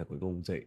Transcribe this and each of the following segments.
Và cuối cùng dậy.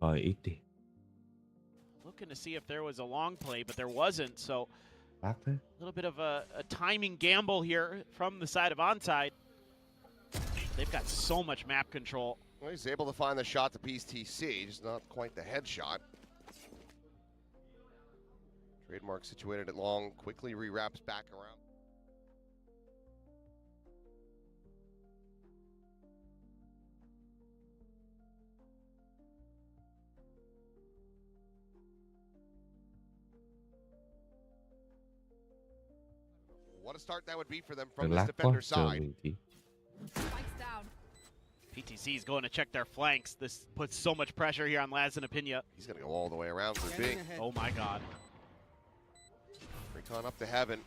Rồi ít đi. Looking to see if there was a long play, but there wasn't. So Bác thế. a little bit of a timing gamble here from the side of onside. They've got so much map control. Well, he's able to find the shot to PTC, just not quite the headshot. Trademark situated at long, quickly rewraps back around. What a start that would be for them from this Lag quá. defender Chờ side. mình tí. Spikes down. PTC is going to check their flanks. This puts so much pressure here on Laz and Apina. He's going to go all the way around for B. Oh my god. Recon up to heaven.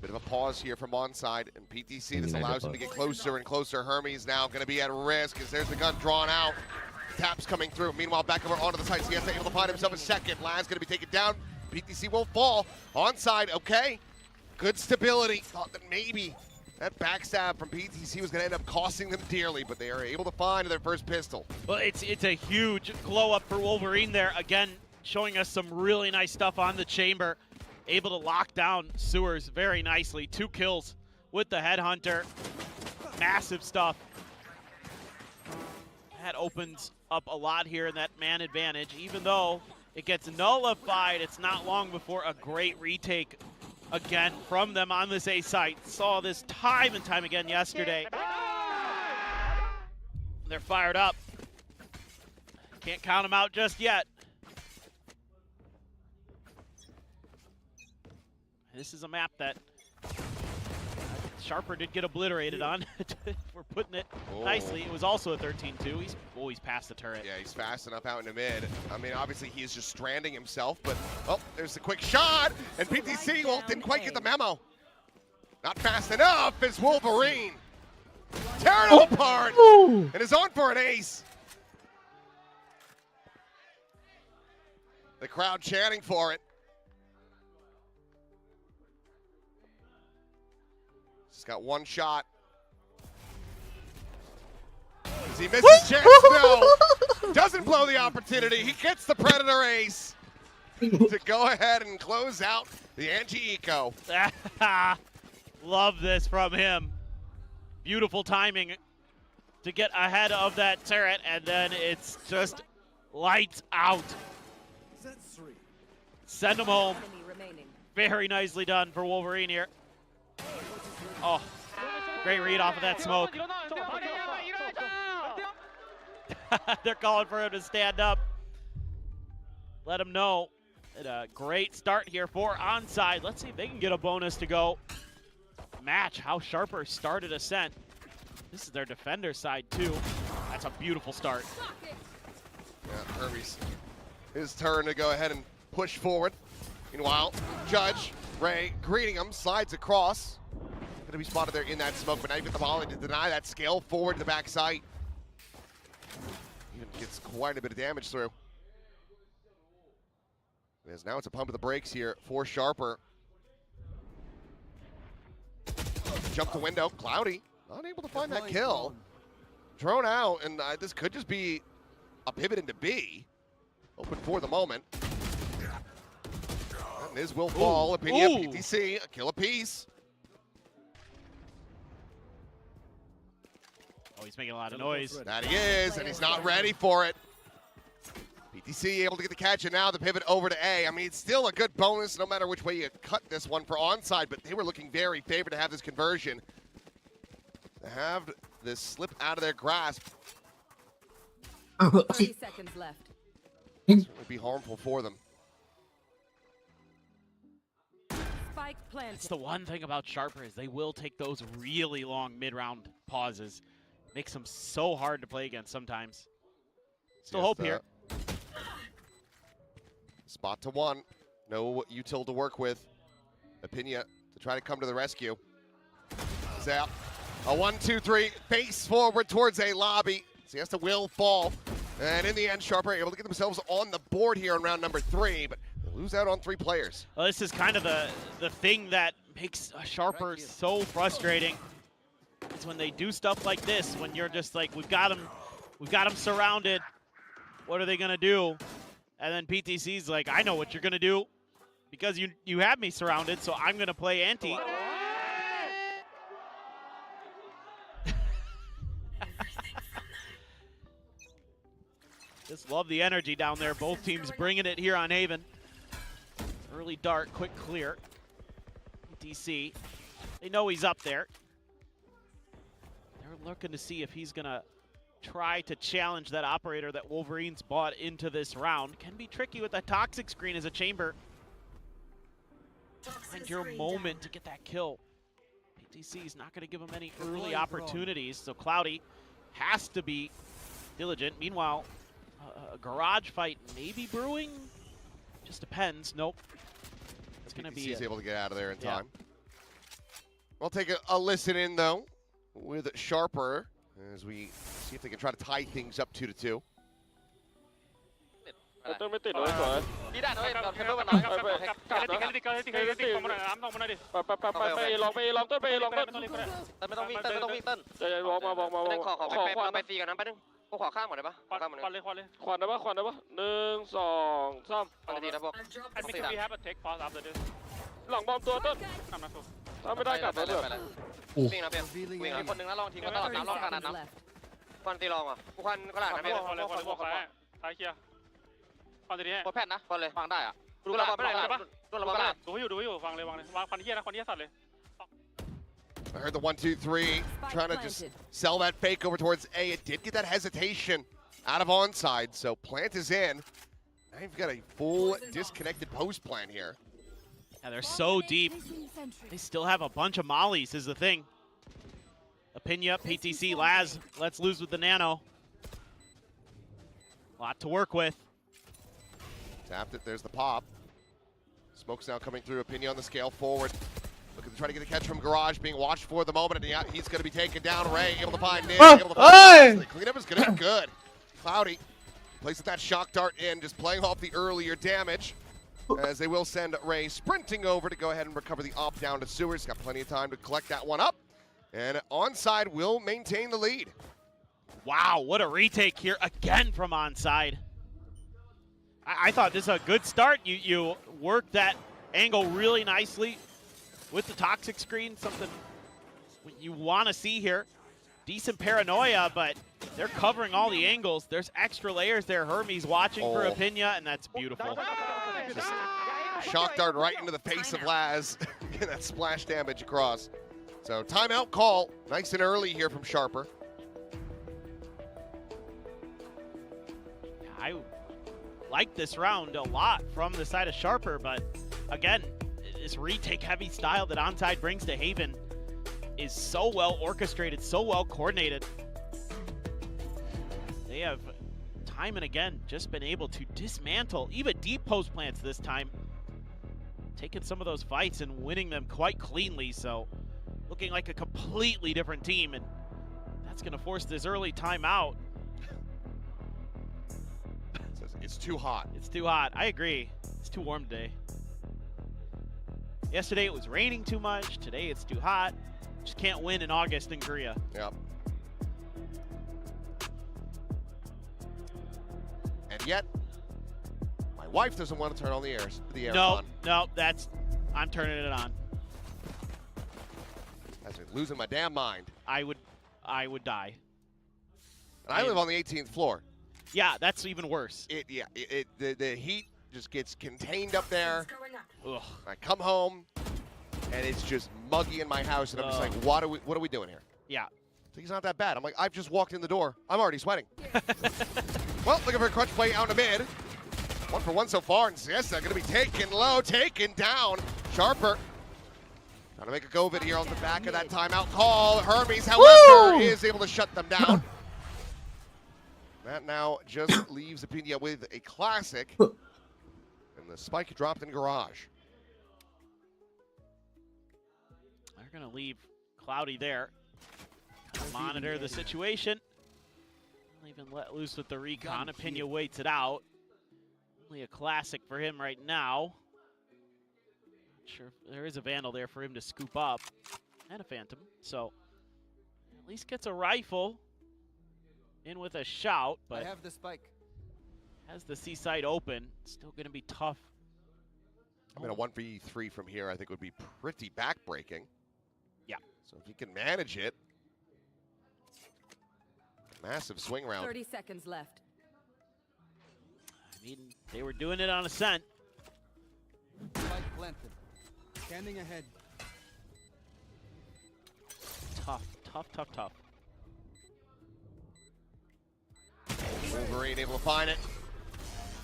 Bit of a pause here from onside, and PTC, this allows him to get closer and closer. Hermes now going to be at risk as there's the gun drawn out. Taps coming through. Meanwhile, back over onto the side. He has to able to find himself a second. Laz going to be taken down. PTC won't fall. Onside, okay. Good stability. Thought that maybe that backstab from PTC was going to end up costing them dearly, but they are able to find their first pistol. Well, it's a huge glow up for Wolverine there. Again, showing us some really nice stuff on the chamber. Able to lock down Sewers very nicely. 2 kills with the Headhunter. Massive stuff. That opens up a lot here in that man advantage. Even though it gets nullified, it's not long before a great retake again from them on this A site. Saw this time and time again yesterday. They're fired up. Can't count them out just yet. This is a map that Sharper did get obliterated on. We're putting it nicely. It was also a 13-2. He's past the turret. Yeah, he's fast enough out in the mid. I mean, obviously he is just stranding himself, but oh, there's the quick shot, and PTC didn't quite get the memo. Not fast enough as Wolverine. Tearing it apart, and is on for an ace. The crowd chanting for it. He's got one shot. Does he miss his chance? No. Doesn't blow the opportunity. He gets the Predator ace to go ahead and close out the Angie Eco. Love this from him. Beautiful timing to get ahead of that turret, and then it's just lights out. Send him home. Very nicely done for Wolverine here. Oh, great read off of that smoke. They're calling for him to stand up. Let him know. And a great start here for onside. Let's see if they can get a bonus to go match how Sharper started Ascent. This is their defender side too. That's a beautiful start. Yeah, Hermes. His turn to go ahead and push forward. Meanwhile, Judge, Ray, greeting him, slides across. Gonna be spotted there in that smoke, but now you get the volley to deny that scale forward to the backside. Even gets quite a bit of damage through. As now it's a pump of the brakes here for Sharper. Jump the window, Cloudy, unable to find that kill. Drone out, and this could just be a pivot into B. Open for the moment. And Niz will fall. Opinion, PTC, a kill apiece. Oh, he's making a lot of noise. That he is, and he's not ready for it. PTC able to get the catch, and now the pivot over to A. I mean, it's still a good bonus no matter which way you cut this one for onside, but they were looking very favored to have this conversion. To have this slip out of their grasp. 30 seconds left. It would be harmful for them. Spike planted. That's the one thing about Sharper is they will take those really long mid-round pauses. Makes them so hard to play against sometimes. Still hope here. Spot to one. No util to work with. Opinia to try to come to the rescue. Zap. A 1-2-3. Face forward towards a lobby. So he has to will fall. And in the end, Sharper able to get themselves on the board here in round number 3, but they lose out on 3 players. Well, this is kind of the thing that makes Sharper so frustrating. Is when they do stuff like this, when you're just like, we've got them surrounded. What are they gonna do? And then PTC's like, I know what you're gonna do, because you have me surrounded, so I'm gonna play anti. Just love the energy down there. Both teams bringing it here on Haven. Early dart, quick clear. PTC, they know he's up there. They're looking to see if he's gonna try to challenge that operator that Wolverine's bought into this round. Can be tricky with that toxic screen as a chamber. Find your moment to get that kill. PTC is not going to give him any early opportunities, so Cloudy has to be diligent. Meanwhile, a garage fight may be brewing. Just depends. Nope. It's going to be. He's able to get out of there in time. We'll take a listen in though with Sharper as we see if they can try to tie things up 2-2. ต้นไม่ติดเลยสวยดีได้ด้วยเราเทมเปอร์มันน้อยกลับไปลองต้นไปลองต้นไม่ต้องวิ่งเต้นจะบอกมาขอไปฟรีกันนะแป๊บนึงกูขอข้ามก่อนได้ปะขวานเลยขวานได้ปะ1 2 3อันนี้นะพวกหลังบอมตัวต้นถ้าไม่ได้กลับแล้วเลยวิ่งนะเพียงวิ่งคนหนึ่งนะลองทิ้งมาตลอดน้ำลองขนาดน้ำควันตีลองอ่ะกูควันกระดาษนะเพียงท้ายเคลียร์ควันตีนี้โคตรแพทนะควันเลยฟังได้อ่ะดูระบบไม่ได้ใช่ปะดูระบบไม่ได้ดูอยู่ฟังเลยวางเลยควันเฮียนะควันเฮียสัตว์เลย I heard the 1-2-3, trying to just sell that fake over towards A. It did get that hesitation out of onside, so plant is in. Now you've got a full disconnected post plant here. Yeah, they're so deep. They still have a bunch of mollies is the thing. Opinia, PTC, Laz, let's lose with the nano. A lot to work with. Tapped it, there's the pop. Smoke's now coming through, Opinia on the scale forward. Looking to try to get a catch from Garage, being watched for the moment, and yeah, he's going to be taken down. Ray able to find Niz, able to find the cleanup is going to be good. Cloudy places that shock dart in, just playing off the earlier damage, as they will send Ray sprinting over to go ahead and recover the op down to Sewers. Got plenty of time to collect that one up, and onside will maintain the lead. Wow, what a retake here again from onside. I thought this was a good start. You worked that angle really nicely with the toxic screen, something what you want to see here. Decent paranoia, but they're covering all the angles. There's extra layers there. Hermes watching for Opinia, and that's beautiful. Just shock dart right into the face of Laz. Get that splash damage across. So timeout call, nice and early here from Sharper. I like this round a lot from the side of Sharper, but again, this retake heavy style that Onside brings to Haven is so well orchestrated, so well coordinated. They have time and again just been able to dismantle even deep post plants this time, taking some of those fights and winning them quite cleanly. So looking like a completely different team, and that's going to force this early timeout. It's too hot. It's too hot. I agree. It's too warm today. Yesterday it was raining too much. Today it's too hot. Just can't win in August in Korea. Yep. And yet, my wife doesn't want to turn on the air. No, I'm turning it on. That's losing my damn mind. I would die. And I live on the 18th floor. Yeah, that's even worse. The heat just gets contained up there. Ugh. I come home, and it's just muggy in my house, and I'm just like, what are we doing here? Yeah. It's not that bad. I'm like, I've just walked in the door. I'm already sweating. Well, looking for a crunch play out in the mid. 1 for 1 so far, and Siesta going to be taken low, taken down. Sharper trying to make a go of it here on the back of that timeout call. Hermes, however, is able to shut them down. That now just leaves Opinia with a classic. And the spike dropped in garage. They're going to leave Cloudy there. Monitor the situation. Even let loose with the recon. Opinia waits it out. Only a classic for him right now. Not sure if there is a Vandal there for him to scoop up. And a Phantom. So at least gets a rifle in with a shout, but I have the spike. Has the C side open. Still going to be tough. I mean, a 1v3 from here I think would be pretty backbreaking. Yeah. So if you can manage it. Massive swing round. 30 seconds left. I mean, they were doing it on Ascent. Spike planted. Standing ahead. Tough, tough, tough, tough. Wolverine able to find it.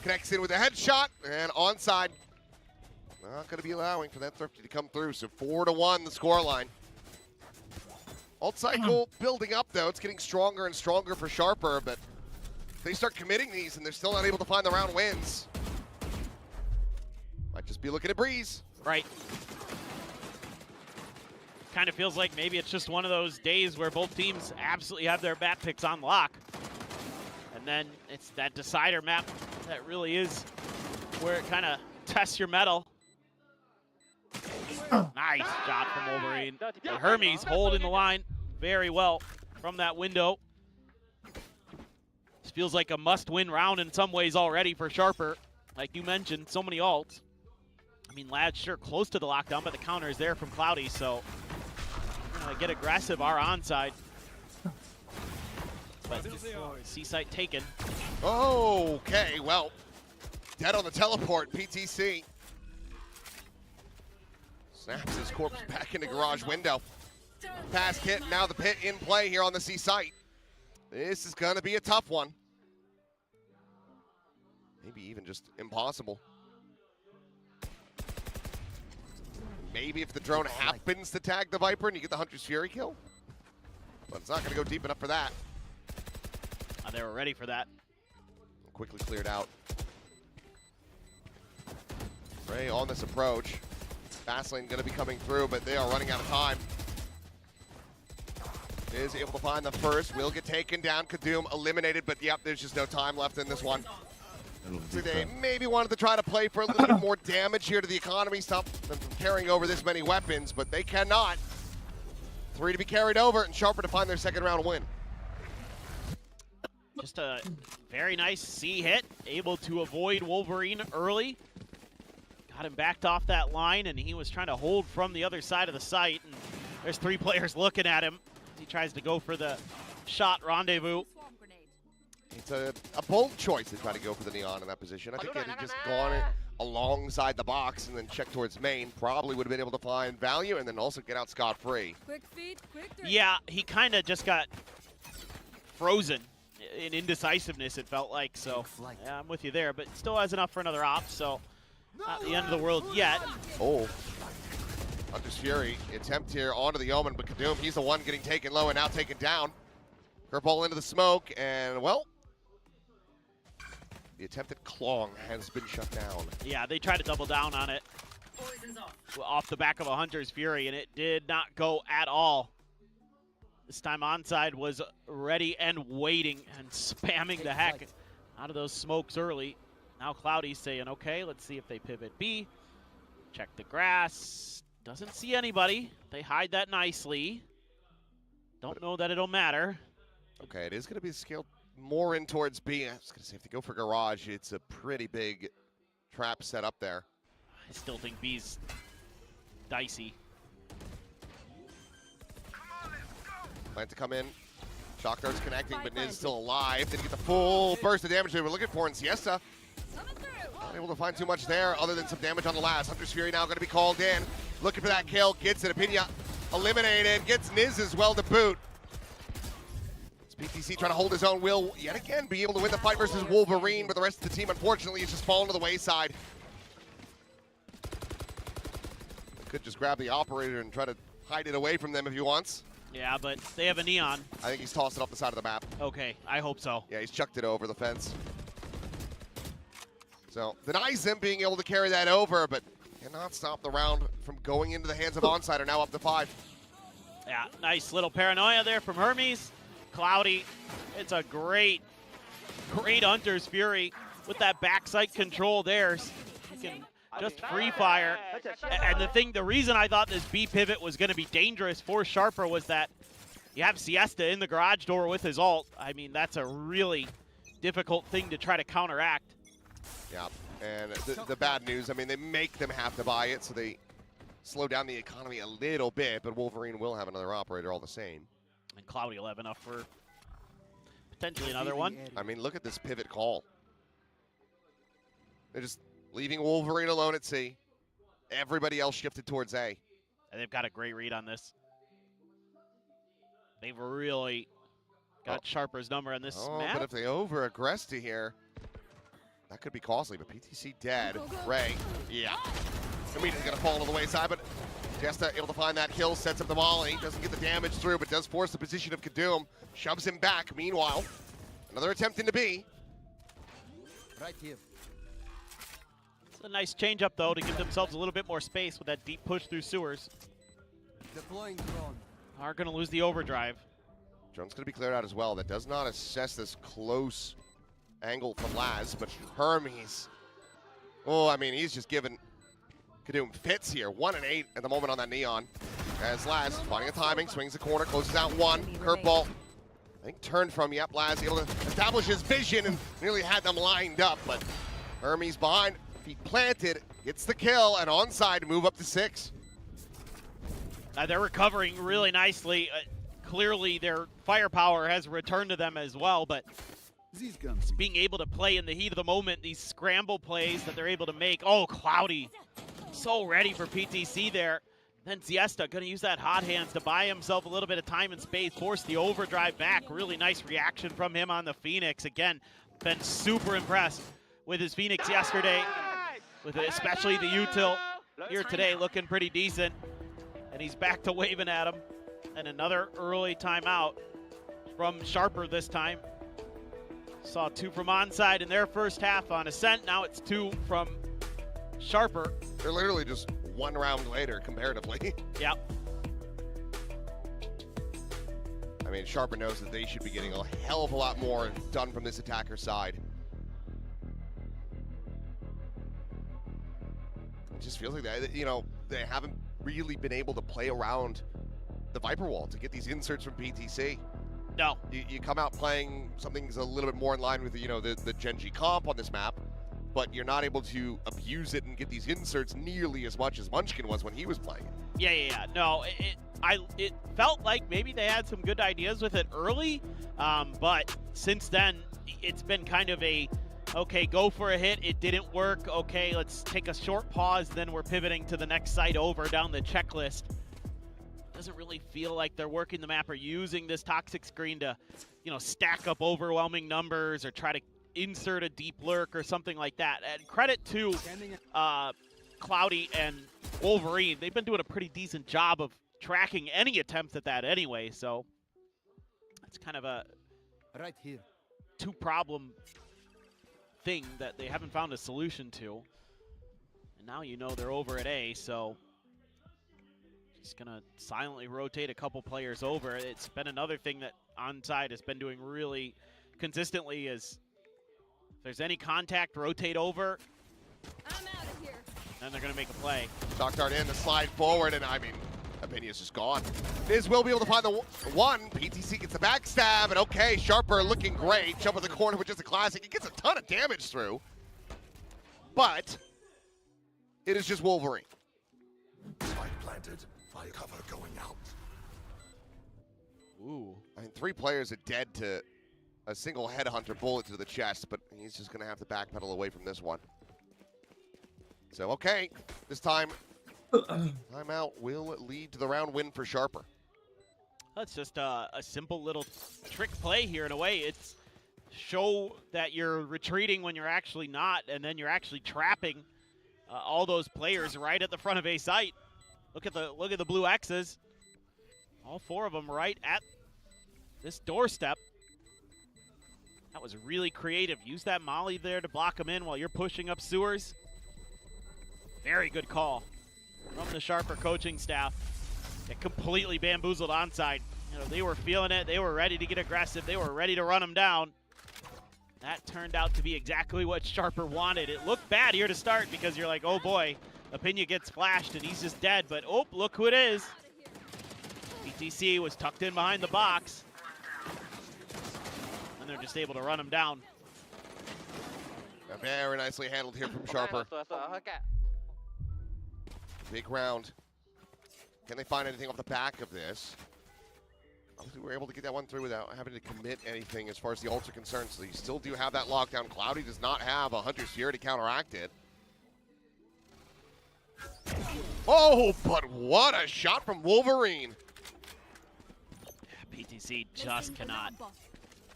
Connects in with a headshot and onside. Not going to be allowing for that thrifty to come through. So 4-1 the scoreline. Alt cycle building up though. It's getting stronger and stronger for Sharper, but they start committing these and they're still not able to find the round wins. Might just be looking at Breeze. Right. Kind of feels like maybe it's just one of those days where both teams absolutely have their map picks on lock. And then it's that decider map that really is where it kind of tests your mettle. Nice shot from Wolverine. And Hermes holding the line very well from that window. This feels like a must-win round in some ways already for Sharper. Like you mentioned, so many ults. I mean, Lad's sure close to the lockdown, but the counter is there from Cloudy, so get aggressive, our onside. But C-site taken. Okay, well, dead on the teleport, PTC. Snaps his corpse back into garage window. Past hit, now the pit in play here on the C site. This is gonna be a tough one. Maybe even just impossible. Maybe if the drone happens to tag the Viper and you get the Hunter's Fury kill. But it's not gonna go deep enough for that. They were ready for that. Quickly cleared out. Ray on this approach. Fastlane gonna be coming through, but they are running out of time. Is able to find the first, will get taken down. Kadum eliminated, but yep, there's just no time left in this one. So they maybe wanted to try to play for a little bit more damage here to the economy, stop them from carrying over this many weapons, but they cannot. 3 to be carried over, and Sharper to find their second round win. Just a very nice C hit, able to avoid Wolverine early. Got him backed off that line, and he was trying to hold from the other side of the site. And There's 3 players looking at him. He tries to go for the shot rendezvous. Swarm grenade. It's a bold choice to try to go for the neon in that position. I think had he just gone it alongside the box and then checked towards main, probably would have been able to find value and then also get out scot-free. Quick feet, quick turn. Yeah, he kind of just got frozen in indecisiveness, it felt like. So, yeah, I'm with you there, but still has enough for another op, so not the end of the world yet. Oh. Hunter's Fury attempt here onto the Omen, but Kadoom, he's the one getting taken low and now taken down. Curveball into the smoke, and well, the attempted Klong has been shut down. Yeah, they tried to double down on it off the back of a Hunter's Fury, and it did not go at all. This time Onside was ready and waiting and spamming the heck out of those smokes early. Now Cloudy's saying, okay, let's see if they pivot B. Check the grass. Doesn't see anybody. They hide that nicely. Don't know that it'll matter. Okay, it is going to be scaled more in towards B. I was going to say, if they go for Garage, it's a pretty big trap set up there. I still think B's dicey. Plan to come in. Shock dart's connecting, but Niz still alive. Didn't get the full burst of damage they were looking for in Siesta. Not able to find too much there other than some damage on the last. Hunter's Fury now going to be called in. Looking for that kill. Gets it. Opinia eliminated. Gets Niz as well to boot. PTC trying to hold his own, will yet again be able to win the fight versus Wolverine, but the rest of the team, unfortunately, is just falling to the wayside. Could just grab the operator and try to hide it away from them if he wants. Yeah, but they have a neon. I think he's tossed it off the side of the map. Okay, I hope so. Yeah, he's chucked it over the fence. So, denies him being able to carry that over, but cannot stop the round from going into the hands of Onside, are now up to 5. Yeah, nice little paranoia there from Hermes. Cloudy, it's a great Hunter's Fury with that backside control there. He can just free fire. And the reason I thought this B pivot was going to be dangerous for Sharper was that you have Siesta in the garage door with his ult. I mean, that's a really difficult thing to try to counteract. Yeah, and the bad news, I mean, they make them have to buy it, so they slow down the economy a little bit, but Wolverine will have another operator all the same. And Cloudy will have enough for potentially another one. I mean, look at this pivot call. They're just leaving Wolverine alone at C. Everybody else shifted towards A. And they've got a great read on this. They've really got Sharper's number on this map. But if they over-aggressed here, that could be costly. But PTC dead. Ray, yeah. Immediately going to fall to the wayside, but Jesta able to find that kill, sets up the volley, doesn't get the damage through, but does force the position of Kadoom, shoves him back. Meanwhile, another attempt into B. Right here. It's a nice change up though to give themselves a little bit more space with that deep push through sewers. Deploying drone. Are going to lose the overdrive. Drone's going to be cleared out as well. That does not assess this close angle from Laz, but Hermes. Oh, I mean, he's just given Kadoom fits here. 1 and 8 at the moment on that neon. As Laz finding a timing, swings the corner, closes out one. Curveball, I think turned from, yep, Laz able to establish his vision and nearly had them lined up, but Hermes behind, feet planted, gets the kill, and onside move up to 6. They're recovering really nicely. Clearly their firepower has returned to them as well, but These guns. being able to play in the heat of the moment, these scramble plays that they're able to make. Oh, Cloudy, so ready for PTC there. Then Siesta going to use that hot hands to buy himself a little bit of time and space, force the overdrive back. Really nice reaction from him on the Phoenix. Again, been super impressed with his Phoenix yesterday, with especially the util here today, looking pretty decent. And he's back to waving at him. And another early timeout from Sharper this time. Saw 2 from onside in their first half on Ascent. Now it's 2 from Sharper. They're literally just 1 round later, comparatively. Yep. I mean, Sharper knows that they should be getting a hell of a lot more done from this attacker side. It just feels like that, you know, they haven't really been able to play around the Viper wall to get these inserts from PTC. No. You come out playing something that's a little bit more in line with, you know, the Genji comp on this map, but you're not able to abuse it and get these inserts nearly as much as Munchkin was when he was playing it. Yeah. No, it felt like maybe they had some good ideas with it early, but since then it's been kind of a, okay, go for a hit, it didn't work, okay, let's take a short pause, then we're pivoting to the next site over down the checklist. Doesn't really feel like they're working the map or using this toxic screen to, you know, stack up overwhelming numbers or try to insert a deep lurk or something like that. And credit to Cloudy and Wolverine, they've been doing a pretty decent job of tracking any attempts at that anyway, so it's kind of a Right here. two-problem thing that they haven't found a solution to. And now you know they're over at A, so just gonna silently rotate a couple players over. It's been another thing that Onside has been doing really consistently is if there's any contact, rotate over, I'm out of here. then they're gonna make a play. Shock dart in to slide forward, and I mean, Opinion's just gone. Niz will be able to find the one. PTC gets the backstab, and okay, Sharper looking great. Jump in the corner with just a classic. He gets a ton of damage through, but it is just Wolverine. Spike planted. Fire cover going out. Ooh. I mean, 3 players are dead to a single headhunter bullet to the chest, but he's just going to have to backpedal away from this one. So, okay, this time, timeout will lead to the round win for Sharper. That's just a simple little trick play here in a way. It's show that you're retreating when you're actually not, and then you're actually trapping all those players right at the front of a site. Look at the blue X's. All 4 of them right at this doorstep. That was really creative. Use that molly there to block them in while you're pushing up sewers. Very good call from the Sharper coaching staff. It completely bamboozled Onside. You know, they were feeling it. They were ready to get aggressive. They were ready to run them down. That turned out to be exactly what Sharper wanted. It looked bad here to start because you're like, oh boy, Opinia gets flashed and he's just dead. But oh, look who it is. PTC was tucked in behind the box. And they're just able to run him down. Very nicely handled here from Sharper. Big round. Can they find anything off the back of this? Obviously, we were able to get that one through without having to commit anything as far as the ults are concerned. So you still do have that lockdown. Cloudy does not have a Hunter's Fury to counteract it. Oh, but what a shot from Wolverine. PTC just cannot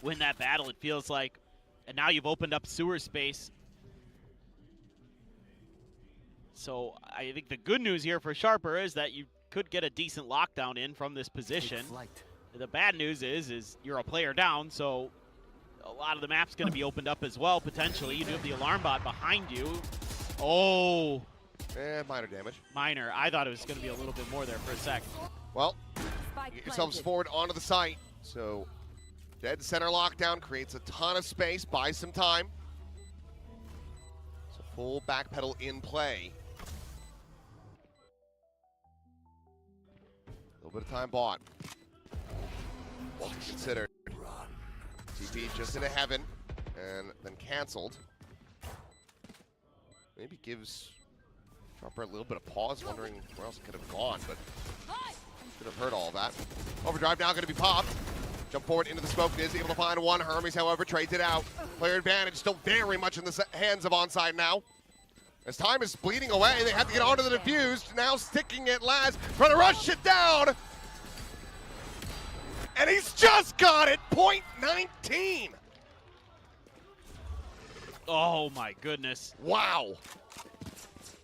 win that battle, it feels like. And now you've opened up sewer space. So I think the good news here for Sharper is that you could get a decent lockdown in from this position. The bad news is you're a player down, so a lot of the map's going to be opened up as well, potentially. You do have the alarm bot behind you. Oh. Minor damage. Minor. I thought it was going to be a little bit more there for a sec. Well, get yourselves forward onto the site. So dead center lockdown creates a ton of space, buys some time. So full backpedal in play. A little bit of time bought. Considered. TP just into heaven and then canceled. Maybe gives Sharper a little bit of pause, wondering where else it could have gone, but should have heard all of that. Overdrive now going to be popped. Jump forward into the smoke. Is able to find one. Hermes, however, trades it out. Player advantage still very much in the hands of Onside now. As time is bleeding away, they have to get onto the defused. Now sticking it last, trying to rush it down. And he's just got it, point 19. Oh my goodness. Wow.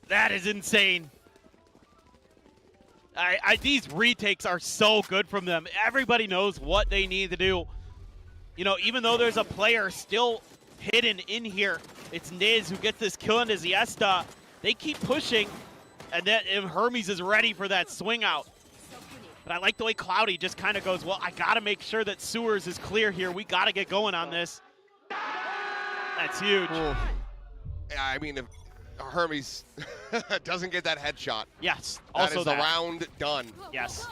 That is insane. These retakes are so good from them. Everybody knows what they need to do. You know, even though there's a player still hidden in here, it's Niz who gets this kill into Ziesta. They keep pushing, and then Hermes is ready for that swing out. But I like the way Cloudy just kind of goes, well, I got to make sure that Sewers is clear here. We got to get going on this. That's huge. Ooh. Yeah, I mean, if Hermes doesn't get that headshot, yes, that also is the round done. Yes.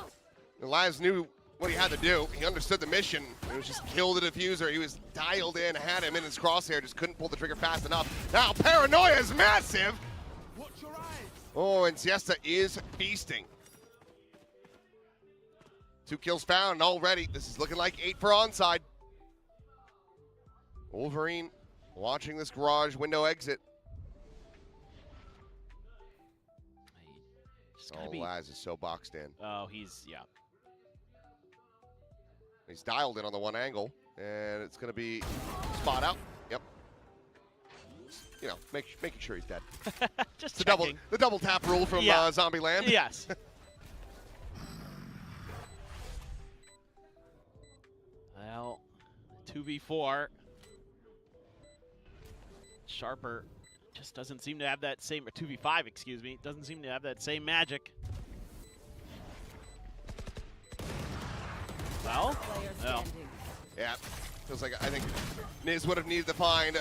Elias knew what he had to do. He understood the mission. It was just kill the diffuser. He was dialed in, had him in his crosshair, just couldn't pull the trigger fast enough. Now paranoia is massive. Oh, and Siesta is feasting. 2 kills found already. This is looking like 8 for onside. Wolverine watching this garage window exit. Oh, Laz is so boxed in. Oh, he's, yeah. He's dialed in on the one angle, and it's going to be spot out. Yep. You know, making sure he's dead. Just the checking. double tap rule from Zombieland. Yes. Well, 2v4. Sharper just doesn't seem to have that same, or 2v5, excuse me, doesn't seem to have that same magic. Well, yeah, feels like I think Niz would have needed to find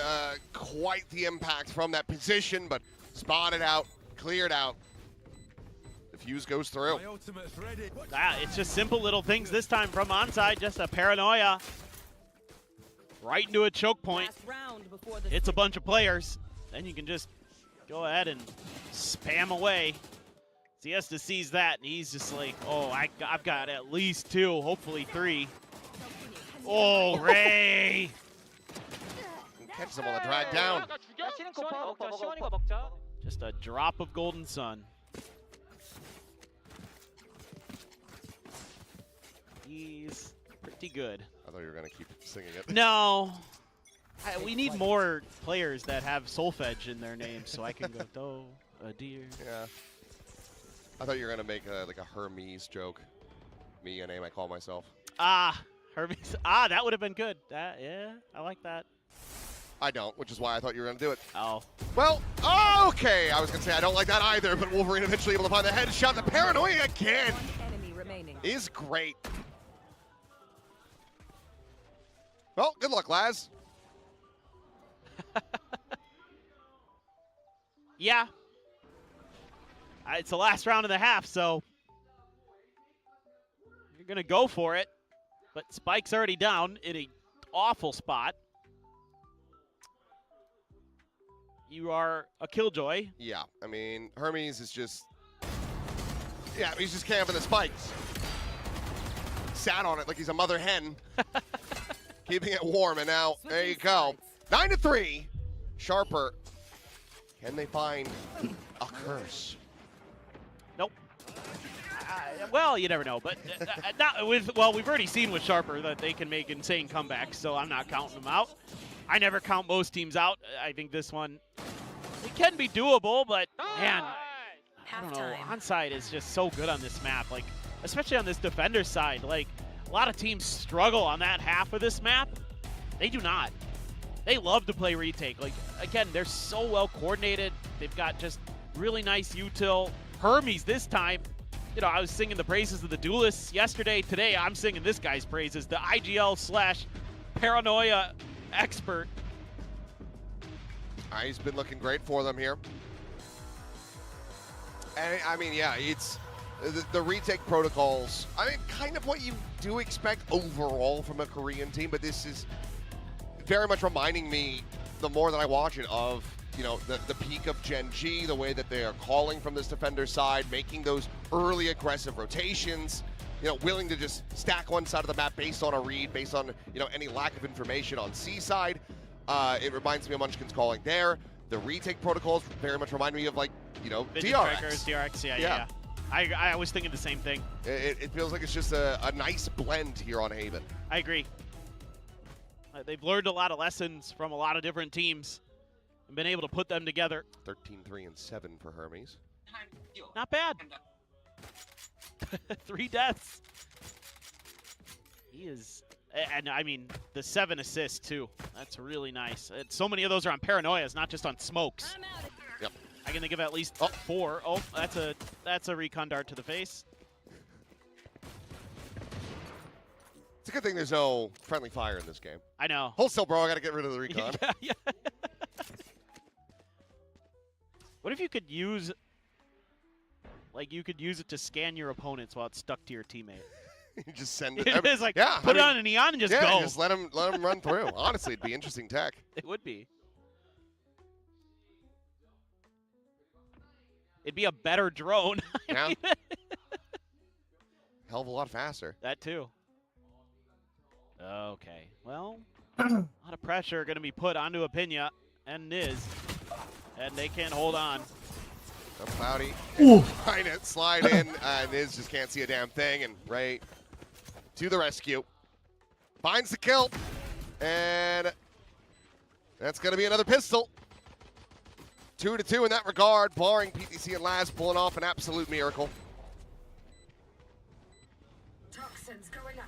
quite the impact from that position, but spotted out, cleared out. The fuse goes through. It's just simple little things this time from onside, just a paranoia. Right into a choke point. It's a bunch of players. Then you can just go ahead and spam away. Siesta sees that, and he's just like, oh, I've got at least 2, hopefully 3. Oh, Ray! Catches him on the drag down. Just a drop of Golden Sun. He's pretty good. I thought you were going to keep singing it. No. We need more players that have solfege in their name so I can go, do, a deer. Yeah. I thought you were going to make like a Hermes joke. Me, a name I call myself. Ah, Hermes. Ah, that would have been good. Yeah, I like that. I don't, which is why I thought you were going to do it. Oh. Well, okay. I was going to say I don't like that either, but Wolverine eventually able to find the headshot. The paranoia again is great. Well, good luck, Laz. Yeah. It's the last round of the half, so you're going to go for it. But Spike's already down in an awful spot. You are a killjoy. Yeah, I mean, Hermes is just... Yeah, he's just camping the spikes. Sat on it like he's a mother hen. Keeping it warm, and now, there you go. 9-3. Sharper. Can they find a curse? Nope. Well, you never know, but not with. Well, we've already seen with Sharper that they can make insane comebacks, so I'm not counting them out. I never count most teams out. I think this one, it can be doable, but man, I don't know. Onside is just so good on this map, like especially on this defender side. Like a lot of teams struggle on that half of this map. They do not. They love to play retake. Like again, they're so well coordinated. They've got just really nice util. Hermes this time. You know, I was singing the praises of the duelists yesterday. Today, I'm singing this guy's praises, the IGL/paranoia expert. He's been looking great for them here. And I mean, yeah, it's the retake protocols. I mean, kind of what you do expect overall from a Korean team, but this is very much reminding me, the more that I watch it, of, you know, the peak of Gen G, the way that they are calling from this defender side, making those early aggressive rotations, you know, willing to just stack one side of the map based on a read, based on, you know, any lack of information on C side. It reminds me of Munchkin's calling there. The retake protocols very much remind me of, like, you know, DRX. DRX, yeah. I was thinking the same thing. It feels like it's just a nice blend here on Haven. I agree. They've learned a lot of lessons from a lot of different teams and been able to put them together. 13-3-7 for Hermes. Not bad. 3 deaths. He is, and I mean, the 7 assists too. That's really nice. So many of those are on paranoias, not just on smokes. Yep. I can think of at least 4. Oh, that's a recon dart to the face. It's a good thing there's no friendly fire in this game. I know. Hold still, bro. I got to get rid of the recon. Yeah. What if you could use, like, you could use it to scan your opponents while it's stuck to your teammate? You just send it. It's like, put it on a neon and just go. Just let him run through. Honestly, it'd be interesting tech. It would be. It'd be a better drone. Yeah. hell of a lot faster. That too. Okay, well, a lot of pressure going to be put onto Apinya and Niz, and they can't hold on. So Cloudy trying to slide in, and Niz just can't see a damn thing, and Ray to the rescue. Finds the kill, and that's going to be another pistol. 2-2 in that regard, barring PTC and Laz pulling off an absolute miracle.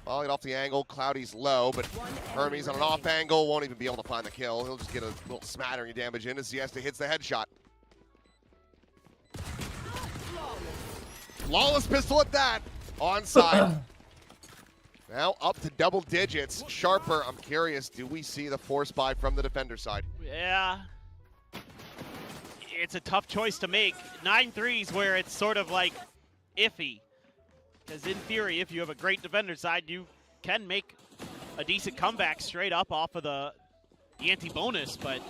Volleyed off the angle, Cloudy's low, but Hermes on an off angle won't even be able to find the kill. He'll just get a little smattering of damage in as Siesta hits the headshot. Flawless pistol at that, onside. Now up to double digits. Sharper, I'm curious, do we see the force buy from the defender side? Yeah. It's a tough choice to make. 9 threes where it's sort of like iffy. Because in theory, if you have a great defender side, you can make a decent comeback straight up off of the anti-bonus, but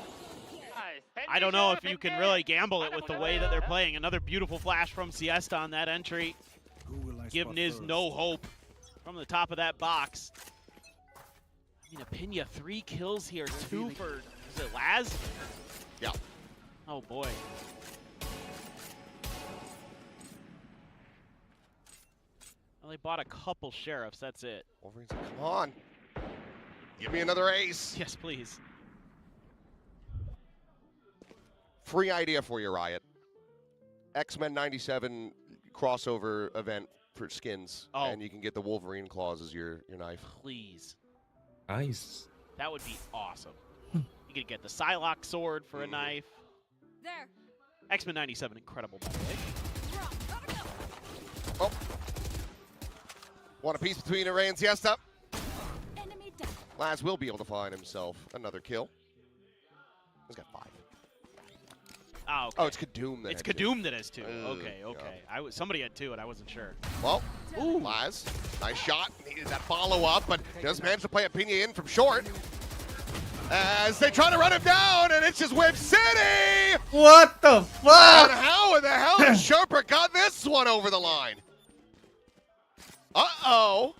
I don't know if you can really gamble it with the way that they're playing. Another beautiful flash from Siesta on that entry. Give Niz no hope from the top of that box. I mean, Apinya, 3 kills here, 2 for, is it Laz? Yeah. Oh boy. Well, they bought a couple sheriffs, that's it. Wolverine's like, come on. Give me another ace. Yes, please. Free idea for you, Riot. X-Men 97 crossover event for skins. Oh. And you can get the Wolverine claws as your knife. Please. Nice. That would be awesome. You could get the Psylocke sword for a knife. There. X-Men 97, incredible, by the way. Drop. Gotta go. Oh. Want a piece between Ray and Siesta. Enemy down. Laz will be able to find himself another kill. He's got 5. Oh, okay. Oh, it's Kadoom that It's had 2. Kadoom that has 2. Ugh, Okay. yeah. Somebody had 2, and I wasn't sure. Well, Laz, nice shot. Needed that follow-up, but does manage to play Apinya in from short. As they try to run him down, and it's just Whip City! What the And fuck? how in the hell has Sharper got this one over the line? Uh-oh.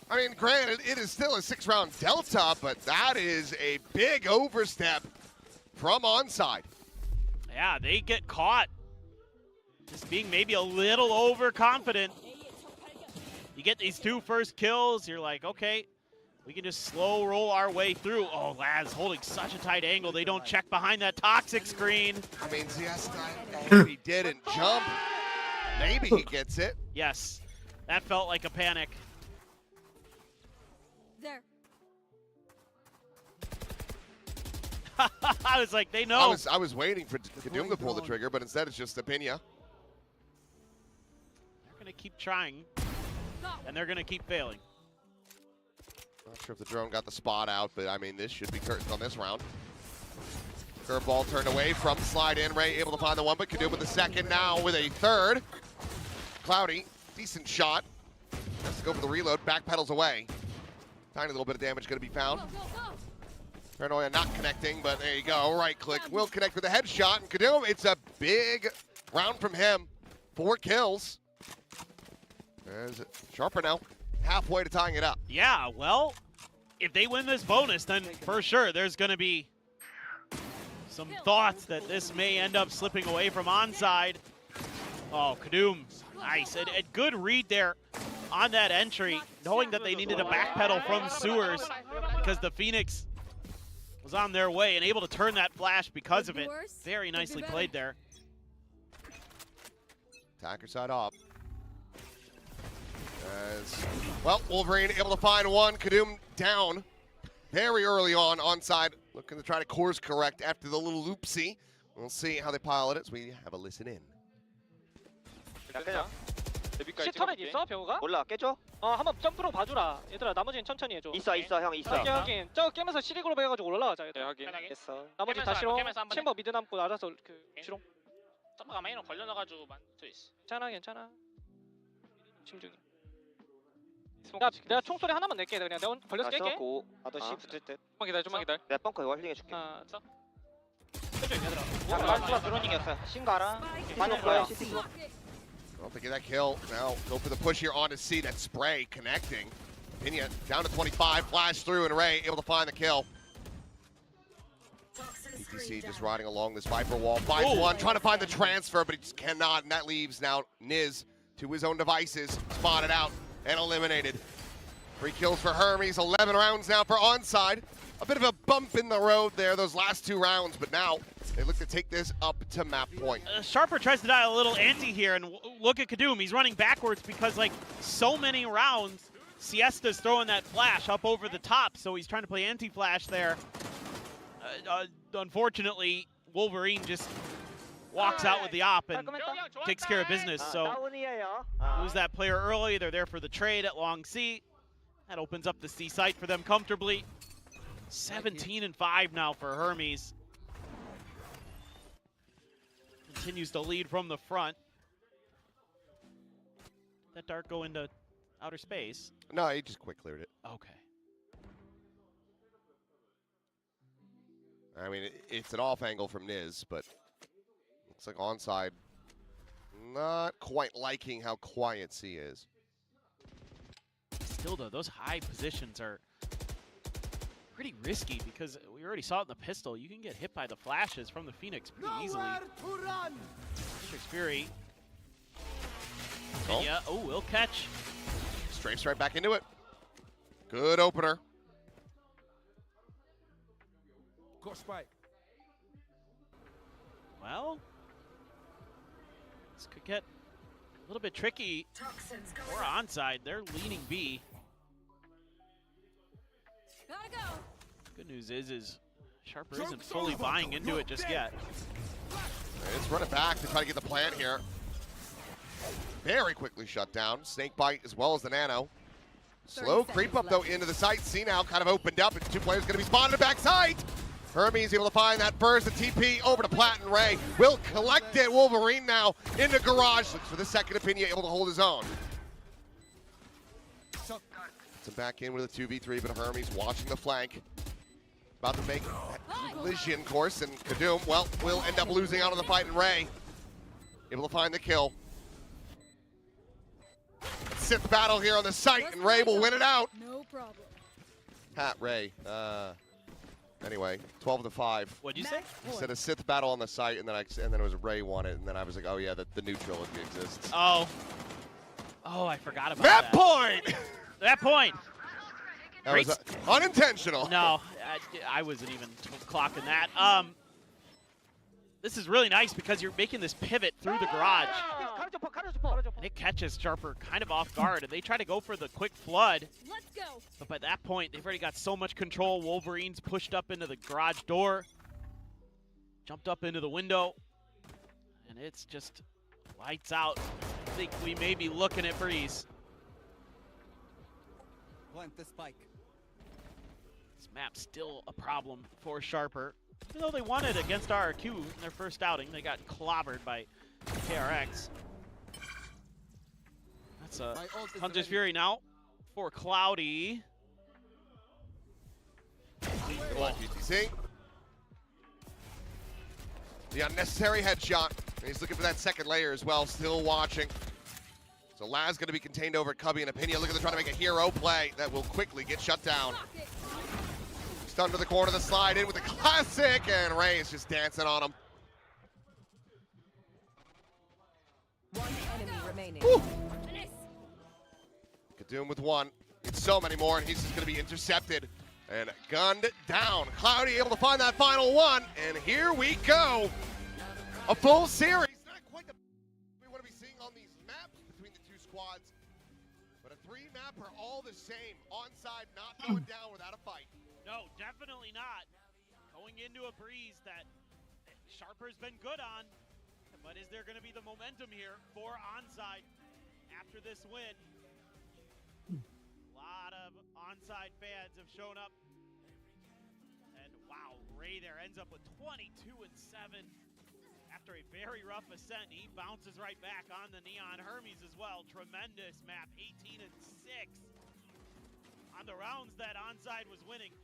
I mean, granted, it is still a 6-round delta, but that is a big overstep from onside. Yeah, they get caught. Just being maybe a little overconfident. You get these 2 first kills, you're like, okay, we can just slow roll our way through. Oh, Laz holding such a tight angle. They don't check behind that toxic screen. I mean, Siesta, if he didn't jump, maybe he gets it. Yes, that felt like a panic. There. I was like, they know. I was waiting for Kadoom to pull the trigger, but instead it's just Apinya. They're going to keep trying, and they're going to keep failing. Not sure if the drone got the spot out, but I mean, this should be curtains on this round. Curveball turned away from slide in. Ray able to find the one, but Kadoom with the second now with a third. Cloudy, decent shot. Has to go for the reload, backpedals away. Tiny little bit of damage going to be found. Go, go, go. Paranoia not connecting, but there you go. Right click will connect with a headshot, and Kadoom, it's a big round from him. 4 kills. There's Sharper now, halfway to tying it up. Yeah, well, if they win this bonus, then for sure there's going to be some thoughts that this may end up slipping away from onside. Oh, Kadoom, nice. A good read there on that entry, knowing that they needed a backpedal from Sewers because the Phoenix was on their way and able to turn that flash because of it. Very nicely played there. Attacker side up. Well, Wolverine able to find one. Kadoom down very early on onside. Looking to try to course correct after the little loopsy. We'll see how they pilot it as we have a listen in. 시터렛 있어 병우가? 몰라 깨줘? 한번 점프로 봐주라. 얘들아 나머지는 천천히 해줘. 있어 형 있어. 오케이 확인. 저 깨면서 시리그룹 해가지고 올라가자. 얘들아. 확인. 됐어. 나머지 다 실어. 챔버 미드 남고 알아서 그 실어. 점프가 메인으로 걸려놔가지고 만져 있어. 괜찮아 괜찮아. 심중이. 야 내가 총소리 하나만 낼게. 그냥 내가 걸려서 깰게. 나도 C 붙을 듯. 좀만 기다려 좀만 기다려. 내가 벙커 이거 홀딩해줄게. 하나 해줘 얘들아. 야 드로닝이었어. 신거 알아? 빠질 거야. CT. Well, they get that kill. Now go for the push here onto C. That spray connecting. Pena down to 25. Flash through, and Ray able to find the kill. PTC just riding along this Viper wall. Finds one, trying to find the transfer, but he just cannot. And that leaves now Niz to his own devices. Spotted out and eliminated. 3 kills for Hermes. 11 rounds now for onside. A bit of a bump in the road there, those last 2 rounds, but now they look to take this up to map point. Sharper tries to dial a little anti here, and look at Kadum. He's running backwards because, like, so many rounds, Siesta's throwing that flash up over the top, so he's trying to play anti-flash there. Unfortunately, Wolverine just walks out with the op and takes care of business, so lose that player early. They're there for the trade at long C. That opens up the C site for them comfortably. 17-5 now for Hermes. Continues to lead from the front. Did that dart go into outer space? No, he just quick cleared it. Okay. I mean, it's an off angle from Niz, but looks like onside. Not quite liking how quiet C is. Still though, those high positions are pretty risky because we already saw it in the pistol. You can get hit by the flashes from the Phoenix pretty easily. Matrix Fury. Oh. Yeah, will catch. Strafes right back into it. Good opener. Got spike. Well, this could get a little bit tricky. Or onside, they're leaning B. Gotta go. Good news is Sharper isn't fully buying into it just yet. It's running back to try to get the plant here. Very quickly shut down. Snake bite as well as the nano. Slow creep up though into the site. C now kind of opened up. It's 2 players going to be spotted at back side. Hermes able to find that burst. The TP over to Platt and Ray. Will collect it. Wolverine now into garage. Looks for the second opinion, able to hold his own. Puts him back in with a 2v3, but Hermes watching the flank. About to make that collision course, and Kadum, well, will end up losing out on the fight, and Ray able to find the kill. 6th battle here on the site, and Ray will win it out. No problem. Ray. Anyway, 12-5. What'd you say? I said a 6th battle on the site, and then it was Ray won it, and then I was like, oh yeah, the new trilogy exists. Oh, I forgot about Map that. point! That point. That was unintentional. No, I wasn't even clocking that. This is really nice because you're making this pivot through the garage. And it catches Sharper kind of off guard, and they try to go for the quick flood. Let's go. But by that point, they've already got so much control. Wolverine's pushed up into the garage door, jumped up into the window, and it's just lights out. I think we may be looking at Breeze. Plant the spike. This map's still a problem for Sharper. Even though they won it against RRQ in their first outing, they got clobbered by KRX. That's a Hunter's Fury now for Cloudy. Good one, PTC. The unnecessary headshot. And he's looking for that second layer as well, still watching. So Laz going to be contained over at Cubby and Opinion. Look at them trying to make a hero play that will quickly get shut down. Stunned to the corner of the slide in with the classic, and Ray is just dancing on him. One enemy remaining. Woo. Kadum with 1. It's so many more, and he's just going to be intercepted and gunned down. Cloudy able to find that final one, and here we go. A full series. Not quite the we want to be seeing on these maps between the 2 squads, but a 3-map are all the same. Onside not going down without a fight. No, definitely not. Going into a Breeze that Sharper's been good on. But is there going to be the momentum here for onside after this win? A lot of onside fans have shown up. And wow, Ray there ends up with 22-7. After a very rough ascent, he bounces right back on the Neon. Hermes as well. Tremendous map, 18-6. On the rounds that onside was winning,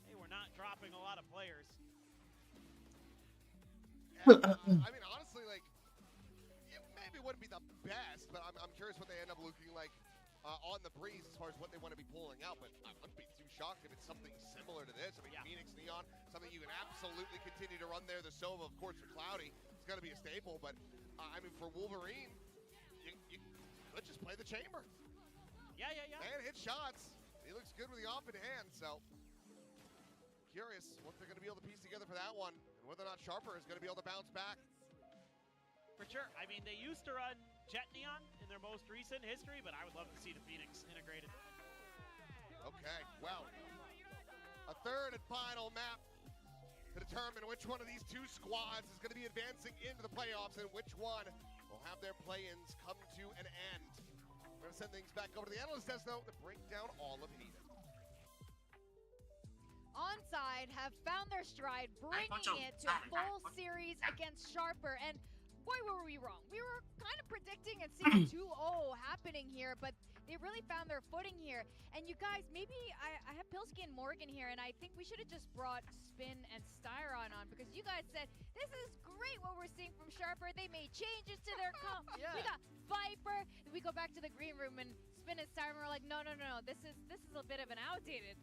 they were not dropping a lot of players. I mean, honestly, like, it maybe wouldn't be the best. I'm curious what they end up looking like on the breeze as far as what they want to be pulling out, but I wouldn't be too shocked if it's something similar to this. I mean, Phoenix Neon, something you can absolutely continue to run there. The Sova, of course, for Cloudy, it's going to be a staple, but I mean, for Wolverine, you could just play the chamber. Yeah. And hit shots. He looks good with the off in hand, so curious what they're going to be able to piece together for that one, and whether or not Sharper is going to be able to bounce back. For sure. I mean, they used to run Jet Neon in their most recent history, but I would love to see the Phoenix integrated. Okay, well, a third and final map to determine which one of these two squads is going to be advancing into the playoffs and which one will have their play-ins come to an end. We're going to send things back over to the analyst desk, though, to break down all of Heat. Onside have found their stride, bringing it to a full series against Sharper, and boy, were we wrong. We were kind of predicting and seeing 2-0 happening here, but they really found their footing here. And you guys, maybe I have Pilsky and Morgan here, and I think we should have just brought Spin and Styron on, because you guys said, this is great what we're seeing from Sharper. They made changes to their comp. We got Viper. We go back to the green room, and Spin and Styron were like, no, this is a bit of an outdated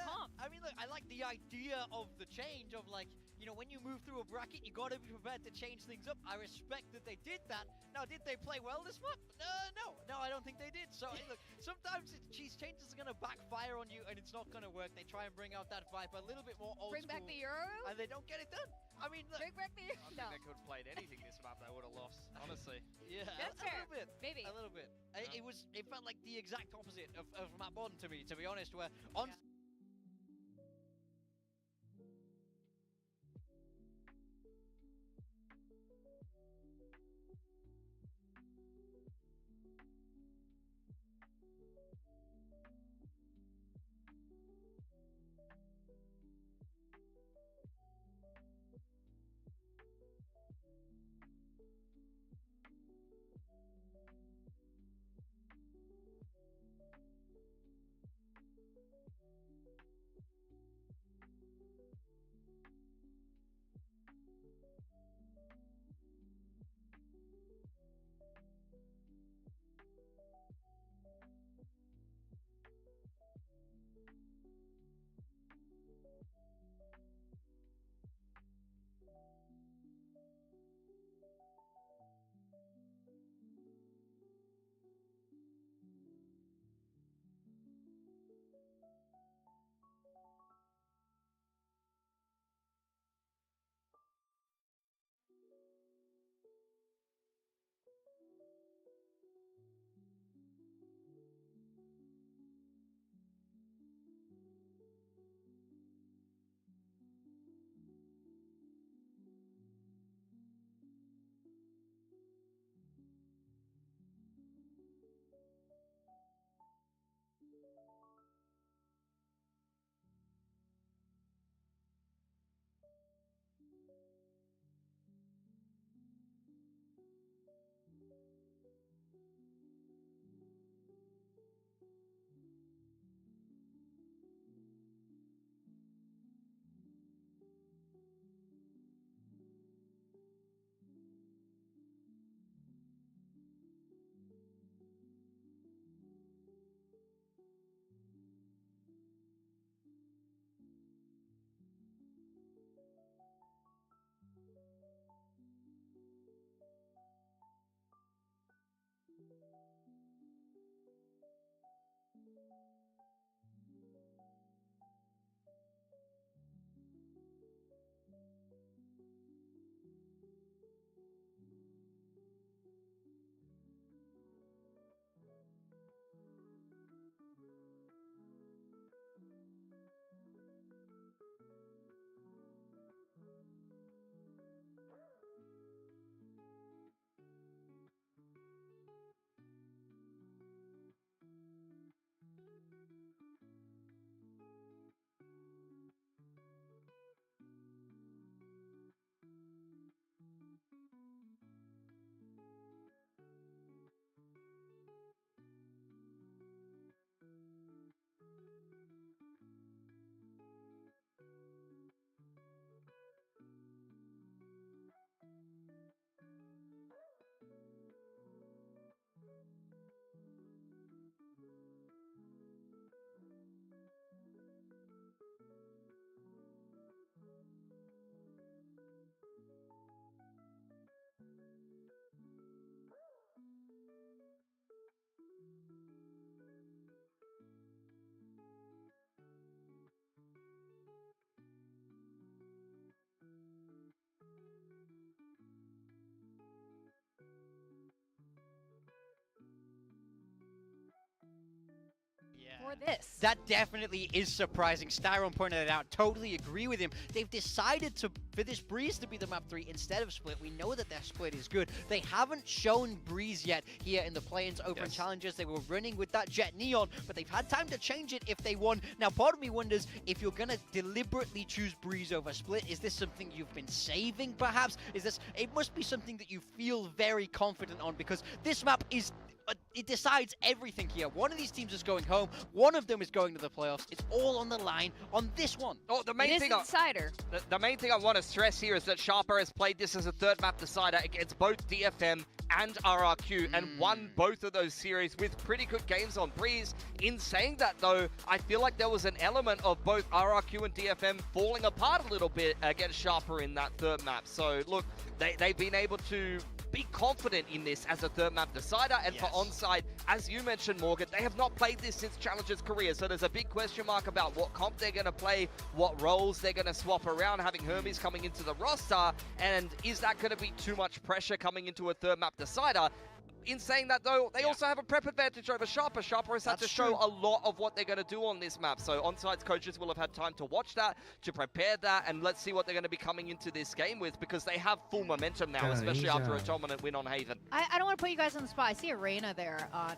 comp. I mean, look, I like the idea of the change of, like, you know, when you move through a bracket, you got to be prepared to change things up. I respect that they did that. Now, did they play well this month? No, I don't think they did. So, look, sometimes these changes are going to backfire on you, and it's not going to work. They try and bring out that vibe a little bit more old Bring school, back the Euro? and they don't get it done. I mean, look, Bring back the Euro? I think they could have played anything this map. They would have lost, honestly. yeah, That's a fair. little bit. Maybe. A little bit. It felt like the exact opposite of map one to me, to be honest, where on... Yeah. this. That definitely is surprising. Styron pointed it out. Totally agree with him. They've decided for this Breeze to be the map 3 instead of Split. We know that their Split is good. They haven't shown Breeze yet here in the play-ins open challenges. They were running with that Jet Neon, but they've had time to change it if they won. Now, part of me wonders if you're going to deliberately choose Breeze over Split. Is this something you've been saving, perhaps? It must be something that you feel very confident on, because this map is... it decides everything here. One of these teams is going home. One of them is going to the playoffs. It's all on the line on this one. Oh, the main thing decider. The main thing I want to stress here is that Sharper has played this as a third map decider against both DFM and RRQ and won both of those series with pretty good games on Breeze. In saying that, though, I feel like there was an element of both RRQ and DFM falling apart a little bit against Sharper in that third map. So, look, they've been able to be confident in this as a third map decider, and for Onside, as you mentioned, Morgan, they have not played this since Challenger's career, so there's a big question mark about what comp they're going to play, what roles they're going to swap around, having Hermes coming into the roster, and is that going to be too much pressure coming into a third map decider? In saying that, though, they also have a prep advantage over Sharper. Sharper has had to show a lot of what they're going to do on this map. So Onside's coaches will have had time to watch that, to prepare that, and let's see what they're going to be coming into this game with, because they have full momentum now, especially after a dominant win on Haven. I don't want to put you guys on the spot. I see a Reyna there on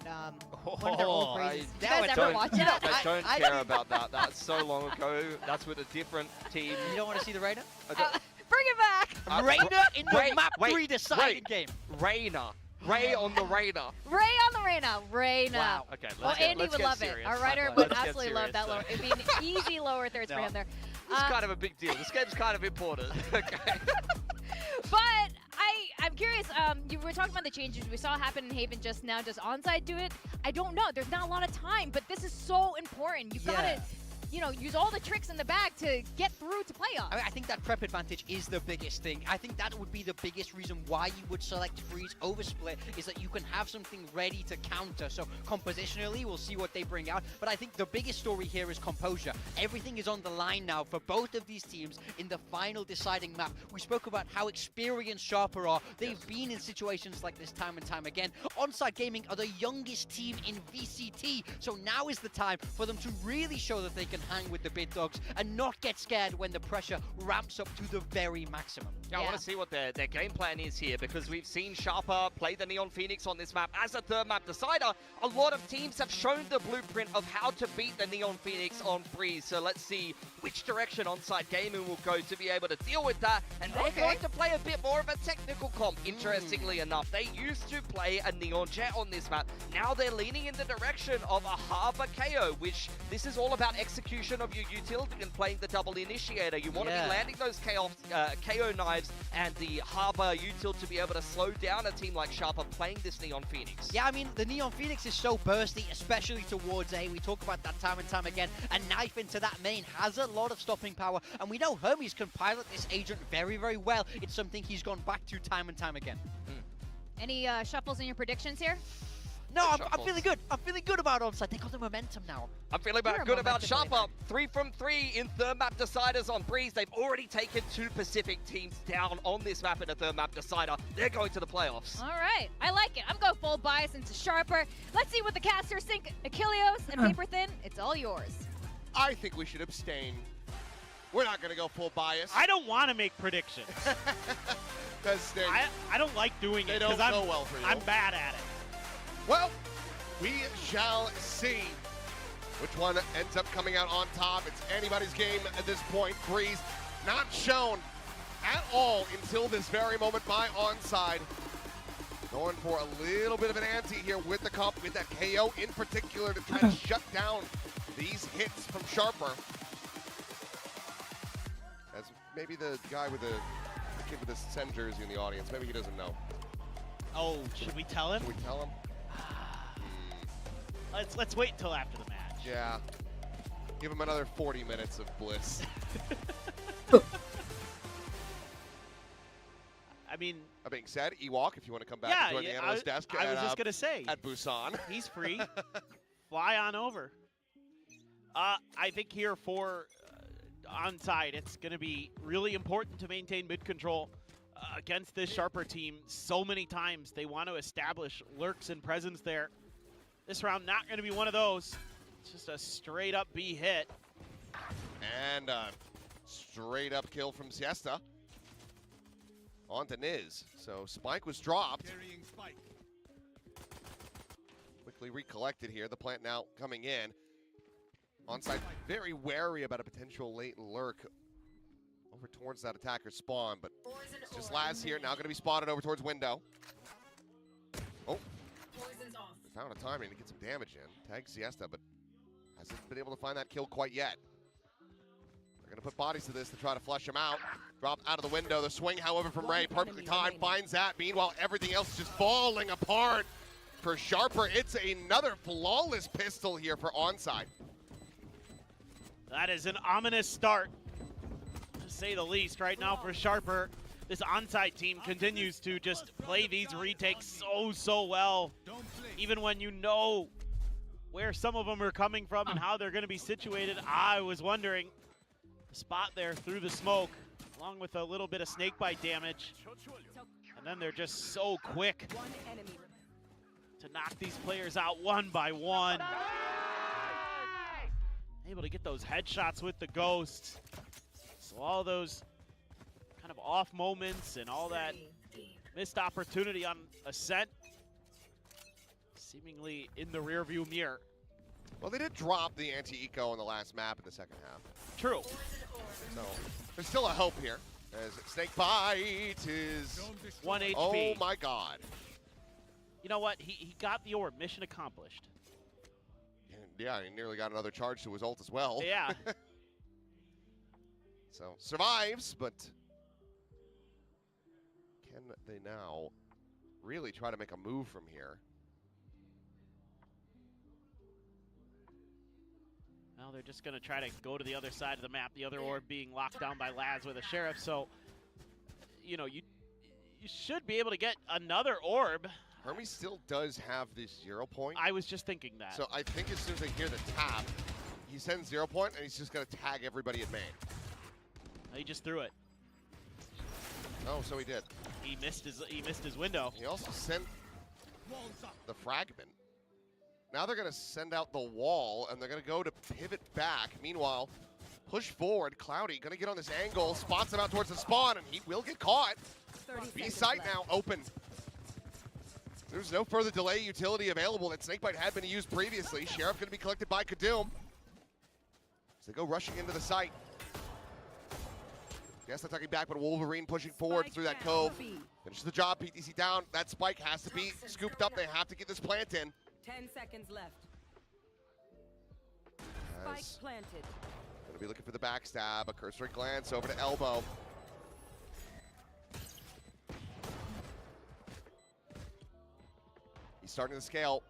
one of their old Breezes. Did you I guys ever watch that? I don't care about that. That's so long ago. That's with a different team. You don't want to see the Reyna? Bring it back! Reyna in the map 3 deciding game. Reyna. Ray on the Reyna. Ray on the Reyna. Reyna. Wow. Okay, Andy would love it. Our writer would absolutely love that lower. It'd be an easy lower thirds for him there. This is kind of a big deal. This game's kind of important. Okay. But I'm curious, you were talking about the changes we saw happen in Haven just now. Does Onside do it? I don't know. There's not a lot of time, but this is so important. You gotta, use all the tricks in the bag to get through to playoffs. I think that prep advantage is the biggest thing. I think that would be the biggest reason why you would select Freeze over Split, is that you can have something ready to counter. So compositionally, we'll see what they bring out. But I think the biggest story here is composure. Everything is on the line now for both of these teams in the final deciding map. We spoke about how experienced Sharper are. They've been in situations like this time and time again. Onside Gaming are the youngest team in VCT. So now is the time for them to really show that they can hang with the big dogs and not get scared when the pressure ramps up to the very maximum. I want to see what their game plan is here, because we've seen Sharper play the Neon Phoenix on this map as a third map decider. A lot of teams have shown the blueprint of how to beat the Neon Phoenix on Breeze. So let's see which direction Onside Gaming will go to be able to deal with that. And they're going to play a bit more of a technical comp, interestingly enough. They used to play a Neon Jet on this map. Now they're leaning in the direction of a Harbor KO, which this is all about execution of your utility and playing the double initiator. You want to be landing those KO knives and the Harbor util to be able to slow down a team like Sharper playing this Neon Phoenix. Yeah, I mean, the Neon Phoenix is so bursty, especially towards A. We talk about that time and time again. A knife into that main has a lot of stopping power, and we know Hermes can pilot this agent very, very well. It's something he's gone back to time and time again. Any shuffles in your predictions here? No, I'm feeling good. I'm feeling good about Onside. They got the momentum now. I'm feeling good about Sharper. 3 from 3 in third map deciders on Breeze. They've already taken 2 Pacific teams down on this map in a third map decider. They're going to the playoffs. All right. I like it. I'm going full bias into Sharper. Let's see what the casters think. Achilleos and Paper Thin, it's all yours. I think we should abstain. We're not going to go full bias. I don't want to make predictions. Does sting. I don't like doing it because I'm well for you. I'm bad at it. Well, we shall see which one ends up coming out on top. It's anybody's game at this point. Breeze not shown at all until this very moment by Onside. Going for a little bit of an ante here with the comp, with that KO in particular to try to shut down these hits from Sharper. As maybe the guy with the kid with the Sen jersey in the audience, maybe he doesn't know. Oh, should we tell him? Should we tell him? Let's wait until after the match. Yeah. Give him another 40 minutes of bliss. I mean... That being said, Ewok, if you want to come back and join the analyst desk I was just going to say. At Busan. He's free. Fly on over. I think here for Onside, it's going to be really important to maintain mid control against this Sharper team. So many times they want to establish lurks and presence there. This round not going to be one of those. It's just a straight up B hit. And a straight up kill from Siesta. On to Niz. So Spike was dropped. Quickly recollected here. The plant now coming in. Onside very wary about a potential latent lurk over towards that attacker spawn, but it's just Laz here, now going to be spotted over towards window. Oh, found a timing to get some damage in. Tags Siesta, but hasn't been able to find that kill quite yet. They're going to put bodies to this to try to flush him out. Drop out of the window. The swing, however, from Ray, perfectly timed, finds that. Meanwhile, everything else is just falling apart for Sharper. It's another flawless pistol here for Onside. That is an ominous start, to say the least, right now for Sharper. This Onside team continues to just play these retakes so well, even when you know where some of them are coming from and how they're going to be situated. I was wondering, the spot there through the smoke, along with a little bit of snakebite damage, and then they're just so quick to knock these players out one by one. Able to get those headshots with the ghosts. So all those kind of off moments and all that missed opportunity on Ascent seemingly in the rearview mirror. Well, they did drop the anti-eco on the last map in the second half. True. So there's still a hope here, as Snakebite is 1 HP. Oh my god. You know what? He got the orb. Mission accomplished. Yeah, he nearly got another charge to his ult as well. Yeah. So survives, but can they now really try to make a move from here? Well, they're just going to try to go to the other side of the map, the other orb being locked down by Laz with a Sheriff. So, you know, you should be able to get another orb. Hermes still does have this 0 point. I was just thinking that. So I think as soon as they hear the tap, he sends 0 point, and he's just going to tag everybody at main. He just threw it. Oh, so he did. He missed his window. He also sent the fragment. Now they're going to send out the wall, and they're going to go to pivot back. Meanwhile, push forward. Cloudy going to get on this angle, spots him out towards the spawn, and he will get caught. B site now open. There's no further delay utility available that Snakebite had been used previously. Sheriff going to be collected by Kadoom. As they go rushing into the site. Yes, they're tucking back, but Wolverine pushing forward through that cove. Finishes the job, PTC down. That spike has to be scooped up. They have to get this plant in. 10 seconds left. Spike planted. Going to be looking for the backstab. A cursory glance over to elbow. He's starting to scale.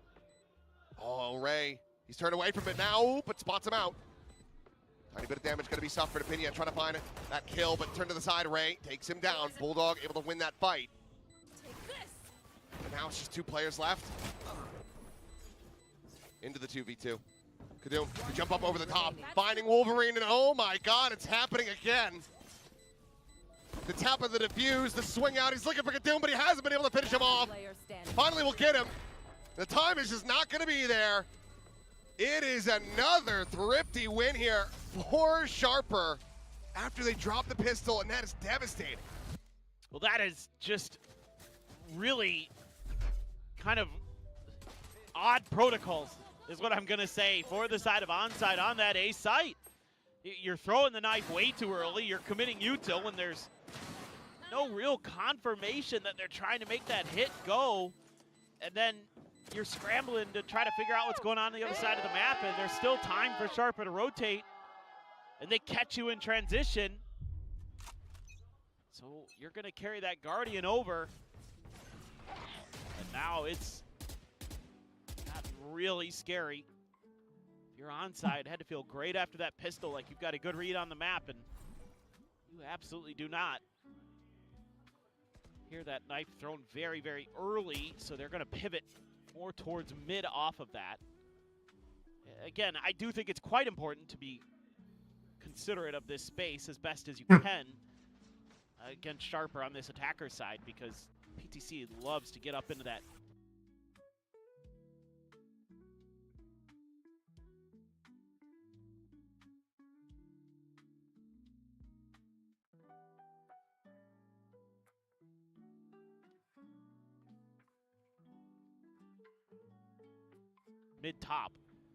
Oh, Ray. He's turned away from it now, but spots him out. Tiny bit of damage going to be suffered. Opinion trying to find that kill, but turn to the side. Ray takes him down. Bulldog able to win that fight. And now it's just 2 players left. Into the 2v2. Kadoom to jump up over the top. Finding Wolverine, and oh my god, it's happening again. The tap of the defuse, the swing out. He's looking for Kadoom, but he hasn't been able to finish him off. Finally, we'll get him. The time is just not going to be there. It is another thrifty win here for Sharper after they drop the pistol, and that is devastating. Well, that is just really kind of odd protocols, is what I'm going to say, for the side of Onside on that A site. You're throwing the knife way too early. You're committing util when there's no real confirmation that they're trying to make that hit go. And then you're scrambling to try to figure out what's going on the other side of the map, and there's still time for Sharper to rotate. And they catch you in transition. So you're going to carry that Guardian over. And now it's gotten really scary. If you're onside, had to feel great after that pistol, like you've got a good read on the map, and you absolutely do not. Hear that knife thrown very, very early, so they're going to pivot more towards mid off of that. Again, I do think it's quite important to be considerate of this space as best as you can against Sharper on this attacker side, because PTC loves to get up into that Mid top.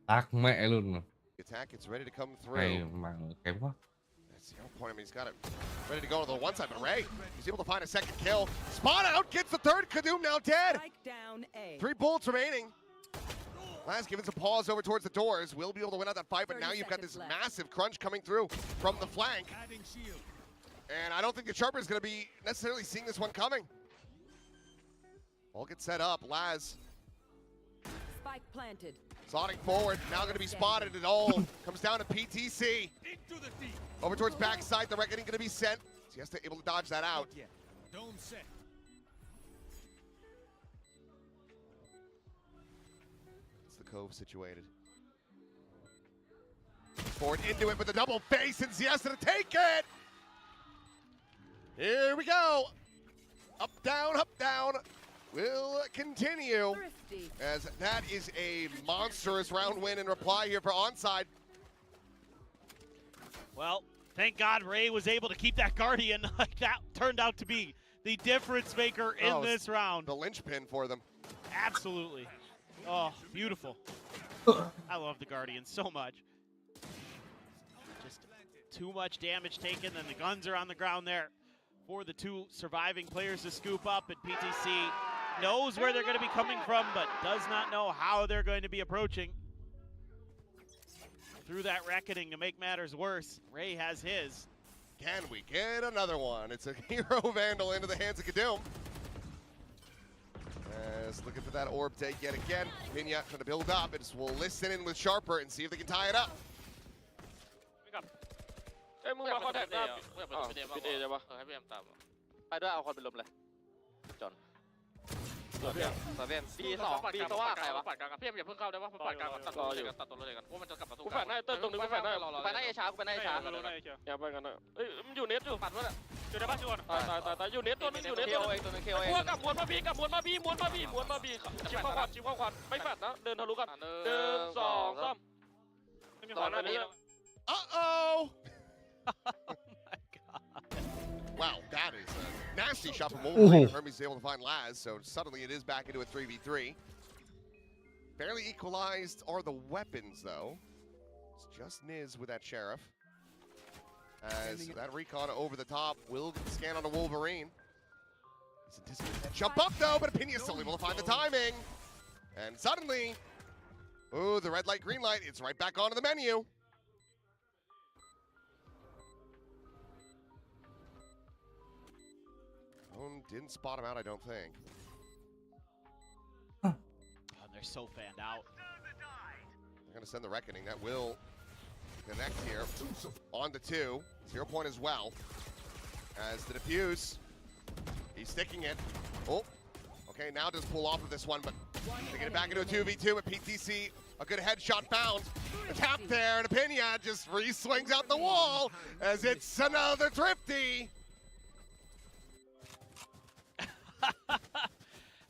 Tát mẹ luôn rồi. Attack is ready to come through. Này mà kém quá. That's 0 point. I mean, he's got it ready to go to the one side, but Ray, he's able to find a second kill. Spot out, gets the third. Kadoom now dead. Strike down A. 3 bullets remaining. Laz giving some pause over towards the doors. Will be able to win out that fight, but now you've got this massive crunch coming through from the flank. And I don't think the Sharper is going to be necessarily seeing this one coming. All gets set up. Laz Spike planted. sodding forward. Now going to be spotted. It all comes down to PTC. Over towards backside. The reckoning going to be sent. So he has to able to dodge that out. Dome set. It's the Cove situated. Forward into it with the double face, and Siesta to take it! Here we go! Up, down will continue. Thrifty. As that is a monstrous round win in reply here for Onside. Well, thank God Ray was able to keep that Guardian. Like that turned out to be the difference maker in this round. The linchpin for them. Absolutely. Oh, beautiful. I love the Guardian so much. Just too much damage taken, and the guns are on the ground there for the two surviving players to scoop up, and PTC knows where they're going to be coming from, but does not know how they're going to be approaching. Through that reckoning to make matters worse, Ray has his. Can we get another one? It's a Hero Vandal into the hands of Kadoom. As looking for that orb take yet again. Minya trying to build up. It will listen in with Sharper and see if they can tie it up. เอ้ยมึงมาคอนแทคหน้าปิดเอใช่ปะให้พี่แอมตามไปด้วยเอาคนเป็นลมเลยจนเสียมดีสองดีสว่าใครวะปัดกลางพี่แอมอย่าเพิ่งเข้าได้ปะปัดกลางตัดตัวเลยกันตัดตัวเลยกันว่ามันจะกลับประตูกูแฝงหน้าเติ้ลตรงนึงกูแฝงหน้าไปหน้าเอช้ากูไปหน้าเอช้าอย่าไปกันนะเอ้ยมันอยู่เน็ตอยู่ปัดวะเนี่ยอยู่ในบ้านชวนตายอยู่เน็ตตัวนึงอยู่เน็ตตัวนึงกูกลับมวนมาบีชิบเข้าควันไม่แฟดนะเดินทะลุกัน1 2 3ไม่มีขวานหน้านี้ Uh-oh! Oh my god. Wow, that is a nasty shot from Wolverine. Hermes is able to find Laz, so suddenly it is back into a 3v3. Fairly equalized are the weapons, though. It's just Niz with that Sheriff. As that recon over the top will scan onto Wolverine. He's anticipating that jump up, though, but Opinion still able to find the timing. And suddenly, ooh, the red light, green light, it's right back onto the menu. Didn't spot him out, I don't think. Oh, they're so fanned out. They're going to send the Reckoning. That will connect here. On to 2. 0 point as well. As the defuse. He's sticking it. Oh. Okay, now does pull off of this one, but they get it back into a 2v2 with PTC. A good headshot found. The tap there, and Opinia just re-swings out the wall as it's another Thrifty.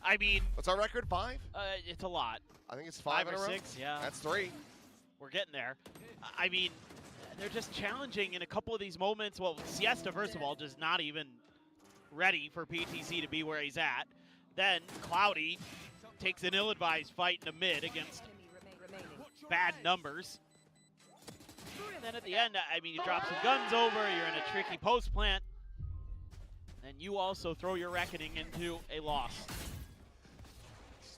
I mean, what's our record? 5? It's a lot. I think it's 5 or in a row. 6. Yeah, that's 3. We're getting there. I mean, they're just challenging in a couple of these moments. Well, Siesta, first of all, just not even ready for PTC to be where he's at. Then Cloudy takes an ill-advised fight in the mid against bad numbers. And then at the end, I mean, you drop some guns over. You're in a tricky post plant. And you also throw your reckoning into a loss.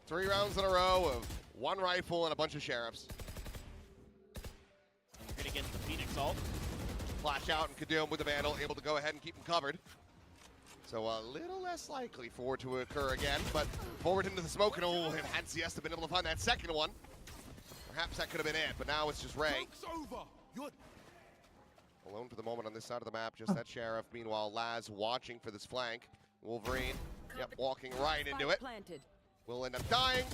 3 rounds in a row of 1 rifle and a bunch of sheriffs. And you're gonna get the Phoenix ult. Flash out and Kadoom with the Vandal, able to go ahead and keep him covered. So a little less likely for it to occur again, but forward into the smoke, and oh, had Siesta been able to find that second one, perhaps that could have been it, but now it's just Ray. Alone for the moment on this side of the map, just that Sheriff. Meanwhile, Laz watching for this flank. Wolverine, walking right into it. Will end up dying.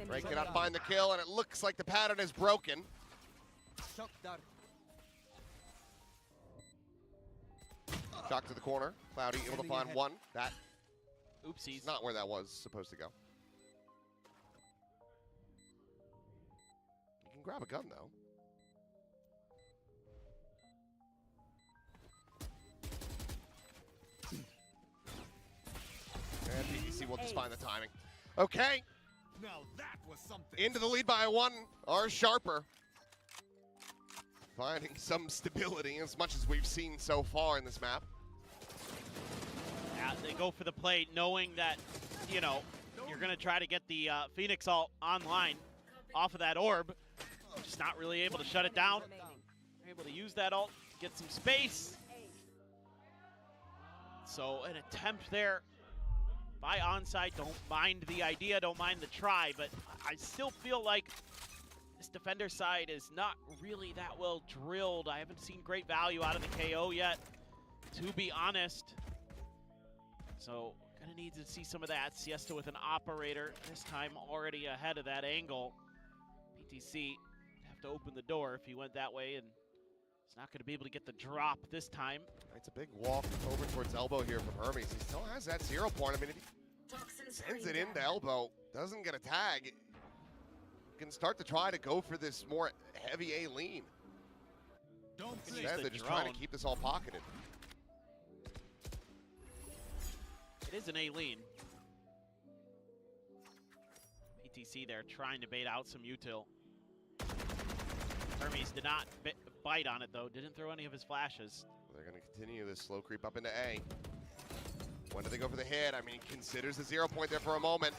Ray cannot find the kill, and it looks like the pattern is broken. Shock to the corner. Cloudy able to find one. That oopsies, not where that was supposed to go. You can grab a gun, though. And PTC will just find the timing. Okay. Now that was something. Into the lead by one, our Sharper. Finding some stability as much as we've seen so far in this map. Yeah, they go for the play knowing that, you know, you're going to try to get the Phoenix ult online off of that orb. Just not really able to shut it down. Able to use that ult, get some space. So an attempt there by onside. Don't mind the idea, don't mind the try, but I still feel like this defender side is not really that well drilled. I haven't seen great value out of the KO yet, to be honest. So gonna need to see some of that. Siesta with an operator, this time already ahead of that angle. PTC have to open the door if he went that way, and he's not gonna be able to get the drop this time. It's a big walk over towards elbow here from Hermes. He still has that 0 point. I mean, if he sends it into elbow, doesn't get a tag, can start to try to go for this more heavy A lean. Instead, they're just trying to keep this all pocketed. It is an A lean. PTC there trying to bait out some util. Hermes did not bite on it though, didn't throw any of his flashes. They're going to continue this slow creep up into A. When do they go for the hit? I mean, he considers the 0 point there for a moment.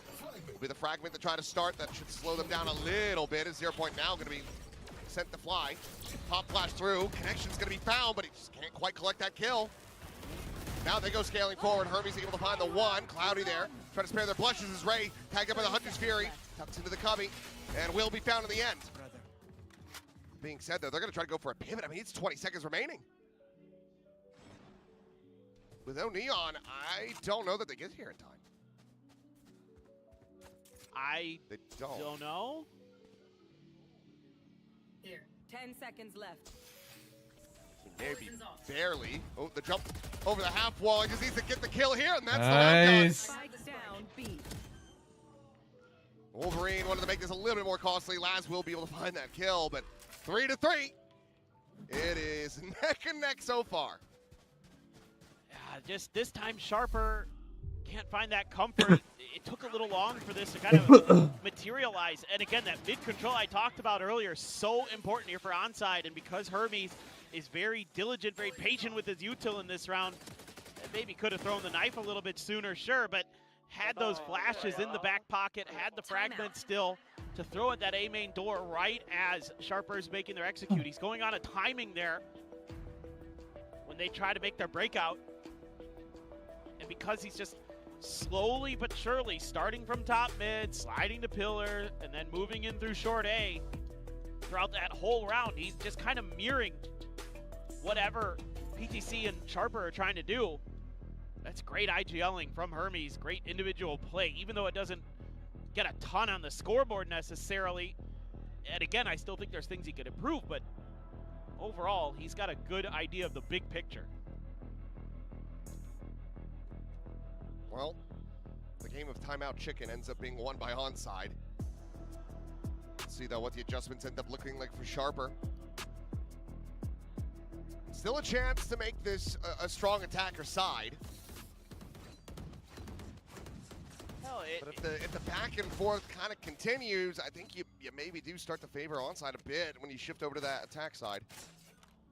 It'll be the fragment to try to start. That should slow them down a little bit. His 0 point now going to be sent to fly. Pop flash through. Connection's going to be found, but he just can't quite collect that kill. Now they go scaling forward. Hermes able to find the one. Cloudy there. Trying to spare their blushes as Ray tagged up by the Hunter's Fury. Tucks into the cubby and will be found in the end. Being said though, they're going to try to go for a pivot. I mean, it's 20 seconds remaining. With no Neon, I don't know that they get here in time. They don't know. Here, 10 seconds left. Maybe barely. Oh, the jump over the half wall. He just needs to get the kill here, and that's nice. the round done. Spike down, B. Wolverine wanted to make this a little bit more costly. Laz will be able to find that kill, but 3-3. It is neck and neck so far. Just this time Sharper can't find that comfort. It took a little long for this to kind of materialize. And again, that mid control I talked about earlier, so important here for onside. And because Hermes is very diligent, very patient with his util in this round, maybe could have thrown the knife a little bit sooner, sure, but had those flashes in the back pocket, had the fragment still to throw at that A main door right as Sharper is making their execute. He's going on a timing there when they try to make their breakout. And because he's just slowly but surely starting from top mid, sliding to pillar, and then moving in through short A throughout that whole round, he's just kind of mirroring whatever PTC and Sharper are trying to do. That's great IGLing from Hermes, great individual play, even though it doesn't get a ton on the scoreboard necessarily. And again, I still think there's things he could improve, but overall, he's got a good idea of the big picture. Well, the game of timeout chicken ends up being won by onside. Let's see though what the adjustments end up looking like for Sharper. Still a chance to make this a strong attacker side. But if the back and forth kind of continues, I think you maybe do start to favor onside a bit when you shift over to that attack side.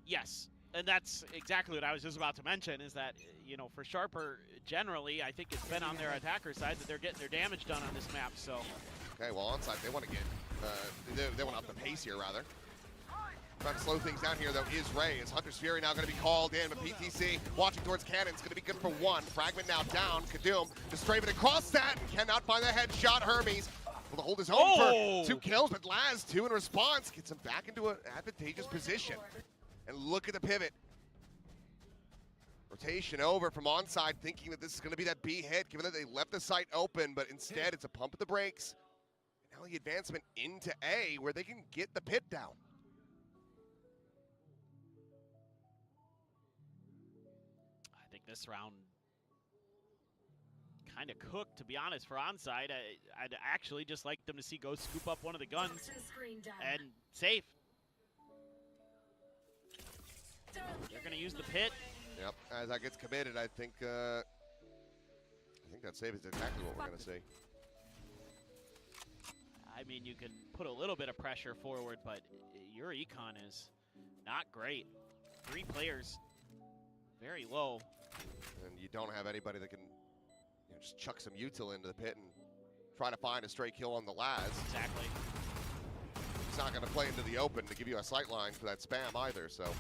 Yes, and that's exactly what I was just about to mention, is that, you know, for Sharper, generally, I think it's been on their attacker side that they're getting their damage done on this map, so. Okay, well, onside, they want to get, they want to up the pace here, rather. Trying to slow things down here, though, is Ray. Is Hunter's Fury now going to be called in, but PTC watching towards Cannon's going to be good for one. Fragment now down. Kadoom just straight across that and cannot find the headshot. Hermes will to hold his own for 2 kills, but Laz, 2 in response, gets him back into an advantageous position. And look at the pivot. Rotation over from onside, thinking that this is going to be that B hit, given that they left the site open, but instead it's a pump at the brakes. And now the advancement into A, where they can get the pit down. I think this round kind of cooked, to be honest, for onside. I'd actually just like them to see go scoop up one of the guns and safe. They're going to use the pit. Yep, as that gets committed, I think that save is exactly what we're going to see. I mean, you can put a little bit of pressure forward, but your econ is not great. 3 players, very low. And you don't have anybody that can just chuck some util into the pit and try to find a straight kill on the Laz. Exactly. He's not going to play into the open to give you a sight line for that spam either, so. All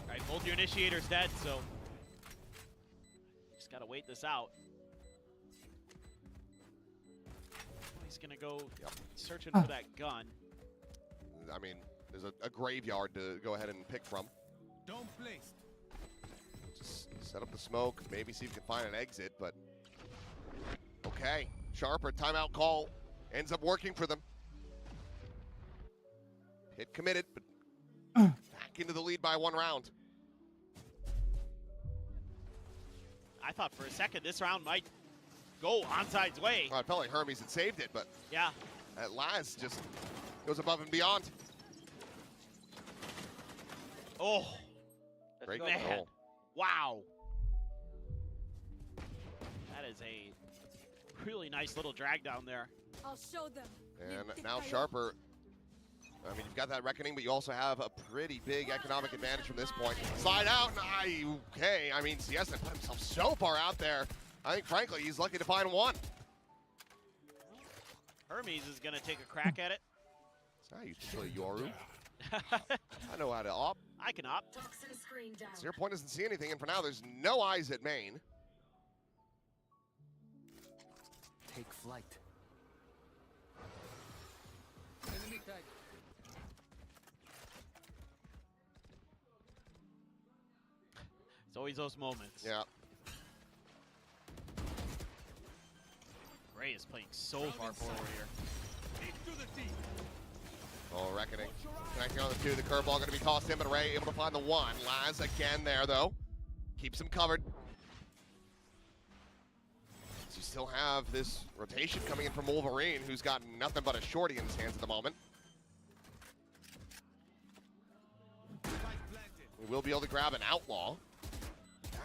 right, both your initiators dead, so just got to wait this out. He's going to go searching for that gun. I mean, there's a graveyard to go ahead and pick from. Don't place. Just set up the smoke, maybe see if you can find an exit, but okay. Sharper, timeout call, ends up working for them. Hit committed, but back into the lead by 1 round. I thought for a second this round might go Onside's way. Well, I felt like Hermes had saved it, but yeah, that Laz just goes above and beyond. Oh, great man. goal. Wow. That is a really nice little drag down there. I'll show them. And now Sharper, I mean, you've got that reckoning, but you also have a pretty big economic advantage from this point. Slide out, and okay. I mean, Siesta put himself so far out there. I think, frankly, he's lucky to find one. Hermes is going to take a crack at it. So I used to play Yoru. I know how to opt. I can opt. 0 Point doesn't see anything, and for now, there's no eyes at main. Take flight. Enemy tag. It's always those moments. Yeah. Ray is playing so far forward here. Oh, reckoning. Connecting on the 2. The curveball going to be tossed in, but Ray able to find the 1. Laz again there, though. Keeps him covered. So you still have this rotation coming in from Wolverine, who's got nothing but a shorty in his hands at the moment. We will be able to grab an outlaw.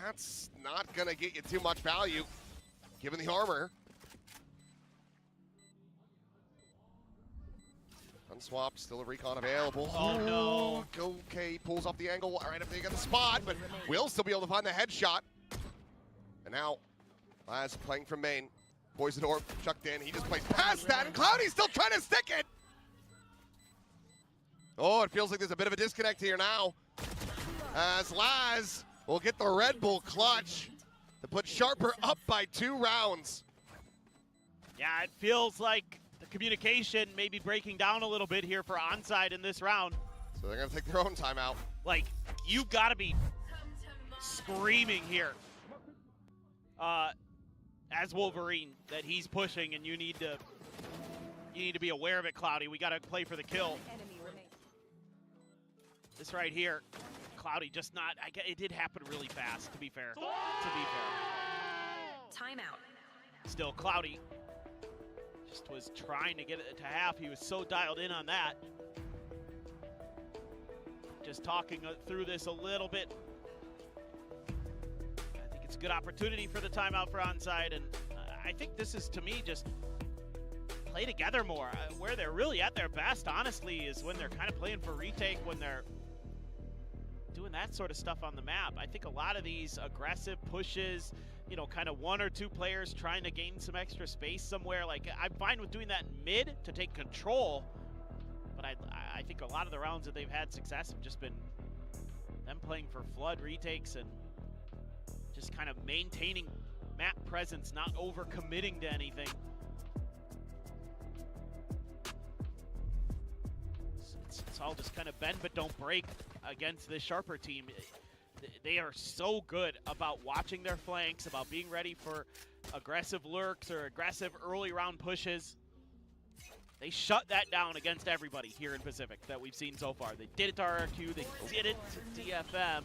That's not going to get you too much value, given the armor. Unswapped, still a recon available. Oh, no. Okay, pulls off the angle right up there, got the spot, but will still be able to find the headshot. And now, Laz playing from main. Poison Orb chucked in, he just plays past that, and Cloudy's still trying to stick it! Oh, it feels like there's a bit of a disconnect here now. As Laz will get the Red Bull clutch to put Sharper up by 2 rounds. Yeah, it feels like the communication may be breaking down a little bit here for Onside in this round. So they're going to take their own timeout. Like, you got to be screaming here as Wolverine that he's pushing, and you need to be aware of it, Cloudy. We got to play for the kill. This right here, Cloudy just not. It did happen really fast. To be fair. Timeout. Still, Cloudy just was trying to get it to half. He was so dialed in on that. Just talking through this a little bit. I think it's a good opportunity for the timeout for Onside, and I think this is, to me, just play together more. Where they're really at their best, honestly, is when they're kind of playing for retake, when they're doing that sort of stuff on the map. I think a lot of these aggressive pushes, you know, kind of 1 or 2 players trying to gain some extra space somewhere. Like, I'm fine with doing that in mid to take control, but I think a lot of the rounds that they've had success have just been them playing for flood retakes and just kind of maintaining map presence, not over-committing to anything. It's all just kind of bend but don't break against this Sharper team. They are so good about watching their flanks, about being ready for aggressive lurks or aggressive early round pushes. They shut that down against everybody here in Pacific that we've seen so far. They did it to RRQ, they did it to DFM, and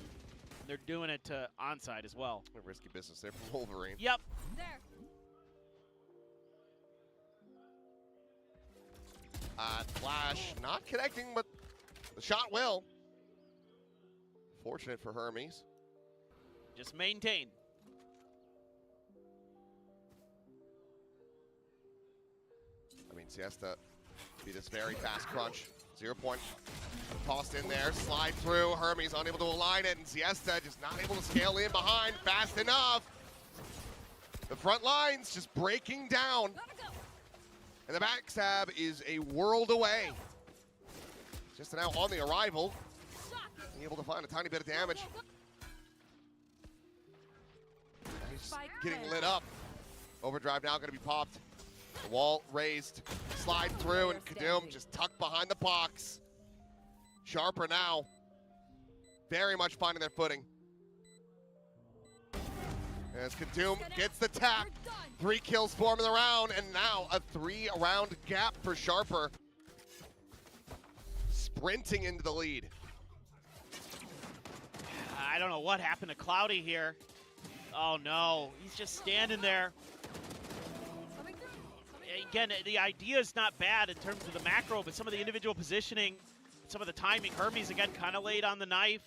they're doing it to Onside as well. A risky business there from Wolverine. Yep. There. Flash not connecting, but the shot will. Fortunate for Hermes. Just maintain. I mean, Siesta Be this very fast crunch. 0 point. Tossed in there, slide through. Hermes unable to align it, and Siesta just not able to scale in behind fast enough. The front line's just breaking down. And the backstab is a world away. Just now on the arrival. Being able to find a tiny bit of damage. He's getting lit up. Overdrive now going to be popped. The wall raised. Slide through, and Kadum just tucked behind the box. Sharper now. Very much finding their footing. As Kadum gets the tap. 3 kills for him in the round, and now a 3-round gap for Sharper. Sprinting into the lead. I don't know what happened to Cloudy here. Oh no, he's just standing there. Again, the idea is not bad in terms of the macro, but some of the individual positioning, some of the timing. Hermes, again, kind of late on the knife.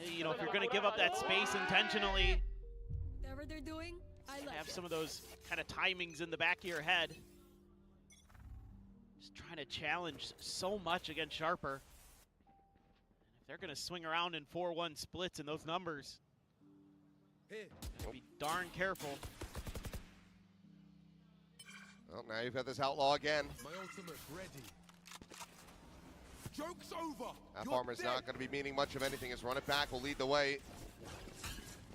You know, if you're going to give up that space intentionally, Whatever they're doing, I like have it. some of those kind of timings in the back of your head. Just trying to challenge so much against Sharper. And if they're going to swing around in 4-1 splits in those numbers, be darn careful. Well, now you've got this outlaw again. My ultimate ready. Joke's over. That You're farmer's dead. not going to be meaning much of anything. His run it back will lead the way.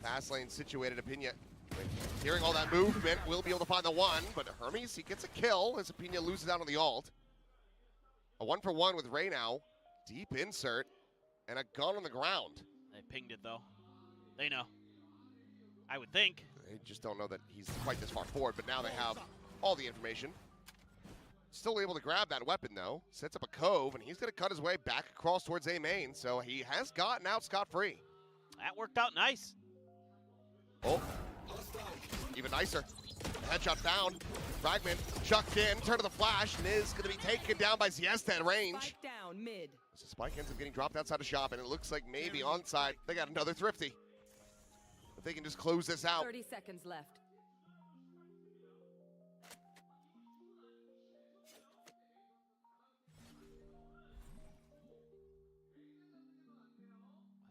Fast lane situated. Opinia, hearing all that movement, will be able to find the one, but Hermes, he gets a kill as Opinia loses out on the ult. A 1-for-1 with Ray now. Deep insert and a gun on the ground. They pinged it though. They know. I would think. They just don't know that he's quite this far forward, but now they have all the information. Still able to grab that weapon though. Sets up a cove, and he's going to cut his way back across towards A main, so he has gotten out scot-free. That worked out nice. Oh, even nicer. Headshot down. Fragment chucked in. Turn to the flash, and is going to be taken down by Siesta at range. Spike down mid. So Spike ends up getting dropped outside of shop, and it looks like maybe onside. They got another Thrifty. If they can just close this out. 30 seconds left.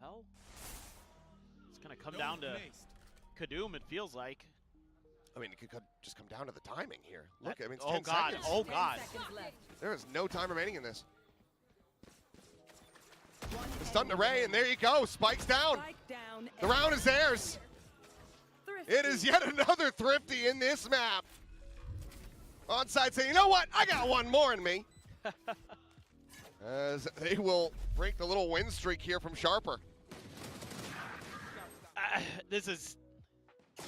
Well, it's going to come down to Kadum, it feels like. I mean, it could just come down to the timing here. Look, I mean, it's oh 10 God, seconds. oh God. 10 seconds left. There is no time remaining in this. The stun to Ray, and there you go. Spike's down. Spike down. The round is theirs. It is yet another Thrifty in this map. Onside saying, you know what? I got one more in me. As they will break the little win streak here from Sharper. This is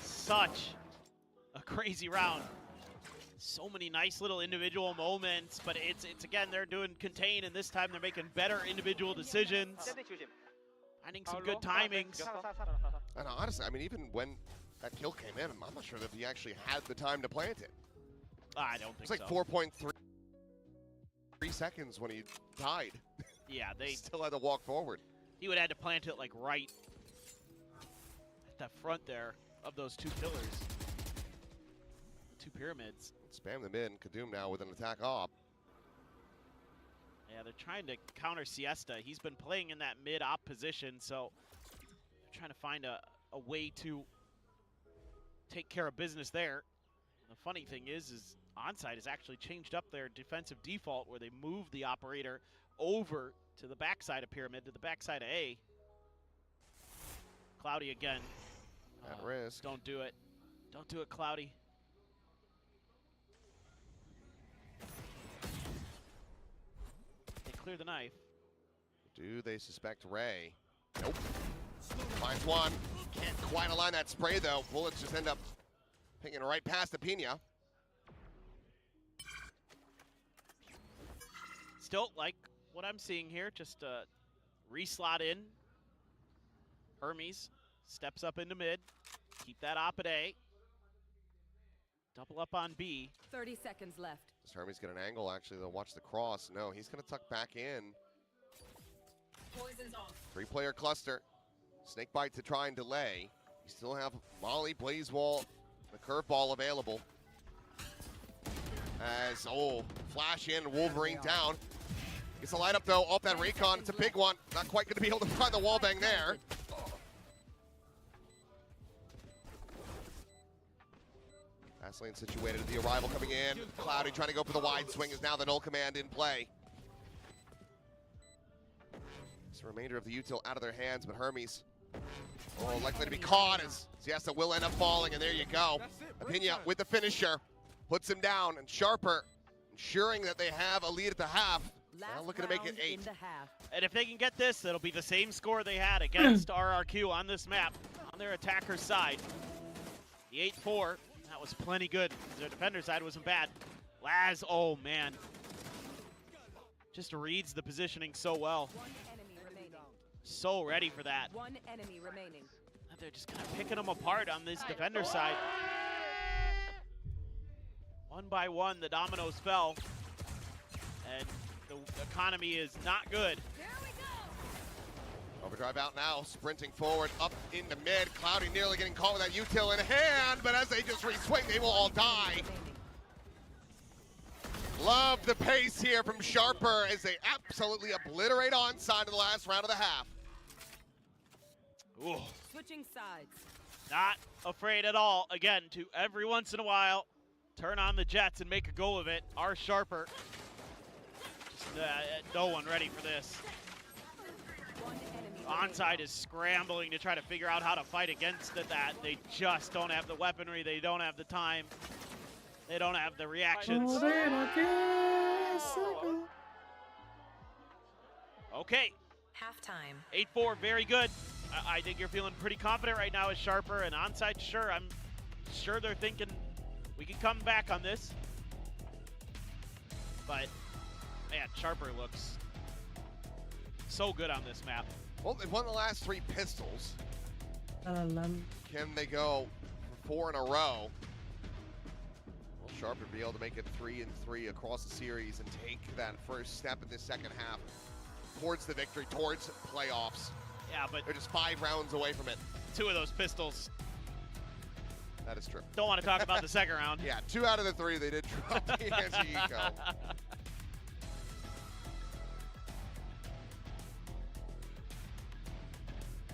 such a crazy round. So many nice little individual moments, but it's again, they're doing contain, and this time they're making better individual decisions. Finding some good timings. And honestly, I mean, even when that kill came in, I'm not sure that he actually had the time to plant it. I don't think It's like so. 4.3 seconds when he died. Yeah, they still had to walk forward. He would have had to plant it like right at the front there of those two pillars. Two pyramids. Spam them in. Kadum now with an attack op. Yeah, they're trying to counter Siesta. He's been playing in that mid-op position, so they're trying to find a way to take care of business there. The funny thing is Onside has actually changed up their defensive default where they moved the operator over to the backside of Pyramid, to the backside of A. Cloudy again. At risk. Don't do it. Don't do it, Cloudy. They clear the knife. Do they suspect Ray? Nope. Finds one. Can't quite align that spray though. Bullets just end up pinging right past Opinia. Still, like what I'm seeing here, just re-slot in. Hermes steps up into mid. Keep that op at A. Double up on B. 30 seconds left. Does Hermes get an angle? Actually, they'll watch the cross. No, he's going to tuck back in. Poison's off. 3-player cluster. Snakebite to try and delay. You still have Molly, Blaze Wall, the curveball available. As, flash in, Wolverine down. Gets a light up though, off that recon, it's a big one. Not quite gonna be able to find the wall bang there. Fast lane situated, the arrival coming in. Cloudy trying to go for the wide swing is now the null command in play. It's the remainder of the util out of their hands, but Hermes, likely to be caught as Siesta will end up falling, and there you go. Apinia with the finisher, puts him down, and Sharper ensuring that they have a lead at the half. Now looking to make it 8. And if they can get this, it'll be the same score they had against RRQ on this map, on their attacker's side. The 8-4, that was plenty good. Their defender side wasn't bad. Laz, oh man. Just reads the positioning so well. So ready for that. One enemy remaining. They're just kind of picking them apart on this defender side. One by one, the dominoes fell. And the economy is not good. Overdrive out now, sprinting forward, up into mid. Cloudy nearly getting caught with that util in hand, but as they just re-swing, they will all die. Love the pace here from Sharper as they absolutely obliterate onside in the last round of the half. Ooh. Switching sides. Not afraid at all. Again, to every once in a while, turn on the jets and make a go of it. Our Sharper. Just, no one ready for this. Onside is scrambling to try to figure out how to fight against that. They just don't have the weaponry. They don't have the time. They don't have the reactions. Okay. Halftime. 8-4, very good. I think you're feeling pretty confident right now as Sharper, and onside, sure, I'm sure they're thinking we can come back on this. But, man, Sharper looks so good on this map. Well, they've won the last 3 pistols. Can they go for 4 in a row? Will Sharper be able to make it 3-3 across the series and take that first step in this second half towards the victory, towards playoffs? Yeah, but they're just 5 rounds away from it. 2 of those pistols. That is true. Don't want to talk about the second round. Yeah, 2 out of the 3 they did drop the anti-eco.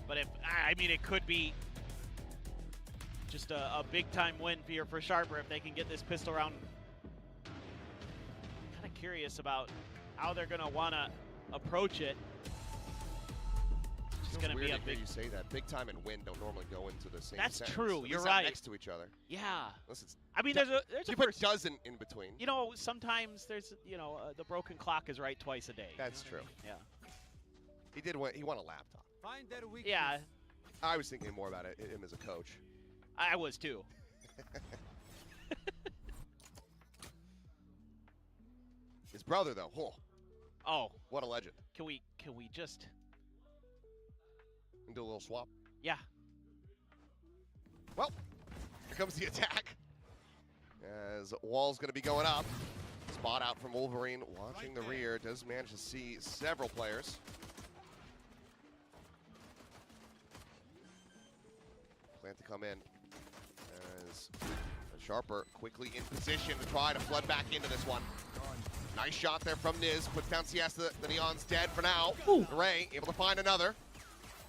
But I mean, it could be just a big-time win here for Sharper if they can get this pistol round. I'm kind of curious about how they're going to want to approach it. It's going to be a big. You say that big time and win don't normally go into the same. That's sentence. true. You're Not right. Next to each other. Yeah. Unless I mean, there's a you put dozen in between. You know, sometimes there's the broken clock is right twice a day. That's true. Yeah. He did win. He won a laptop. Find their weakness. Yeah. I was thinking more about him as a coach. I was too. His brother, though. Oh. What a legend. Can we just do a little swap? Yeah. Well, here comes the attack. As wall's going to be going up. Spot out from Wolverine, watching the rear. Does manage to see several players. Plan to come in. As Sharper quickly in position to try to flood back into this one. Nice shot there from Niz. Puts down Siesta. The Neon's dead for now. Ray able to find another.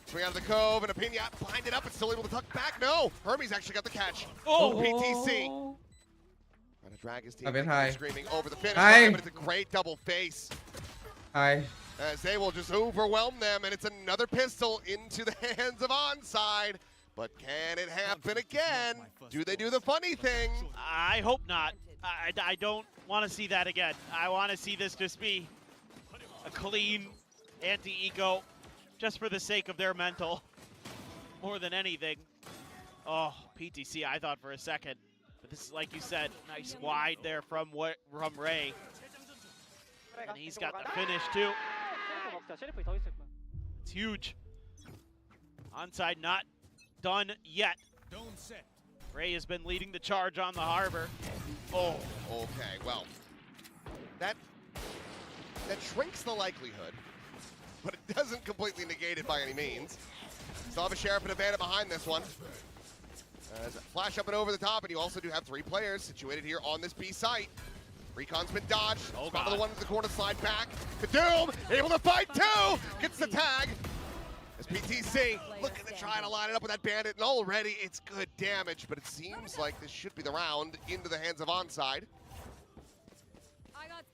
Swing out of the cove, and Apinia blinded up and still able to tuck back. No! Hermes actually got the catch. PTC. Trying to drag his team. Screaming over the finish line, but it's a great double face. As they will just overwhelm them, and it's another pistol into the hands of Onside. But can it happen again? Do they do the funny thing? I hope not. I don't want to see that again. I want to see this just be a clean anti-eco, just for the sake of their mental, more than anything. Oh, PTC, I thought for a second. But this is, like you said, nice wide there from Ray. And he's got the finish, too. It's huge. Onside not done yet. Ray has been leading the charge on the harbor. Oh, okay, well, that shrinks the likelihood, but it doesn't completely negate it by any means. Still have a Sheriff and a Bandit behind this one. As flash up and over the top, and you also do have 3 players situated here on this B site. Recon's been dodged. Oh, Spot God. the one in the corner, slide back. Kadoom, able to fight too. Gets the tag. As PTC looking to try to line it up with that bandit, and already it's good damage, but it seems like this should be the round into the hands of Onside. I got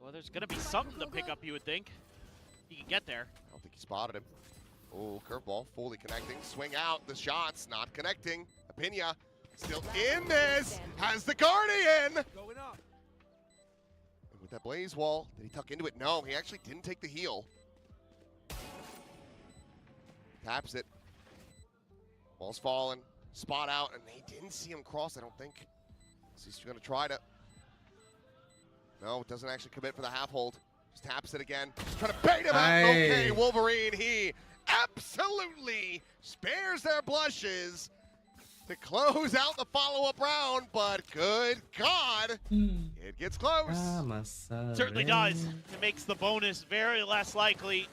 Well, there's gonna be something to pick up, you would think. He can get there. I don't think he spotted him. Oh, curveball, fully connecting. Swing out, the shots not connecting. Apina still in this, has the Guardian! Going up. And with that Blaze Wall, did he tuck into it? No, he actually didn't take the heal. Taps it. Wall's fallen, spot out, and he didn't see him cross, I don't think. So he's gonna try to. No, it doesn't actually commit for the half hold. Just taps it again. Just trying to bait him out. Hey. Okay, Wolverine, he absolutely spares their blushes to close out the follow-up round, but good God, it gets close. Certainly does. It makes the bonus very less likely.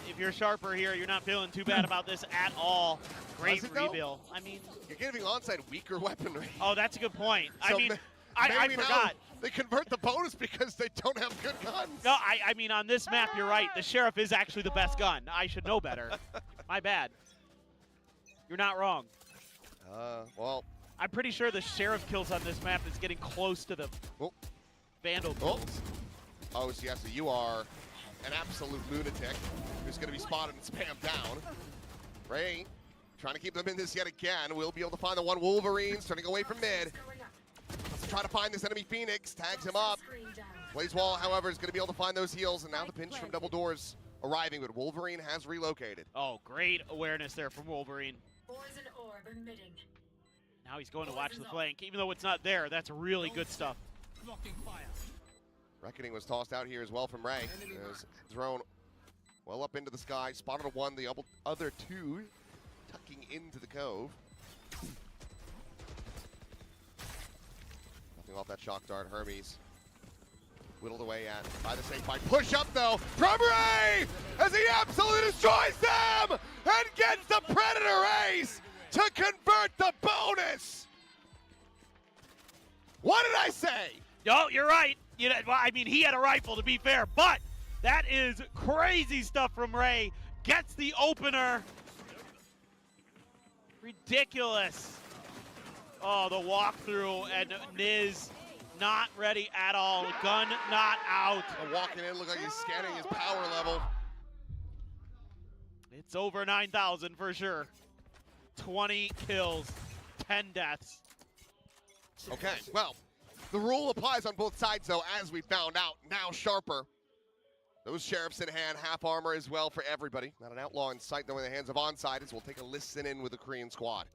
If you're sharper here, you're not feeling too bad about this at all. Great Does it, though? reveal. I mean, You're giving Onside weaker weaponry. oh, that's a good point. I So mean, ma- I maybe now forgot. They convert the bonus because they don't have good guns. No, I mean, on this map, you're right. The Sheriff is actually the best gun. I should know better. My bad. You're not wrong. Well, I'm pretty sure the Sheriff kills on this map is getting close to the Oh. Vandal Oh. kills. Oh, so yes, so you are an absolute lunatic who's going to be spotted and spammed down. Ray trying to keep them in this yet again. We'll be able to find the one Wolverine turning away from mid. Let's try to find this enemy Phoenix. Tags him up. Blaze Wall, however, is going to be able to find those heals, and now the pinch from Double Doors arriving, but Wolverine has relocated. Oh, great awareness there from Wolverine. Now he's going to watch the flank. Even though it's not there, that's really good stuff. Blocking fire. Reckoning was tossed out here as well from Ray. As thrown well up into the sky. Spotted a one, the other two tucking into the cove. Nothing off that shock dart. Hermes whittled away at by the same fight. Push up though from Ray as he absolutely destroys them and gets the Predator ace to convert the bonus. What did I say? No, you're right. You know, well, I mean, he had a rifle, to be fair, but that is crazy stuff from Ray. Gets the opener. Ridiculous. Oh, the walkthrough, and Niz not ready at all. Gun not out. Walking in, look like he's scanning his power level. It's over 9,000 for sure. 20 kills, 10 deaths. Okay, well, the rule applies on both sides, though, as we found out. Now sharper. Those sheriffs in hand, half armor as well for everybody. Not an outlaw in sight, though, in the hands of Onside, as we'll take a listen in with the Korean squad.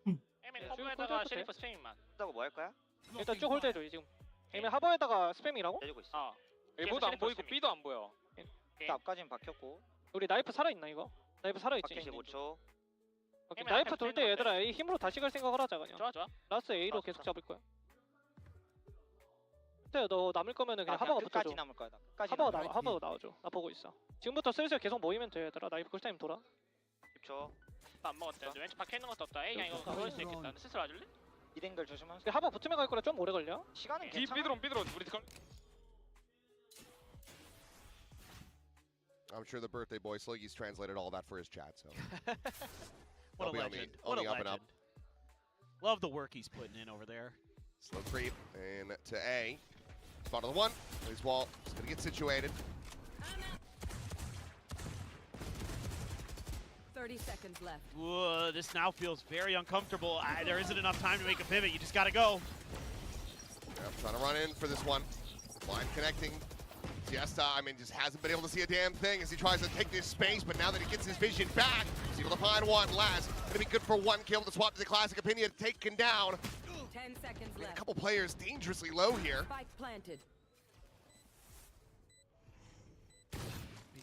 에이맨 허브에다가 셰리프 스팸만. 뭐 할 거야? 일단 쭉 홀드해줘 지금. 에이맨 하버에다가 스팸이라고? 내주고 있어. 어. 일보도 안 보이고 B도 안 보여. 일단 앞까지는 박혔고. 우리 나이프 살아있나 이거? 나이프 살아있지? 박힌 15초. 오케이, 나이프 돌 때 얘들아 A 힘으로 다시 갈 생각을 하자 그냥. 좋아 좋아. 라스 A로 계속 잡을 거야. 그때 너 남을 거면은 그냥 하버가 붙어줘. 끝까지 남을 거야. 끝까지. 하버가 나와줘. 나 보고 있어. 지금부터 슬슬 계속 모이면 돼 얘들아. 나이프 쿨타임 돌아. 10초. 안 먹었대. 왼쪽 박혀 있는 것도 없다. 에이, 그냥 이거 그럴 수 있겠다. 스스로 와줄래? 이댕글 조심하세요. 근데 하버 붙으면 갈 거라 좀 오래 걸려. 시간은 괜찮아. 삐드론 우리 걸. I'm sure the birthday boy Sliggy's translated all that for his chat, so. What a They'll be legend. on the What a up and legend. up. Love the work he's putting in over there. Slow creep in to A. Spot on the one. Blaze Wall is going to get situated. 30 seconds left. Whoa, this now feels very uncomfortable. There isn't enough time to make a pivot. You just got to go. Yep, trying to run in for this one. Line connecting. Siesta, I mean, just hasn't been able to see a damn thing as he tries to take this space, but now that he gets his vision back, he's able to find one last. Gonna be good for one kill to swap to the classic opinion, taken down. 10 seconds A left. couple players dangerously low here. Spike planted.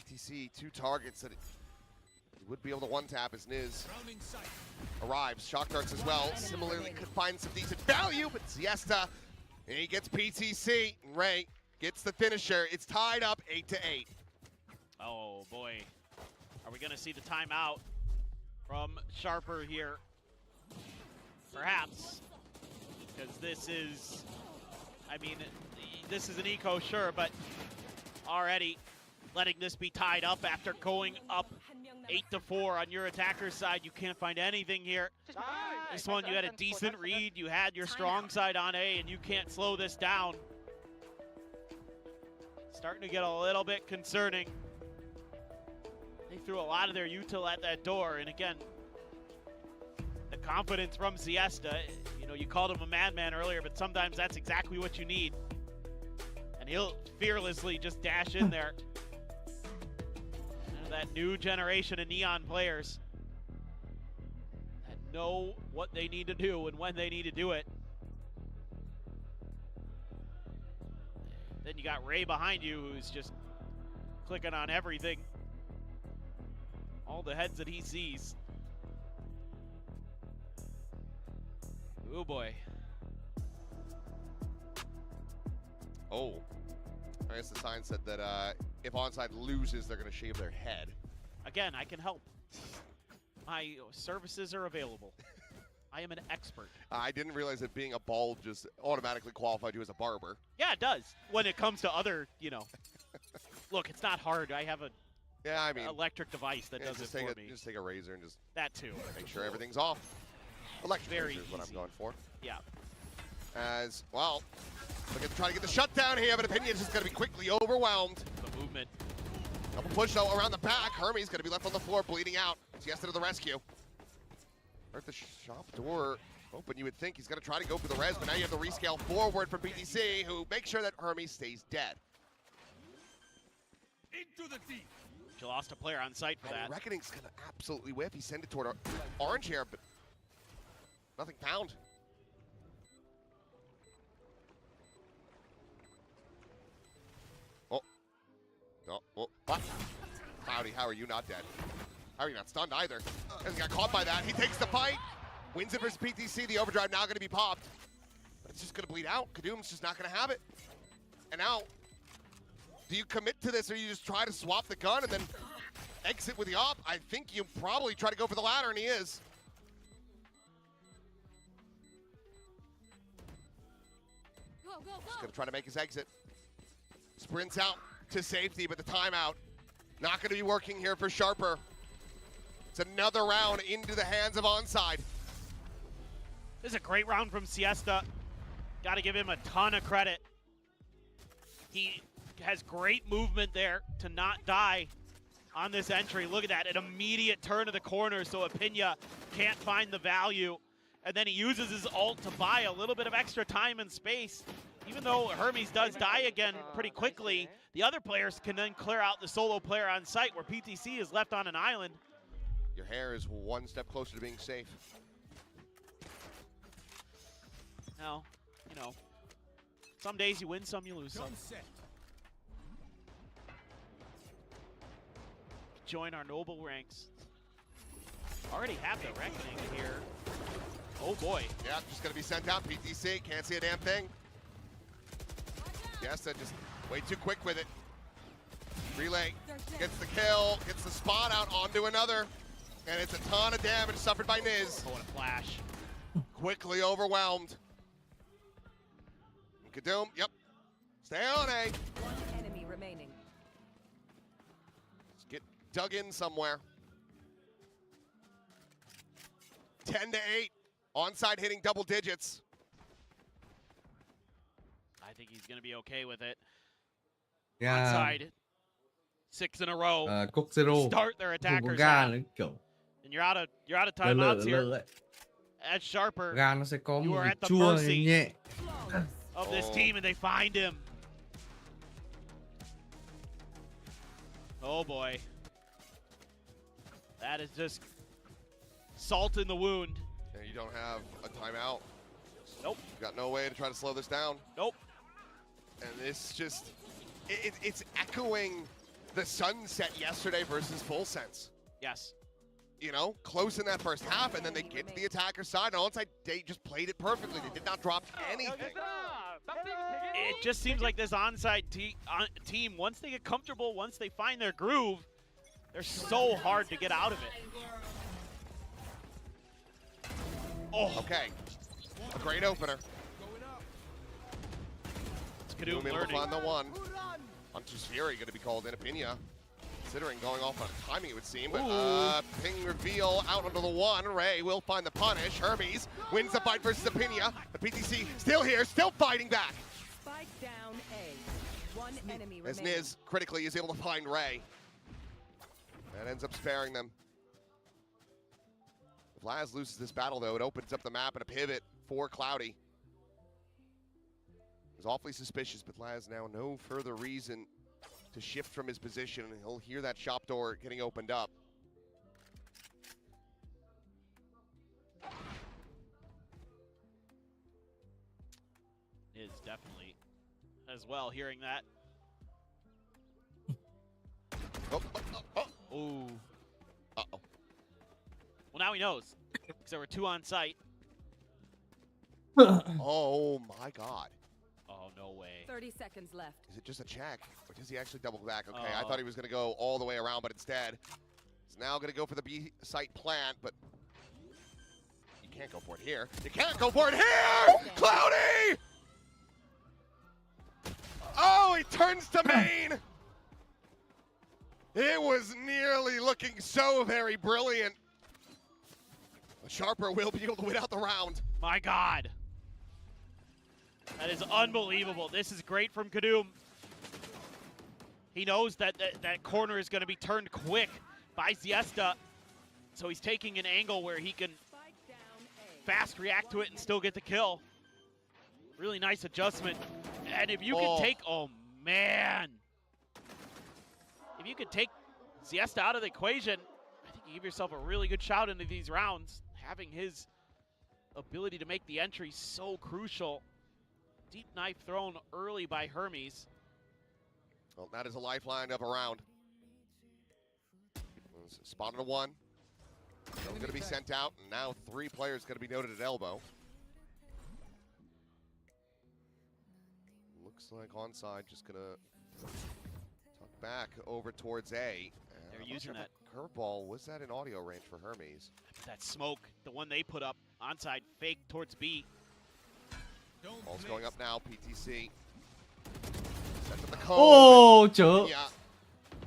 BTC, 2 targets that he would be able to one-tap as Niz arrives. Shock darts as well. Similarly, could find some decent value, but Siesta, and he gets PTC. And Ray gets the finisher. It's tied up 8-8. Oh, boy. Are we going to see the timeout? from Sharper here. Perhaps. Because this is, I mean, this is an eco, sure, but already letting this be tied up after going up 8-4 on your attacker's side. You can't find anything here. This one, you had a decent read. You had your strong side on A, and you can't slow this down. Starting to get a little bit concerning. They threw a lot of their util at that door, and again, the confidence from Siesta. You know, you called him a madman earlier, but sometimes that's exactly what you need. And he'll fearlessly just dash in there. And that new generation of Neon players that know what they need to do and when they need to do it. Then you got Ray behind you, who's just clicking on everything. All the heads that he sees. Oh boy. Oh. I guess the sign said that if onside loses, they're going to shave their head. Again, I can help. My services are available. I am an expert. I didn't realize that being a bald just automatically qualified you as a barber. Yeah, it does. When it comes to other, you know. Look, it's not hard. I have a electric device that does it for me. Just take a razor and just that too. Make sure everything's off. Electric razor is what I'm going for. Yeah. As well, looking to try to get the shutdown here, but Opinion's just going to be quickly overwhelmed. The movement. Double push though around the back. Hermes going to be left on the floor, bleeding out. Siesta to the rescue. Hurt the shop door open. You would think he's going to try to go for the res, but now you have the rescale forward from BTC, who makes sure that Hermes stays dead. Into the deep. She lost a player on site for that. Reckoning's going to absolutely whiff. He sent it toward orange here, but nothing found. Oh, what? Cloudy, how are you not dead? How are you not stunned either? Hasn't got caught by that. He takes the fight. Wins it versus PTC. The overdrive now going to be popped. But it's just going to bleed out. Kadum's just not going to have it. And now, do you commit to this or you just try to swap the gun and then exit with the op? I think you probably try to go for the latter, and he is. Just going to try to make his exit. Sprints out to safety, but the timeout not going to be working here for Sharper. It's another round into the hands of onside. This is a great round from Siesta. Got to give him a ton of credit. He has great movement there to not die on this entry. Look at that, an immediate turn of the corner so Apinya can't find the value. And then he uses his ult to buy a little bit of extra time and space. Even though Hermes does die again pretty quickly, the other players can then clear out the solo player on site where PTC is left on an island. Your hair is one step closer to being safe. Now, you know, some days you win, some you lose some. Join our noble ranks. Already have the reckoning here. Oh boy. Yeah, just gonna be sent out. PTC can't see a damn thing. Yes, just way too quick with it. Relay gets the kill, gets the spot out onto another, and it's a ton of damage suffered by Niz. Oh, what a flash. Quickly overwhelmed. Kadum, yep. Stay on A. One enemy remaining. Let's get dug in somewhere. 10-8. Onside hitting double digits. I think he's going to be okay with it. Yeah. Onside. 6 in a row. Cốc Zero. Start their Không có attackers ga out. nữa kiểu. And you're out of Lợ timeouts here. ấy. As Sharper Ga nó sẽ có you một are cái at the chua mercy nhẹ. of this team, and they find him. Oh boy. That is just salt in the wound. And you don't have a timeout. Nope. You've got no way to try to slow this down. Nope. And this just, it's echoing the sunset yesterday versus Full Sense. Yes. You know, close in that first half, and then they get to the attacker side, and onside, they just played it perfectly. They did not drop anything. It just seems like this onside team, once they get comfortable, once they find their groove, they're so hard to get out of it. Oh, Okay. A great opener. it's Kadum Able to learning. find the one. Hunter's Fury going to be called in. Opinion, considering going off on timing, it would seem. But ping reveal out onto the one. Ray will find the punish. Hermes wins the fight versus Opinion. The PTC still here, still fighting back. Spike down A. One enemy As remaining. Niz critically is able to find Ray. That ends up sparing them. If Laz loses this battle, though, it opens up the map and a pivot for Cloudy. It's awfully suspicious, but Laz now no further reason to shift from his position. He'll hear that shop door getting opened up. Is definitely as well hearing that. Ooh. Uh-oh. Well, now he knows, because there were 2 on site. Oh, my God. Oh, no way. 30 seconds left. Is it just a check? Or does he actually double back? Okay, I Oh. thought he was going to go all the way around, but instead, he's now going to go for the B site plant, but you can't go for it here. You can't go for it here! Cloudy! Oh, he turns to main! It was nearly looking so very brilliant. But Sharper will be able to win out the round. My God. That is unbelievable. This is great from Kadum. He knows that that corner is going to be turned quick by Siesta. So he's taking an angle where he can Spike down A. fast react to it and still get the kill. Really nice adjustment. And if you can take, oh man. If you could take Siesta out of the equation, I think you give yourself a really good shot into these rounds. Having his ability to make the entry so crucial. Deep knife thrown early by Hermes. Well, that is a lifeline of a round. Spotted a one. Still going to be sent out, and now 3 players going to be noted at elbow. Looks like onside just going to tuck back over towards A. They're using that curveball. Was that in audio range for Hermes? That smoke, the one they put up onside, fake towards B. Ball's going up now. PTC. Sets up the cone. Oh, chớ. Yeah.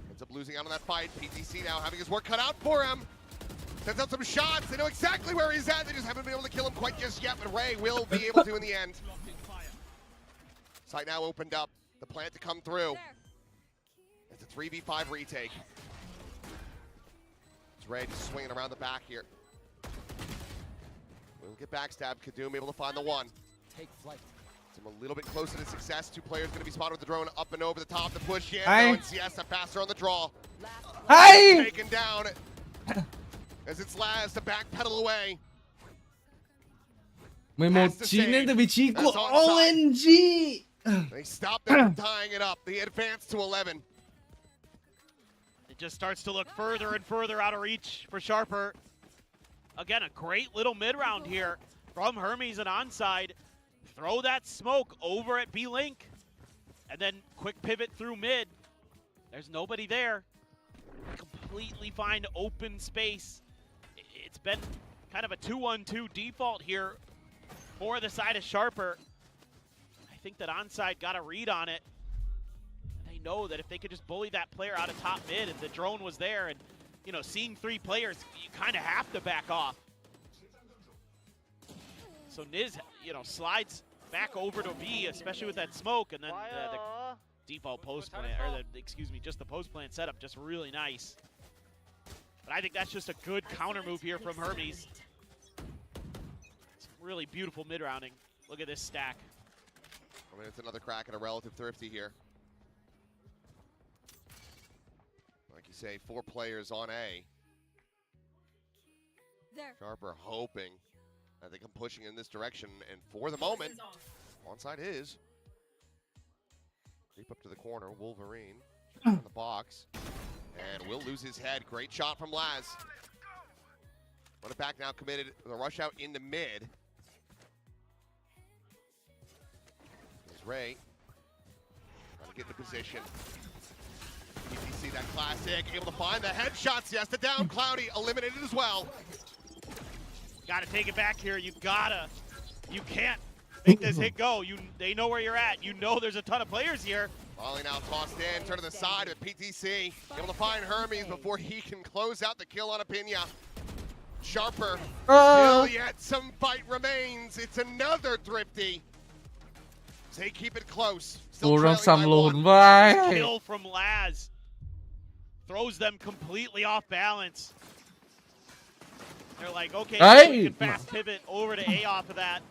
Ends up losing out on that fight. PTC now having his work cut out for him. Sends out some shots. They know exactly where he's at. They just haven't been able to kill him quite just yet, but Ray will be able to in the end. Site now opened up. The plant to come through. It's a 3v5 retake. It's Ray just swinging around the back here. We'll get backstabbed. Kadum able to find the one. Take flight. It's a little bit closer to success. 2 players going to be spotted with the drone up and over the top. The push in. Hi. And Siesta faster on the draw. Hi! Taken down as it's Laz to backpedal away. 11-9 đến từ vị trí của ONG. They stopped them from tying it up. They advance to 11. It just starts to look further and further out of reach for Sharper. Again, a great little mid-round here from Hermes and onside. Throw that smoke over at B-Link. And then quick pivot through mid. There's nobody there. Completely find open space. It's been kind of a 2-1-2 default here for the side of Sharper. I think that onside got a read on it. They know that if they could just bully that player out of top mid, and the drone was there, and you know, seeing 3 players, you kind of have to back off. So Niz, you know, slides back over to B, especially with that smoke, and then the default post plant, or just the post plant setup, just really nice. But I think that's just a good counter move here from Hermes. Some really beautiful mid-rounding. Look at this stack. I mean, it's another crack at a relative thrifty here. Like you say, 4 players on A. There. Sharper hoping that they come pushing in this direction, and for the moment, onside is. Creep up to the corner, Wolverine in the box, and will lose his head. Great shot from Laz. Run it back now, committed. The rush out into mid. There's Ray. Trying to get into position. You see that classic, able to find the headshot. Siesta down, Cloudy eliminated as well. Gotta take it back here. You can't make this hit go. They know where you're at. You know there's a ton of players here. Volley now tossed in, turn to the side with PTC. Able to find Hermes before he can close out the kill on Apina. Sharper, still yet some fight remains. It's another Thrifty. They keep it close. Still Cô đang trailing săn by lùn one. vai. Kill from Laz. Throws them completely off balance. They're like, okay, Hey! we can fast pivot over to A off of that.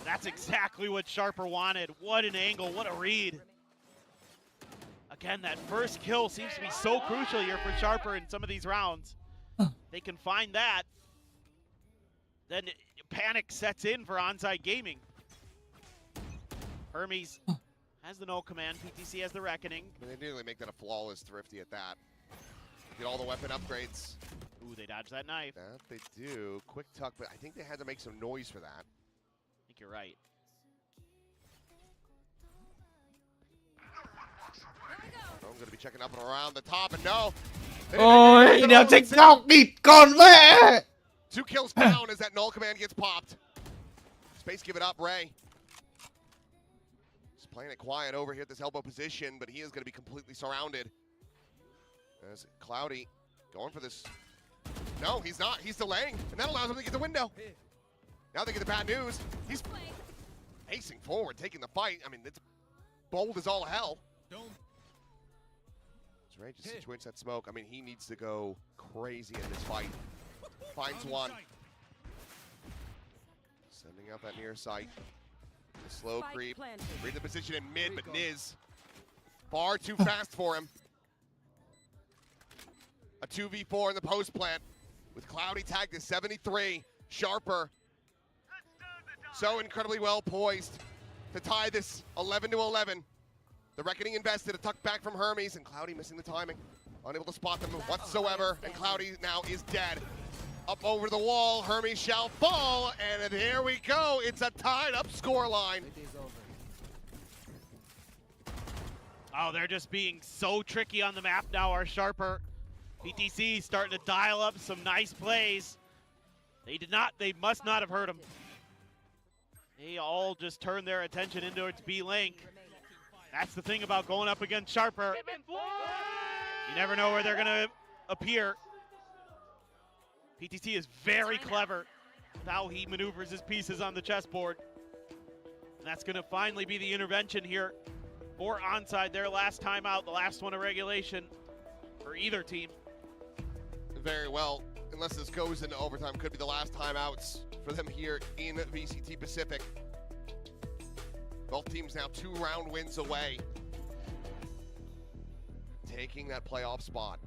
That's exactly what Sharper wanted. What an angle, what a read. Again, that first kill seems to be so crucial here for Sharper in some of these rounds. They can find that. Then panic sets in for Onside Gaming. Hermes has the no command. PTC has the reckoning. I mean, they nearly make that a flawless Thrifty at that. Get all the weapon upgrades. Ooh, they dodge that knife. That they do. Quick tuck, but I think they had to make some noise for that. I think you're right. I'm going to be checking up and around the top, and no. Ôi, đéo trách góc địt con mẹ. 2 kills down as that null command gets popped. Space give it up, Ray. He's playing it quiet over here at this elbow position, but he is going to be completely surrounded. As Cloudy going for this. No, he's not. He's delaying, and that allows him to get the window. Now they get the bad news. He's pacing forward, taking the fight. I mean, it's bold as all hell. As Ray just situates that smoke. I mean, he needs to go crazy in this fight. Finds one. Sending out that near sight. The slow creep. Read the position in mid, but Niz far too fast for him. A 2v4 in the post plant with Cloudy tagged to 73. Sharper so incredibly well poised to tie this 11-11. The Reckoning invested a tuck back from Hermes, and Cloudy missing the timing. Unable to spot them whatsoever, and Cloudy now is dead. Up over the wall, Hermes shall fall, and here we go. It's a tied up scoreline. Oh, they're just being so tricky on the map now, our Sharper. PTC starting to dial up some nice plays. They must not have heard him. They all just turned their attention into its B-Link. That's the thing about going up against Sharper. You never know where they're gonna appear. PTC is very clever with how he maneuvers his pieces on the chessboard. And that's gonna finally be the intervention here for Onside, their last time out, the last one of regulation for either team. Very well, unless this goes into overtime, could be the last timeouts for them here in VCT Pacific. Both teams now 2 round wins away, taking that playoff spot.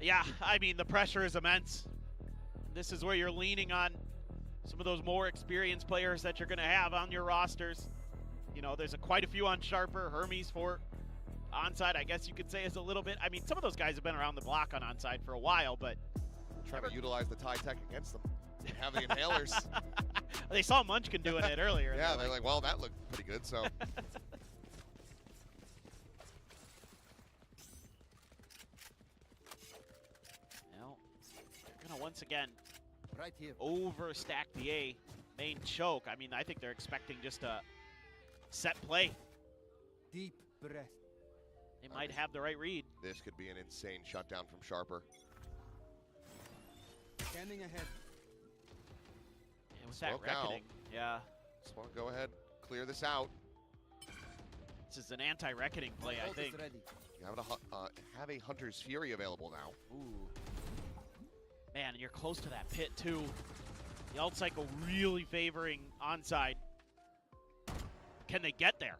Yeah, I mean, the pressure is immense. This is where you're leaning on some of those more experienced players that you're going to have on your rosters. You know, there's quite a few on Sharper. Hermes for Onside, I guess you could say, is a little bit. I mean, some of those guys have been around the block on Onside for a while, but trying to utilize the tie tech against them. Have the inhalers. They saw Munchkin doing it earlier. Yeah, they're like, well, that looked pretty good, so. Well, they're going to once again Right here. overstack the A main choke. I mean, I think they're expecting just a set play. Deep breath. They might have the right read. This could be an insane shutdown from Sharper. Scanning ahead. And with that Smoke out. reckoning, yeah. Smoke, go ahead, clear this out. This is an anti-reckoning play, I Ult is think. ready. You have a Hunter's Fury available now. Ooh. Man, and you're close to that pit, too. The ult cycle really favoring Onside. Can they get there?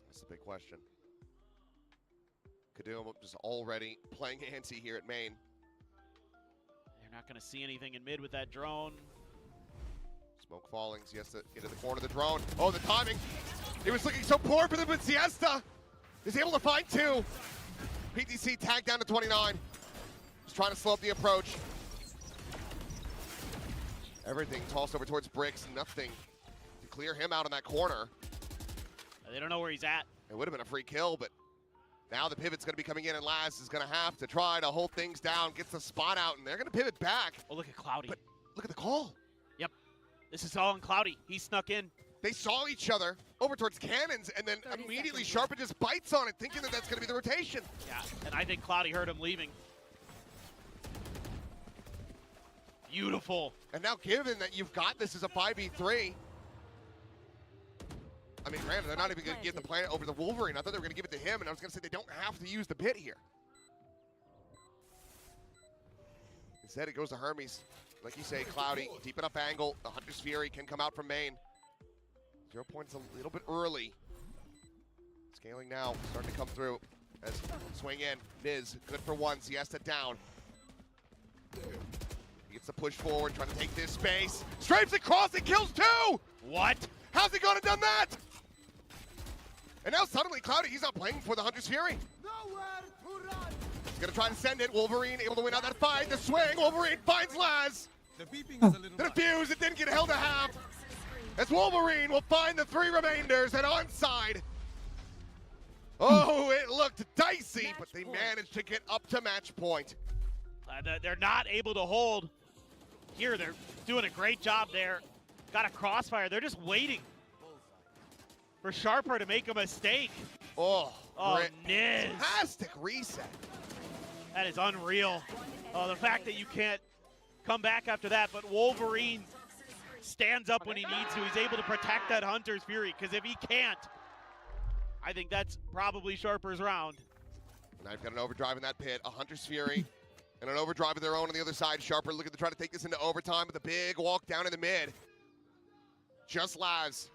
That's the big question. Kadum just already playing antsy here at main. They're not going to see anything in mid with that drone. Smoke falling, Siesta into the corner of the drone. Oh, the timing. It was looking so poor for them, but Siesta is able to find 2. PTC tagged down to 29. Just trying to slow up the approach. Everything tossed over towards Bricks, nothing to clear him out in that corner. They don't know where he's at. It would have been a free kill, but Now the pivot's going to be coming in, and Laz is going to have to try to hold things down, gets the spot out, and they're going to pivot back. Oh, look at Cloudy. But look at the call. Yep. This is all on Cloudy. He snuck in. They saw each other over towards cannons, and then immediately Sharper just bites on it, thinking that that's going to be the rotation. Yeah, and I think Cloudy heard him leaving. Beautiful. And now given that you've got this as a 5v3, I mean, granted, they're not even going to give the planet over to Wolverine. I thought they were going to give it to him, and I was going to say they don't have to use the pit here. Instead, it goes to Hermes. Like you say, Cloudy, deep enough angle. The Hunter's Fury can come out from main. 0 points a little bit early. Scaling now, starting to come through. As swing in, Niz, good for one, Siesta down. He gets the push forward, trying to take this space. Stripes across and kills two! What? How's he gonna done that? And now suddenly Cloudy, he's not playing for the Hunter's Fury. Nowhere to run. He's gonna try to send it. Wolverine able to win out that fight. The swing, Wolverine finds Laz. The beeping is a little The defuse, it didn't get held to half. As Wolverine will find the three remainders and onside. Oh, it looked dicey, but they managed to get up to match point. They're not able to hold. Here, they're doing a great job there. Got a crossfire. They're just waiting for Sharper to make a mistake. Oh, Niz. Fantastic reset. That is unreal. Oh, the fact that you can't come back after that, but Wolverine stands up when he needs to. He's able to protect that Hunter's Fury, because if he can't, I think that's probably Sharper's round. Now you've got an overdrive in that pit, a Hunter's Fury, and an overdrive of their own on the other side. Sharper looking to try to take this into overtime with a big walk down in the mid. Just Laz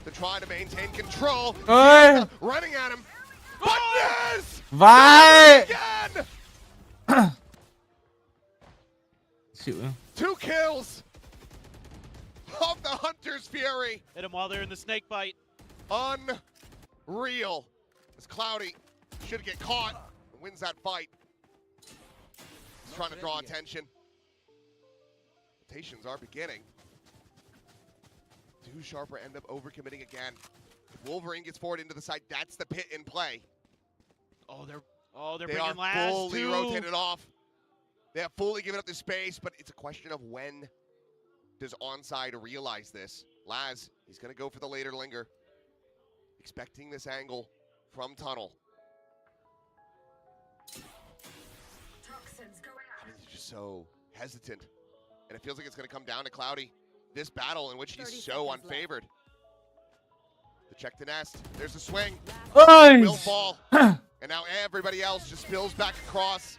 to try to maintain control. Running at him. But Niz! Again! Two kills of the Hunter's Fury. Hit him while they're in the snake bite. Unreal. As Cloudy should get caught and wins that fight. He's trying to draw attention. Rotations are beginning. Do Sharper end up overcommitting again? If Wolverine gets forward into the side, that's the pit in play. They're They bringing are Laz fully too. rotated off. They have fully given up the space, but it's a question of when does onside realize this. Laz, he's going to go for the later linger. Expecting this angle from tunnel. I mean, he's just so hesitant. And it feels like it's going to come down to Cloudy. This battle in which he's so unfavored. The check to nest. There's a swing. Will fall. And now everybody else just spills back across.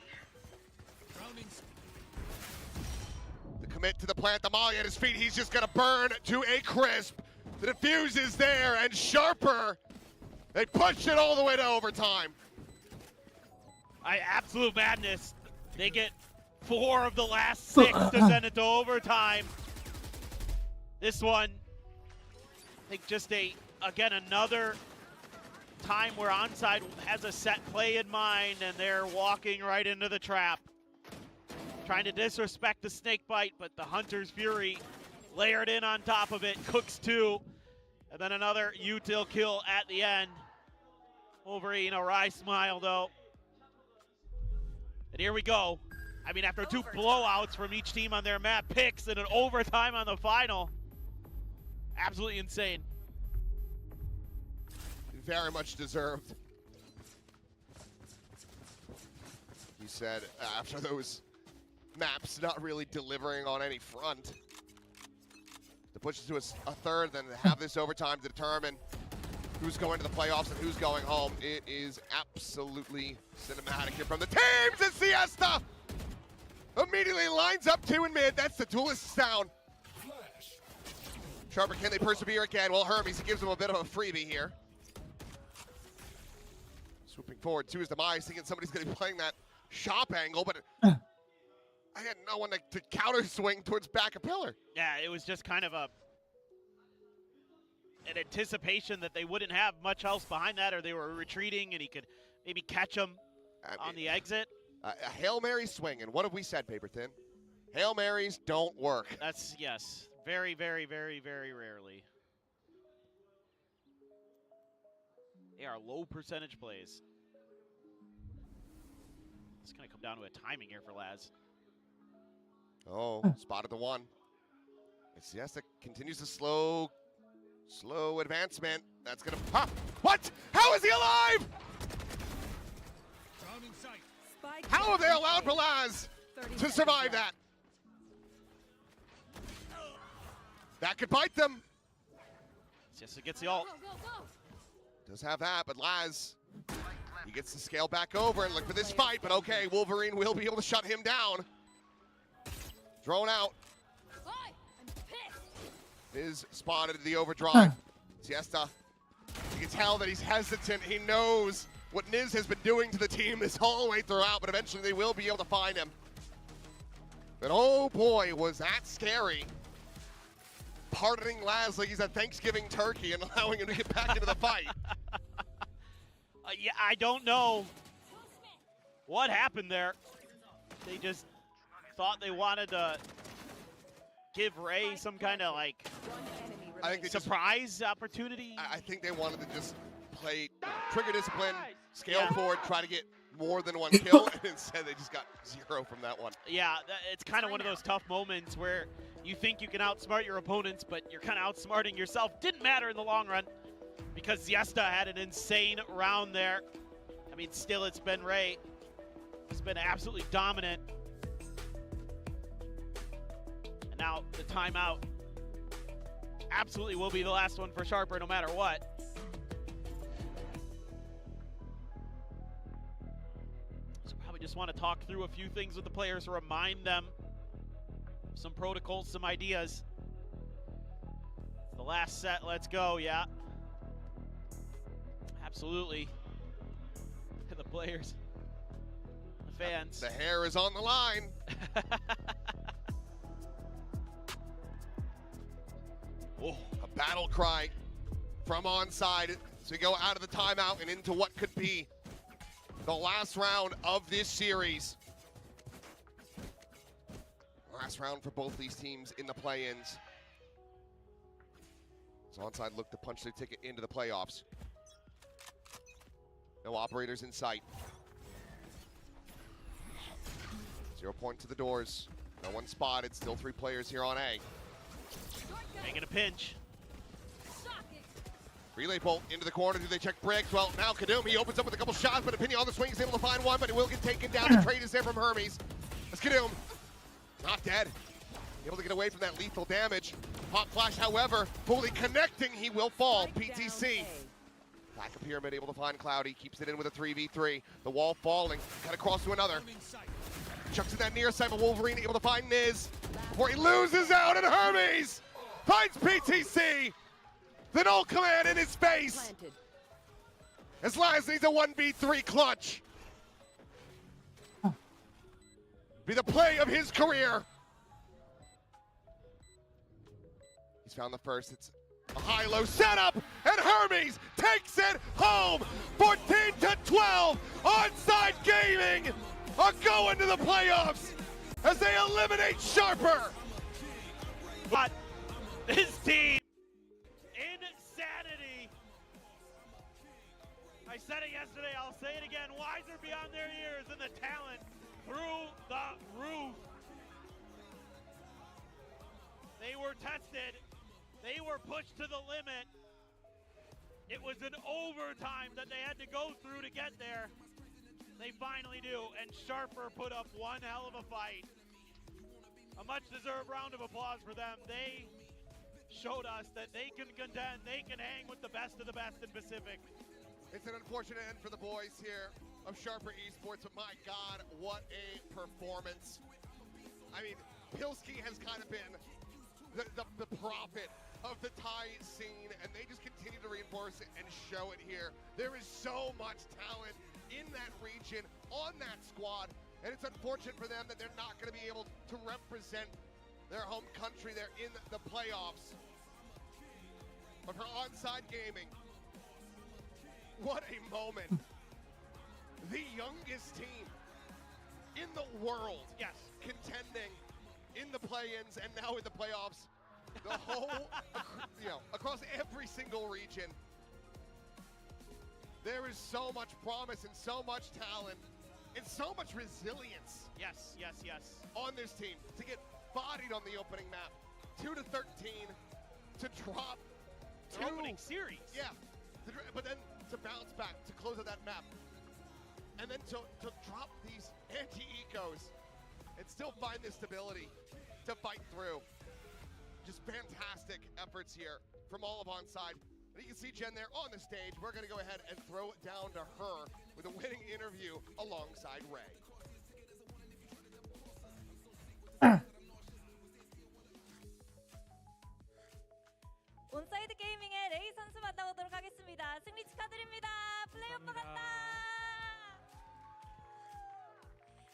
The commit to the plant, the molly at his feet. He's just going to burn to a crisp. The defuse is there, and Sharper, they push it all the way to overtime. Absolute madness. They get 4 of the last 6 to send it to overtime. This one, I think just again, another time where onside has a set play in mind and they're walking right into the trap. Trying to disrespect the snake bite, but the Hunter's Fury layered in on top of it, cooks 2, and then another util kill at the end. Wolverine, a wry smile though. And here we go. I mean, after 2 blowouts from each team on their map, picks and an overtime on the final. Absolutely insane. Very much deserved. You said after those maps not really delivering on any front. To push it to a third, then to have this overtime to determine who's going to the playoffs and who's going home. It is absolutely cinematic here from the teams, and Siesta immediately lines up 2 in mid. That's the duelists down. Sharper, can they persevere again? Well, Hermes, he gives them a bit of a freebie here. Swooping forward to his demise, thinking somebody's going to be playing that shop angle, but I had no one to counter swing towards back a pillar. Yeah, it was just kind of an anticipation that they wouldn't have much else behind that, or they were retreating and he could maybe catch them on the exit. A Hail Mary swing, and what have we said, Paper Thin? Hail Marys don't work. That's, yes, very, very, very, very rarely. They are low percentage plays. It's going to come down to a timing here for Laz. Oh, spotted the one. It's Siesta continues the slow advancement. That's gonna pop. What? How is he alive? How have they allowed Balaz to survive that? That could bite them. Siesta gets the ult. Does have that, but Laz, he gets to scale back over and look for this fight, but okay, Wolverine will be able to shut him down. Drone out. Is spotted the overdrive. Siesta, you can tell that he's hesitant. He knows what Niz has been doing to the team this whole way throughout, but eventually they will be able to find him. But oh boy, was that scary. Pardoning Laz like he's a Thanksgiving turkey and allowing him to get back into the fight. Yeah, I don't know what happened there. They just thought they wanted to give Ray some kind of like I think they surprise opportunity. I think they wanted to just play trigger discipline, scale forward, try to get more than one kill, and instead they just got 0 from that one. Yeah, it's kind of one of those tough moments where you think you can outsmart your opponents, but you're kind of outsmarting yourself. Didn't matter in the long run because Siesta had an insane round there. I mean, still it's been Ray. He's been absolutely dominant. And now the timeout absolutely will be the last one for Sharper no matter what. So probably just want to talk through a few things with the players, remind them some protocols, some ideas. It's the last set, let's go, yeah. Absolutely. The players, the fans. The hair is on the line. Oh, a battle cry from onside. So we go out of the timeout and into what could be the last round of this series. Last round for both these teams in the play-ins. So onside look to punch their ticket into the playoffs. No operators in sight. 0 point to the doors. No one spotted. Still 3 players here on A. Making a pinch. Relay bolt into the corner. Do they check bricks? Well, now Kadum, he opens up with a couple shots, but Opinion on the swing is able to find one, but it will get taken down. The trade is there from Hermes. That's Kadum. Not dead. Able to get away from that lethal damage. Pop flash, however, fully connecting. He will fall. PTC. Back of pyramid, able to find Cloudy. Keeps it in with a 3v3. The wall falling. Got to cross to another. Chucks in that near side, but Wolverine able to find Niz. Before he loses out, and Hermes finds PTC. The null command in his face. As Laz needs a 1v3 clutch. Be the play of his career. He's found the first. It's a high-low setup, and Hermes takes it home. 14-12. Onside Gaming are going to the playoffs as they eliminate Sharper. But this team, insanity. I said it yesterday, I'll say it again. Wiser beyond their years, and the talent through the roof. They were tested. They were pushed to the limit. It was an overtime that they had to go through to get there. They finally do, and Sharper put up one hell of a fight. A much-deserved round of applause for them. They showed us that they can contend, they can hang with the best of the best in Pacific. It's an unfortunate end for the boys here of Sharper Esports, but my God, what a performance. I mean, Pilski has kind of been the prophet of the Thai scene, and they just continue to reinforce it and show it here. There is so much talent in that region, on that squad, and it's unfortunate for them that they're not going to be able to represent their home country there in the playoffs. But for Onside Gaming, what a moment. The youngest team in the world, yes, contending in the play-ins and now in the playoffs. The whole, across every single region. There is so much promise and so much talent and so much resilience. Yes, yes, yes. On this team to get bodied on the opening map, 2-13, to drop Their opening series. Yeah, but then to bounce back, to close out that map, and then to drop these anti-ecos and still find the stability to fight through. Just fantastic efforts here from all of Onside. And you can see Jen there on the stage. We're going to go ahead and throw it down to her with a winning interview alongside Ray. 온사이드 게이밍의 레이 선수 만나보도록 하겠습니다. 승리 축하드립니다. 플레이오프 간다.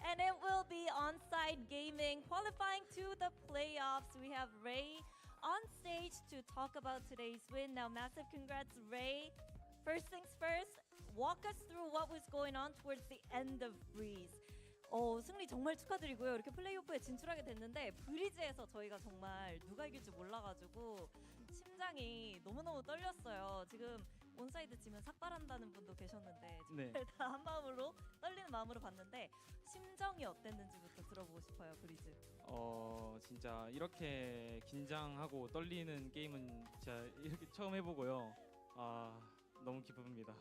And it will be Onside Gaming qualifying to the playoffs. We have Ray on stage to talk about today's win. Now, massive congrats, Ray. First things first, walk us through what was going on towards the end of Breeze. 승리 정말 축하드리고요. 이렇게 플레이오프에 진출하게 됐는데 브리즈에서 저희가 정말 누가 이길지 몰라가지고 심장이 너무너무 떨렸어요. 지금 온사이드 지면 삭발한다는 분도 계셨는데 네. 다 한 마음으로 떨리는 마음으로 봤는데 심정이 어땠는지부터 들어보고 싶어요. 브리즈. 진짜 이렇게 긴장하고 떨리는 게임은 진짜 이렇게 처음 해보고요. 너무 기쁩니다.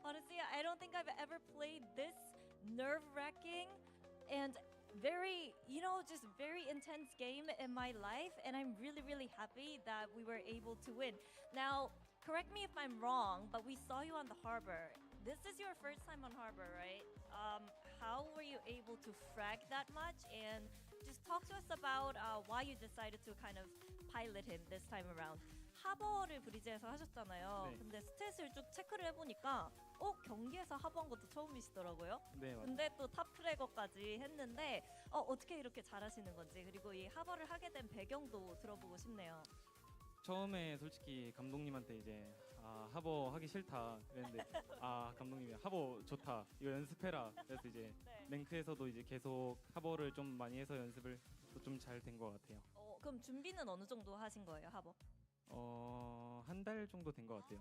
Honestly, I don't think I've ever played this nerve-wracking and very, just very intense game in my life, and I'm really, really happy that we were able to win. Now, correct me if I'm wrong, but we saw you on the harbor. This is your first time on harbor, right? How were you able to frag that much? And just talk to us about why you decided to kind of pilot him this time around. 하버를 브리즈에서 하셨잖아요. 네. 근데 스탯을 쭉 체크를 해보니까 경기에서 하버한 것도 처음이시더라고요. 네, 맞아요. 근데 또 탑프레거까지 했는데 어떻게 이렇게 잘하시는 건지, 그리고 이 하버를 하게 된 배경도 들어보고 싶네요. 처음에 솔직히 감독님한테 이제 하버 하기 싫다 그랬는데 감독님이 하버 좋다 이거 연습해라 그래서 이제 네. 랭크에서도 이제 계속 하버를 좀 많이 해서 연습을 좀 잘 된 것 같아요. 그럼 준비는 어느 정도 하신 거예요, 하버? 한 달 정도 된 것 같아요.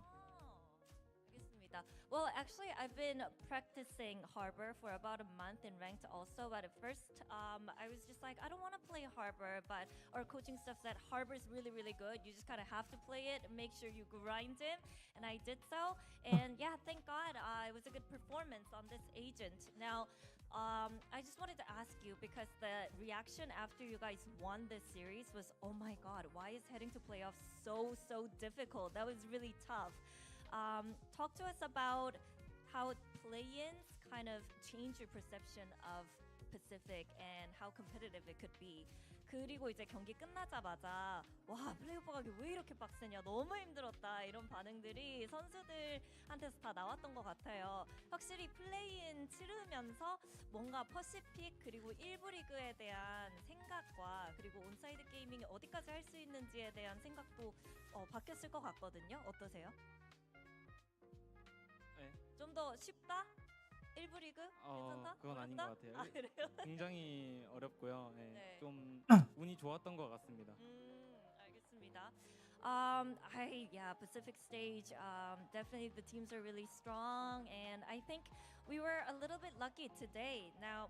알겠습니다. Well, actually, I've been practicing Harbor for about a month in ranked also. But at first, I was just like, I don't want to play Harbor, but our coaching stuff said Harbor is really, really good. You just kind of have to play it and make sure you grind him. And I did so. And yeah, thank God, it was a good performance on this agent. Now, I just wanted to ask you, because the reaction after you guys won this series was, oh my God, why is heading to playoffs so difficult? That was really tough. Talk to us about how play-ins kind of change your perception of Pacific and how competitive it could be. 그리고 이제 경기 끝나자마자 와, 플레이오프 가기 왜 이렇게 빡세냐, 너무 힘들었다, 이런 반응들이 선수들한테서 다 나왔던 것 같아요. 확실히 플레이인 치르면서 뭔가 퍼시픽 그리고 1부 리그에 대한 생각과 그리고 온사이드 게이밍이 어디까지 할 수 있는지에 대한 생각도 바뀌었을 것 같거든요. 어떠세요? 네. 좀 더 쉽다? 1부 리그? 괜찮다? 그건 아닌 것 같아요. 그래요? 굉장히 어렵고요. 네. 네. 좀 운이 좋았던 것 같습니다. 알겠습니다. Pacific stage, definitely the teams are really strong, and I think we were a little bit lucky today. Now,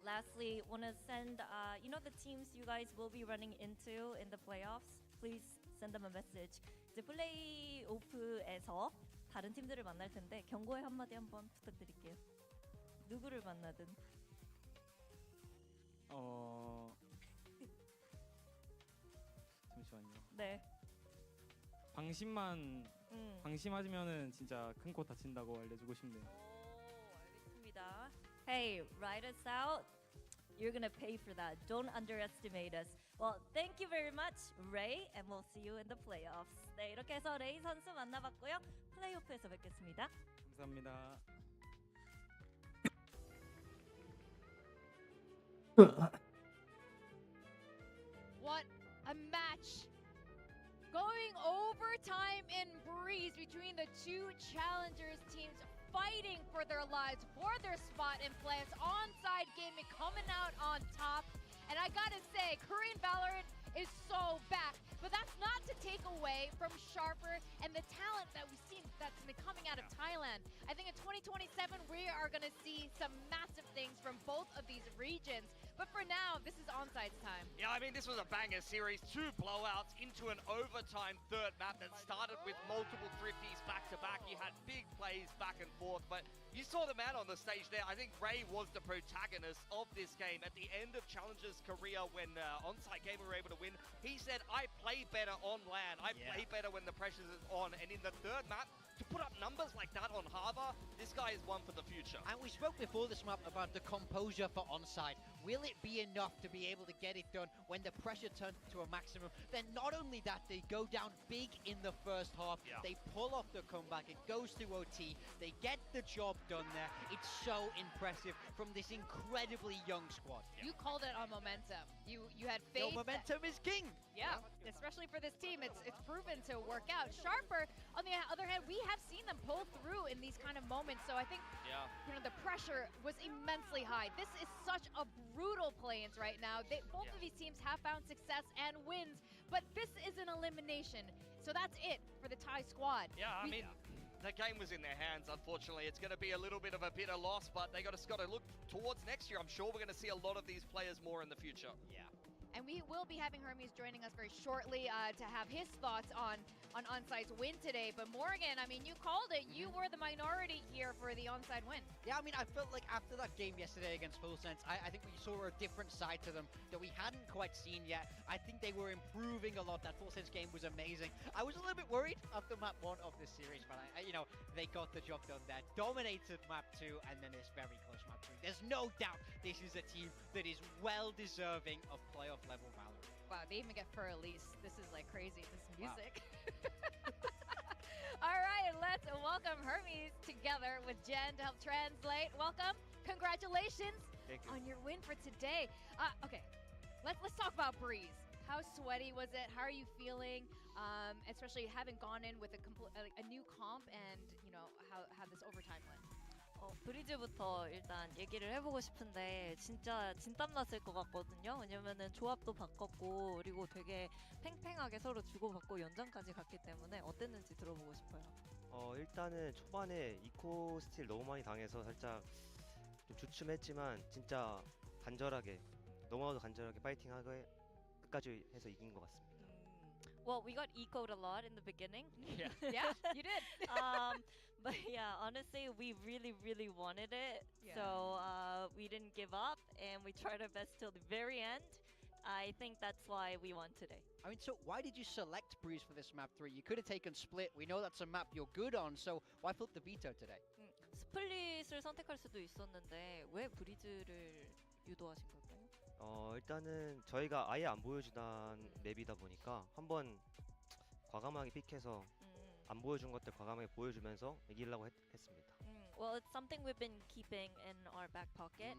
lastly, want to send, the teams you guys will be running into in the playoffs. Please send them a message. 이제 플레이오프에서 다른 팀들을 만날 텐데 경고의 한마디 한번 부탁드릴게요. 누구를 만나든. 잠시만요. 네. 방심하시면은 진짜 큰 코 다친다고 알려주고 싶네요. 알겠습니다. Hey, write us out. You're gonna pay for that. Don't underestimate us. Well, thank you very much, Ray, and we'll see you in the playoffs. 네, 이렇게 해서 레이 선수 만나봤고요. 플레이오프에서 뵙겠습니다. 감사합니다. What a match! Going overtime in Breeze between the two challengers teams, fighting for their lives, for their spot in playoffs. Onside Gaming coming out on top. And I gotta say, Korean Valorant is so back. But that's not to take away from Sharper and the talent that we've seen that's been coming out of Thailand. I think in 2027, we are going to see some massive things from both of these regions. But for now, this is Onside's time. Yeah, I mean, this was a banger series. 2 blowouts into an overtime third map that started with multiple thrifties back-to-back. You had big plays back and forth, but you saw the man on the stage there. I think Ray was the protagonist of this game. At the end of Challenger's career, when Onside Gamer were able to win, he said, I play better on land. I play better when the pressure is on. And in the third map, to put up numbers like that on Harbor, this guy is one for the future. And we spoke before this map about the composure for Onside. Will it be enough to be able to get it done when the pressure turns to a maximum? Then not only that, they go down big in the first half. They pull off the comeback. It goes to OT. They get the job done there. It's so impressive from this incredibly young squad. You called it on momentum. You had faith. No, momentum is king. Yeah, especially for this team, it's proven to work out. Sharper, on the other hand, we have seen them pull through in these kind of moments. So I think, you know, the pressure was immensely high. This is such a brutal play-ins right now. Both of these teams have found success and wins, but this is an elimination. So that's it for the Thai squad. Yeah, I mean, the game was in their hands, unfortunately. It's going to be a little bit of a bitter loss, but they got to look towards next year. I'm sure we're going to see a lot of these players more in the future. Yeah. And we will be having Hermes joining us very shortly to have his thoughts on Onside's win today. But Morgan, I mean, you called it. You were the minority here for the Onside win. Yeah, I mean, I felt like after that game yesterday against Full Sense, I think we saw a different side to them that we hadn't quite seen yet. I think they were improving a lot. That Full Sense game was amazing. I was a little bit worried after map 1 of this series, but you know, they got the job done there. Dominated map 2, and then this very close map 3. There's no doubt this is a team that is well deserving of playoff level Valorant. Wow, they even get Fur Elise. This is like crazy, this music. All right, let's welcome Hermes together with Jen to help translate. Welcome. Congratulations on your win for today. Okay, let's talk about Breeze. How sweaty was it? How are you feeling? Especially having gone in with a new comp and, you know, how this overtime went. 브리즈부터 일단 얘기를 해보고 싶은데 진짜 진땀 났을 것 같거든요. 왜냐면은 조합도 바꿨고 그리고 되게 팽팽하게 서로 주고받고 연장까지 갔기 때문에 어땠는지 들어보고 싶어요. 일단은 초반에 이코 스틸 너무 많이 당해서 살짝 좀 주춤했지만 진짜 간절하게 너무나도 간절하게 파이팅하게 끝까지 해서 이긴 것 같습니다. Well, we got ecoed a lot in the beginning. Yeah, yeah, you did. But yeah, honestly, we really wanted it. Yeah. So we didn't give up and we tried our best till the very end. I think that's why we won today. I mean, so why did you select Breeze for this map 3? You could have taken Split. We know that's a map you're good on, so why flip the veto today? 스플릿을 선택할 수도 있었는데 왜 브리즈를 유도하신 걸까요? 일단은 저희가 아예 안 보여주던 맵이다 보니까 한번 과감하게 픽해서 안 보여준 것들 과감하게 보여주면서 이기려고 했습니다. Well, it's something we've been keeping in our back pocket.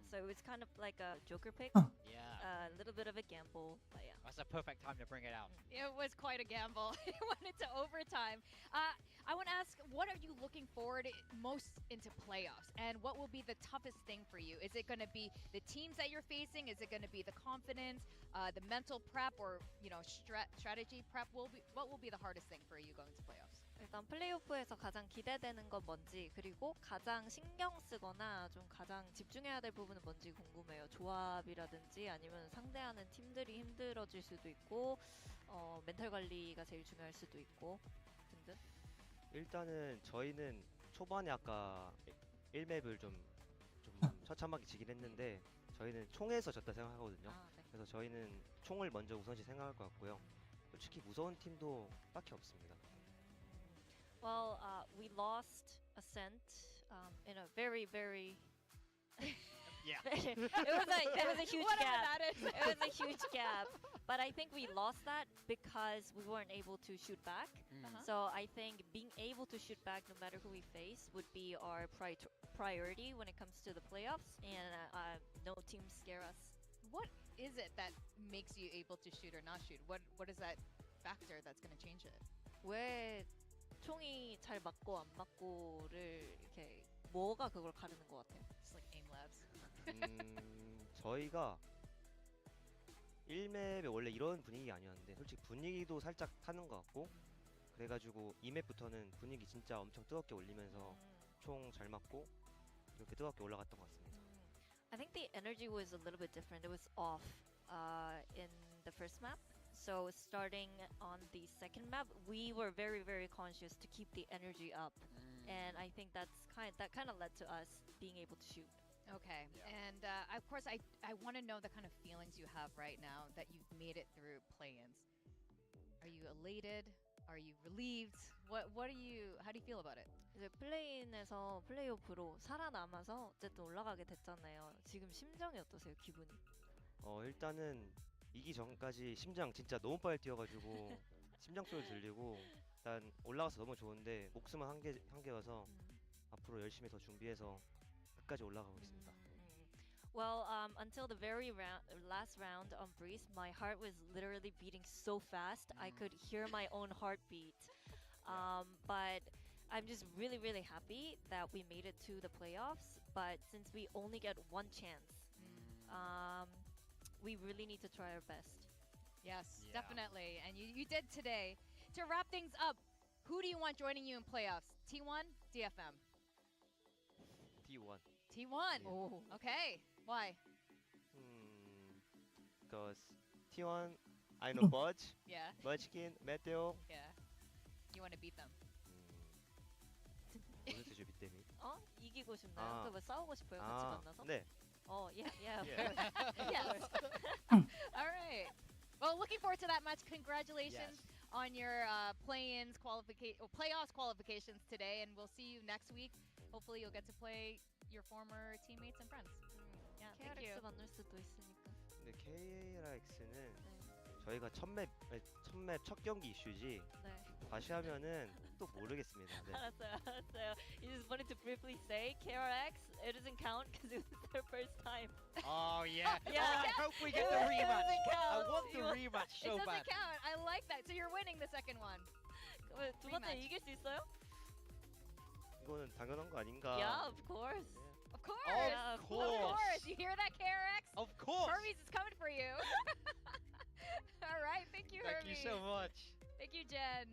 So it was kind of like a joker pick. Yeah. A little bit of a gamble, but yeah. That's a perfect time to bring it out. It was quite a gamble. It went into overtime. I want to ask, what are you looking forward most into playoffs? And what will be the toughest thing for you? Is it going to be the teams that you're facing? Is it going to be the confidence, the mental prep, or strategy prep? What will be the hardest thing for you going to playoffs? 일단 플레이오프에서 가장 기대되는 건 뭔지 그리고 가장 신경 쓰거나 좀 가장 집중해야 될 부분은 뭔지 궁금해요. 조합이라든지 아니면 상대하는 팀들이 힘들어질 수도 있고 멘탈 관리가 제일 중요할 수도 있고 등등. 일단은 저희는 초반에 아까 1맵을 좀 처참하게 지긴 했는데 저희는 총에서 졌다 생각하거든요. 네. 그래서 저희는 총을 먼저 우선시 생각할 것 같고요. 솔직히 무서운 팀도 딱히 없습니다. Well, we lost Ascent in a very Yeah. it was a huge Whatever gap. that is. It was a huge gap. But I think we lost that because we weren't able to shoot back. So I think being able to shoot back no matter who we face would be our priority when it comes to the playoffs, and no teams scare us. What is it that makes you able to shoot or not shoot? What is that factor that's going to change it? 왜 총이 잘 맞고 안 맞고를 이렇게 뭐가 그걸 가르는 것 같아요? It's like aim labs. 저희가 1맵에 원래 이런 분위기 아니었는데 솔직히 분위기도 살짝 타는 것 같고 그래가지고 2맵부터는 분위기 진짜 엄청 뜨겁게 올리면서 총 잘 맞고 이렇게 뜨겁게 올라갔던 것 같습니다. I think the energy was a little bit different. It was off in the first map. So starting on the second map, we were very, very conscious to keep the energy up, and I think that kind of led to us being able to shoot. Okay, and of course, I want to know the kind of feelings you have right now that you've made it through play-ins. Are you elated? Are you relieved? What are you? How do you feel about it? 이제 플레이인에서 플레이오프로 살아남아서 어쨌든 올라가게 됐잖아요. 지금 심정이 어떠세요? 기분이? 일단은 이기 전까지 심장 진짜 너무 빨리 뛰어가지고 심장 소리 들리고 일단 올라가서 너무 좋은데 목숨은 한계여서 앞으로 열심히 더 준비해서 끝까지 올라가보겠습니다. Well, until the very last round on Breeze, my heart was literally beating so fast I could hear my own heartbeat. But I'm just really, really happy that we made it to the playoffs. But since we only get one chance, we really need to try our best. Yes, definitely. And you did today. To wrap things up, who do you want joining you in playoffs? T1, DFM? T1. T1. Oh. Okay. Why? Because T1, I know Budge, Yeah. Budgekin, Meteo. Yeah. You want to beat them. 무슨 뜻이죠, 빗대미? 이기고 싶나요? 그 뭐 싸우고 싶어요? 같이 만나서? 네. Yeah. Yes. All right. Well, looking forward to that match. Congratulations on your playoffs qualifications today, and we'll see you next week. Hopefully, you'll get to play your former teammates and friends. Yeah, thank you. KRX 만날 수도 있으니까. 근데 KRX는 저희가 첫 첫 경기 이슈지. 네. 다시 하면은 또 모르겠습니다. 네. 알았어요. You just wanted to briefly say KRX, it doesn't count because it was their first time. Oh yeah. Yeah. I hope we get the rematch. Doesn't count. I want the rematch so It bad. doesn't count. I like that. So you're winning the second one. 두 번째 Rematch. 이길 수 있어요? 이거는 당연한 거 아닌가? Yeah, of course. Of course. Of course. You hear that, KRX? Of course. Hermes is coming for you. All right. Thank you, Thank Hermes. you so much. Thank you, Jen.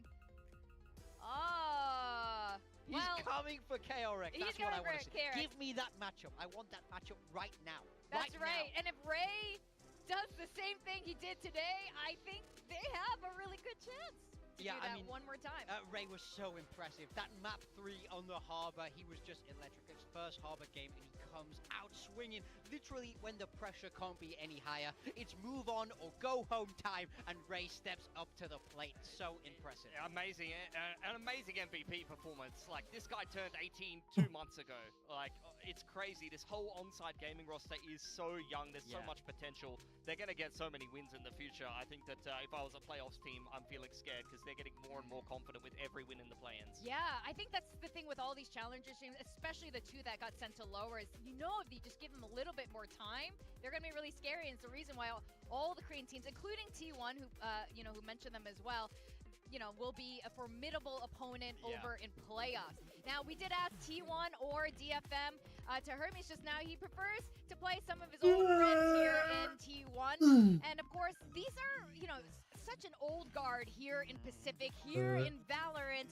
Oh. He's coming for KRX. He's That's what I coming want for to see. KRX. Give me that matchup. I want that matchup right now. That's right. Now. And if Ray does the same thing he did today, I think they have a really good chance to do that one more time. Ray was so impressive. That map 3 on the harbor, he was just electric. His first harbor game, and he comes out swinging. Literally, when the pressure can't be any higher, it's move on or go home time, and Ray steps up to the plate. So impressive. Yeah, amazing. An amazing MVP performance. Like, this guy turned 18 2 months ago. Like, it's crazy. This whole on-site gaming roster is so young. There's so much potential. They're going to get so many wins in the future. I think that if I was a playoffs team, I'm feeling scared because they're getting more and more confident with every win in the play-ins. Yeah, I think that's the thing with all these challenger teams, especially the two that got sent to lower, is if you just give them a little bit more time, they're going to be really scary. And it's the reason why all the Korean teams, including T1, who who mentioned them as well, will be a formidable opponent over in playoffs. Now, we did ask T1 or DFM to Hermes just now. He prefers to play some of his old friends here in T1. And of course, these are, such an old guard here in Pacific, here in Valorant.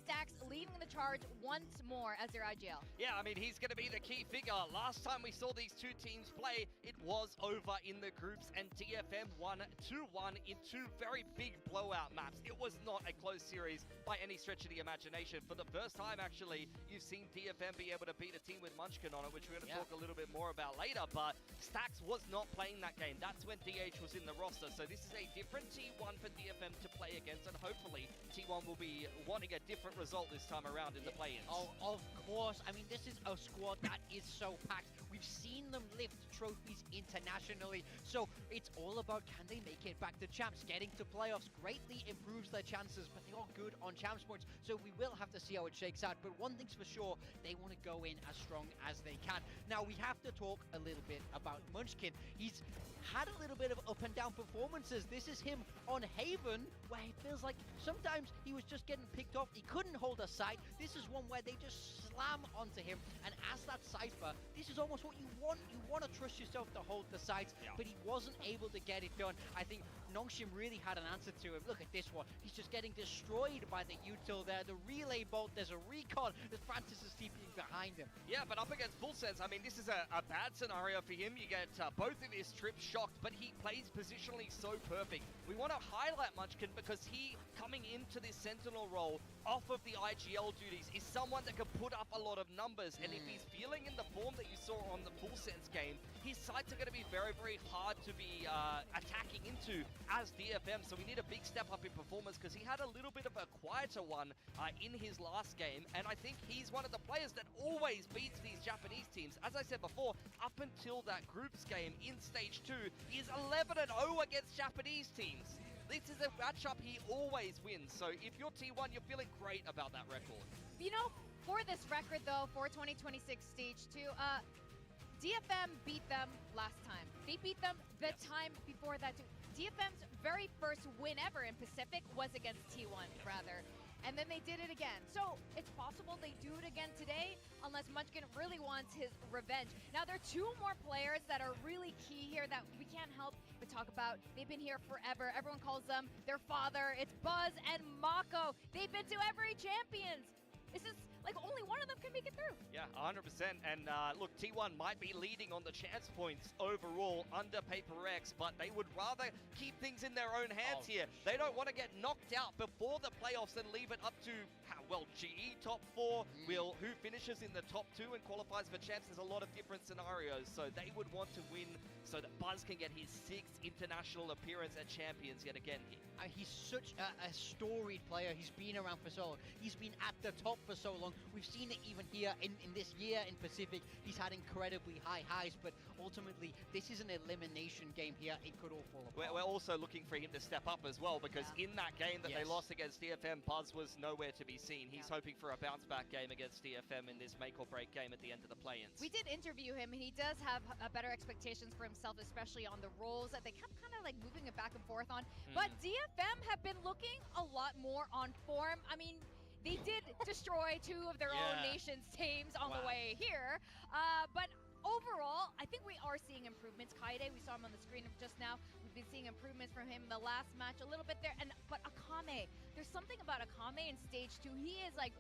Stacks leading the charge once more as their IGL. Yeah, I mean, he's going to be the key figure. Last time we saw these two teams play, it was over in the groups, and DFM won 2-1 in two very big blowout maps. It was not a close series by any stretch of the imagination. For the first time, actually, you've seen DFM be able to beat a team with Munchkin on it, which we're going to talk a little bit more about later, but Stacks was not playing that game. That's when DH was in the roster, so this is a different T1 for DFM to play against, and hopefully T1 will be wanting a different result this time around in the play-ins. Oh, of course. I mean, this is a squad that is so packed. We've seen them lift trophies internationally, so it's all about can they make it back to champs. Getting to playoffs greatly improves their chances, but they are good on champs points, so we will have to see how it shakes out. But one thing's for sure, they want to go in as strong as they can. Now, we have to talk a little bit about Munchkin. He's had a little bit of up and down performances. This is him on Haven, where he feels like sometimes he was just getting picked off. He couldn't hold a sight. This is one where they just slam onto him, and as that sight Viper, this is almost what you want. You want to trust yourself to hold the sides, but he wasn't able to get it done. I think Nongshim really had an answer to him. Look at this one. He's just getting destroyed by the util there. The relay bolt, there's a recon. The Francis is TPing behind him. Yeah, but up against Full Sense, I mean, this is a bad scenario for him. You get both of his trips shocked, but he plays positionally so perfect. We want to highlight Munchkin because he, coming into this Sentinel role off of the IGL duties, is someone that can put up a lot of numbers. And if he's feeling in the form that you saw on the Full Sense game, his sights are going to be very, very hard to be attacking into as DFM. So we need a big step up in performance because he had a little bit of a quieter one in his last game. And I think he's one of the players that always beats these Japanese teams. As I said before, up until that groups game in Stage 2, he is 11-0 against Japanese teams. This is a matchup he always wins. So if you're T1, you're feeling great about that record. You know, for this record though, for 2026 Stage 2, DFM beat them last time. They beat them the time before that too. DFM's very first win ever in Pacific was against T1, rather. And then they did it again. So it's possible they do it again today, unless Munchkin really wants his revenge. Now, there are two more players that are really key here that we can't help but talk about. They've been here forever. Everyone calls them their father. It's Buzz and Mako. They've been to every Champions. This is like only one of them can make it through. Yeah, 100%. And look, T1 might be leading on the chance points overall under Paper X, but they would rather keep things in their own hands here. They don't want to get knocked out before the playoffs and leave it up to, well, GE top 4, who finishes in the top 2 and qualifies for champs. There's a lot of different scenarios, so they would want to win so that Buzz can get his 6th international appearance at Champions yet again. He's such a storied player. He's been around for so long. He's been at the top for so long. We've seen it even here in this year in Pacific. He's had incredibly high highs, but ultimately, this is an elimination game here. It could all fall apart. We're also looking for him to step up as well, because in that game that they lost against DFM, Buzz was nowhere to be seen. He's hoping for a bounce-back game against DFM in this make-or-break game at the end of the play-ins. We did interview him, and he does have better expectations for himself, especially on the roles that they kept kind of like moving it back and forth on. But DFM have been looking a lot more on form. I mean, they did destroy 2 of their own nation's teams on the way here. But overall, I think we are seeing improvements. Kaede, we saw him on the screen just now. We've been seeing improvements from him in the last match a little bit there. But Akame, there's something about Akame in Stage 2. He is like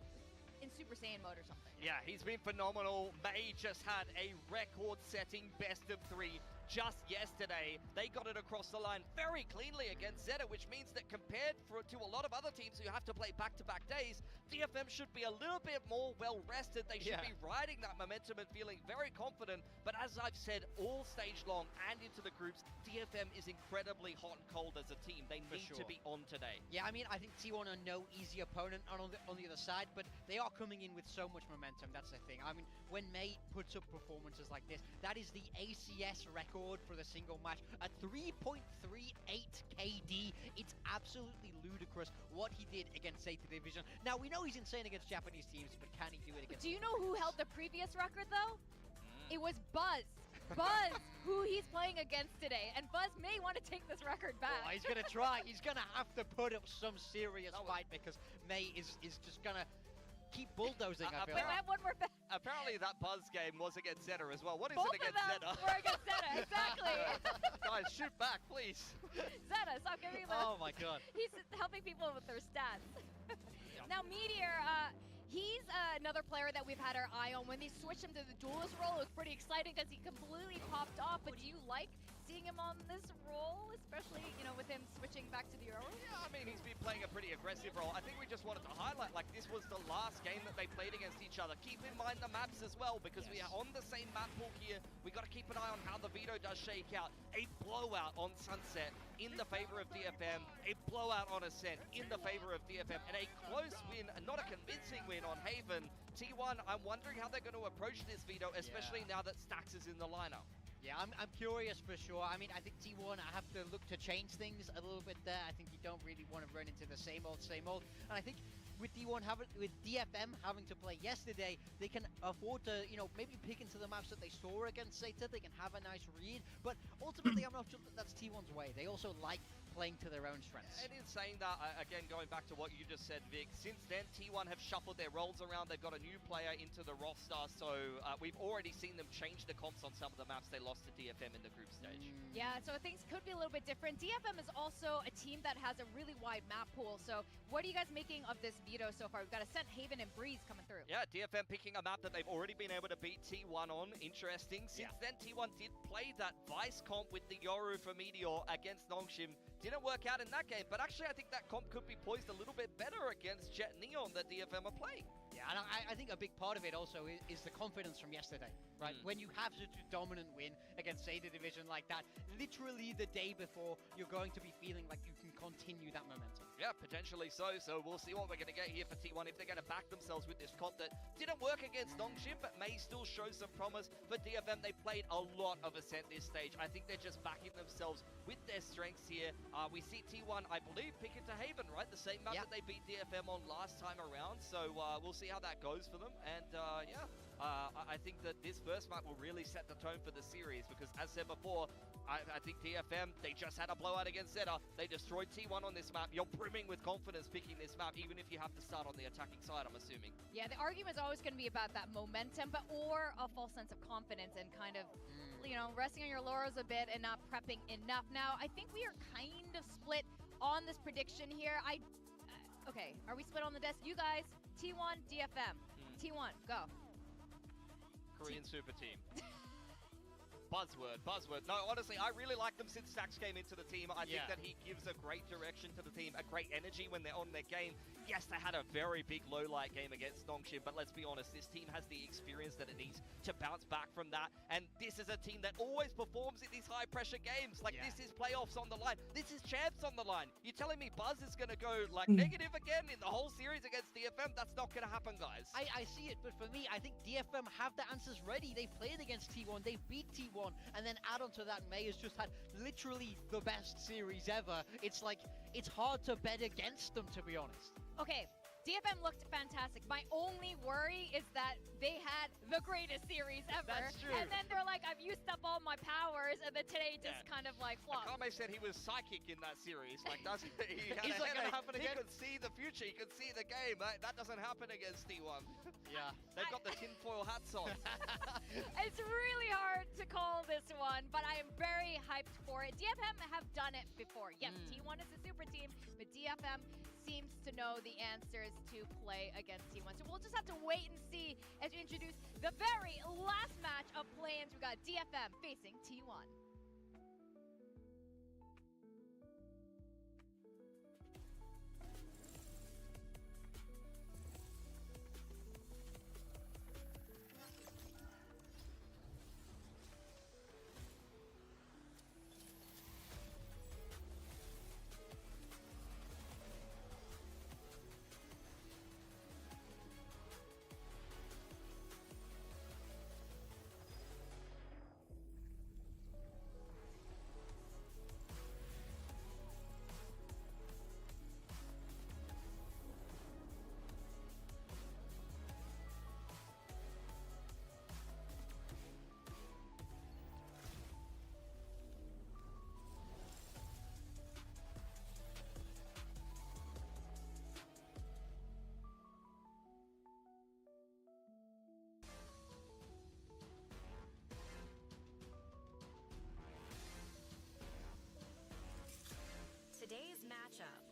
in Super Saiyan mode or something. Yeah, he's been phenomenal. May just had a record-setting best of 3 just yesterday. They got it across the line very cleanly against Zeta, which means that compared to a lot of other teams who have to play back-to-back days, DFM should be a little bit more well-rested. They should be riding that momentum and feeling very confident. But as I've said all stage long and into the groups, DFM is incredibly hot and cold as a team. They need to be on today. Yeah, I mean, I think T1 are no easy opponent on the other side, but they are coming in with so much momentum. That's the thing. I mean, when May puts up performances like this, that is the ACS record for the single match at 3.38 KD. It's absolutely ludicrous what he did against Zeta Division. Now, we know he's insane against Japanese teams, but can he do it against... Do you know who held the previous record, though? It was Buzz. Buzz, who he's playing against today. And Buzz may want to take this record back. Oh, he's going to try. He's going to have to put up some serious fight because May is just going to keep bulldozing. I feel Wait, I have one more bet. Apparently that Buzz game was against Zeta as well. What is Both it against of them Zeta? were against Zeta, exactly. Guys, shoot back, please. Zeta, stop giving them. Oh my god. He's helping people with their stats. Now, Meteor, he's another player that we've had our eye on. When they switched him to the duelist role, it was pretty exciting because he completely popped off. But do you like seeing him on this role, especially, you know, with him switching back to the early? Yeah, I mean, he's been playing a pretty aggressive role. I think we just wanted to highlight, like, this was the last game that they played against each other. Keep in mind the maps as well, because we are on the same map pool here. We got to keep an eye on how the veto does shake out. A blowout on Sunset in the favor of DFM, a blowout on Ascent in the favor of DFM, and a close win, not a convincing win on Haven. T1, I'm wondering how they're going to approach this veto, especially now that Stax is in the lineup. Yeah, I'm curious for sure. I mean, I think T1 have to look to change things a little bit there. I think you don't really want to run into the same old, same old. And I think with DFM having to play yesterday, they can afford to, you know, maybe pick into the maps that they saw against Zeta. They can have a nice read, but ultimately, I'm not sure that that's T1's way. They also like playing to their own strengths. And in saying that, again, going back to what you just said, Vic, since then, T1 have shuffled their roles around. They've got a new player into the roster, so we've already seen them change the comps on some of the maps they lost to DFM in the group stage. Yeah, so things could be a little bit different. DFM is also a team that has a really wide map pool, so what are you guys making of this veto so far? We've got Ascent, Haven, and Breeze coming through. Yeah, DFM picking a map that they've already been able to beat T1 on. Interesting. Since then, T1 did play that Vice comp with the Yoru for Meteor against Nongshim. Didn't work out in that game, but actually I think that comp could be poised a little bit better against Jet Neon that DFM are playing. Yeah, and I think a big part of it also is the confidence from yesterday, right? When you have such a dominant win against Zeta Division like that, literally the day before, you're going to be feeling like you can continue that momentum. Yeah, potentially so. So we'll see what we're going to get here for T1 if they're going to back themselves with this comp that didn't work against Nongshim, but may still show some promise. For DFM, they played a lot of Ascent this stage. I think they're just backing themselves with their strengths here. We see T1, I believe, pick into Haven, right? The same map that they beat DFM on last time around. So we'll see how that goes for them. And I think that this first map will really set the tone for the series because, as said before, I think DFM, they just had a blowout against Zeta. They destroyed T1 on this map. You're brimming with confidence picking this map, even if you have to start on the attacking side, I'm assuming. Yeah, the argument is always going to be about that momentum, or a false sense of confidence and kind of, you know, resting on your laurels a bit and not prepping enough. Now, I think we are kind of split on this prediction here. Okay, are we split on the desk? You guys, T1, DFM. T1, go. Korean super team. Buzzword. No, honestly, I really like them since Sax came into the team. I think that he gives a great direction to the team, a great energy when they're on their game. Yes, they had a very big low-light game against Nongshim, but let's be honest, this team has the experience that it needs to bounce back from that. And this is a team that always performs in these high-pressure games. Like, this is playoffs on the line. This is champs on the line. You're telling me Buzz is going to go, like, negative again in the whole series against DFM? That's not going to happen, guys. I see it, but for me, I think DFM have the answers ready. They've played against T1. They've beat T1. And then add on to that, May has just had literally the best series ever. It's like, it's hard to bet against them, to be honest. Okay, DFM looked fantastic. My only worry is that they had the greatest series ever. That's true. And then they're like, I've used up all my powers, and then today just kind of like flopped. Akame said he was psychic in that series. Like, doesn't he? Is that going to happen again? He could see the future. He could see the game. That doesn't happen against T1. Yeah. They've got the tinfoil hats on. It's really hard to call this one, but I am very hyped for it. DFM have done it before. Yes, T1 is a super team, but DFM seems to know the answers to play against T1. So we'll just have to wait and see as we introduce the very last match of play-ins. We got DFM facing T1. Today's matchup.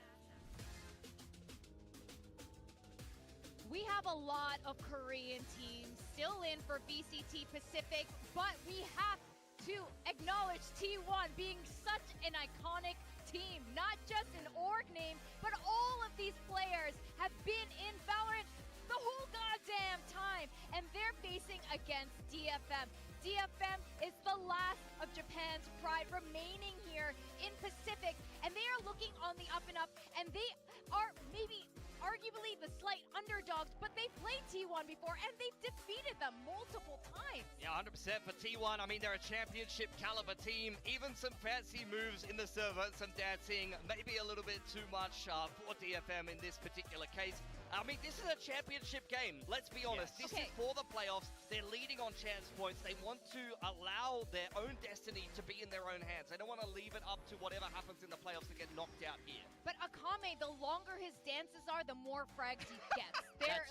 We have a lot of Korean teams still in for VCT Pacific, but we have to acknowledge T1 being such an iconic team. Not just an org name, but all of these players have been in Valorant the whole goddamn time, and they're facing against DFM. DFM is the last of Japan's pride remaining here in Pacific, and they are looking on the up and up, and they are maybe arguably the slight underdogs, but they've played T1 before, and they've defeated them multiple times. Yeah, 100% for T1. I mean, they're a championship caliber team. Even some fancy moves in the server, some dancing, maybe a little bit too much for DFM in this particular case. I mean, this is a championship game. Let's be honest. This is for the playoffs. They're leading on chance points. They want to allow their own destiny to be in their own hands. They don't want to leave it up to whatever happens in the playoffs to get knocked out here. But Akame, the longer his dances are, the more frags he gets. They're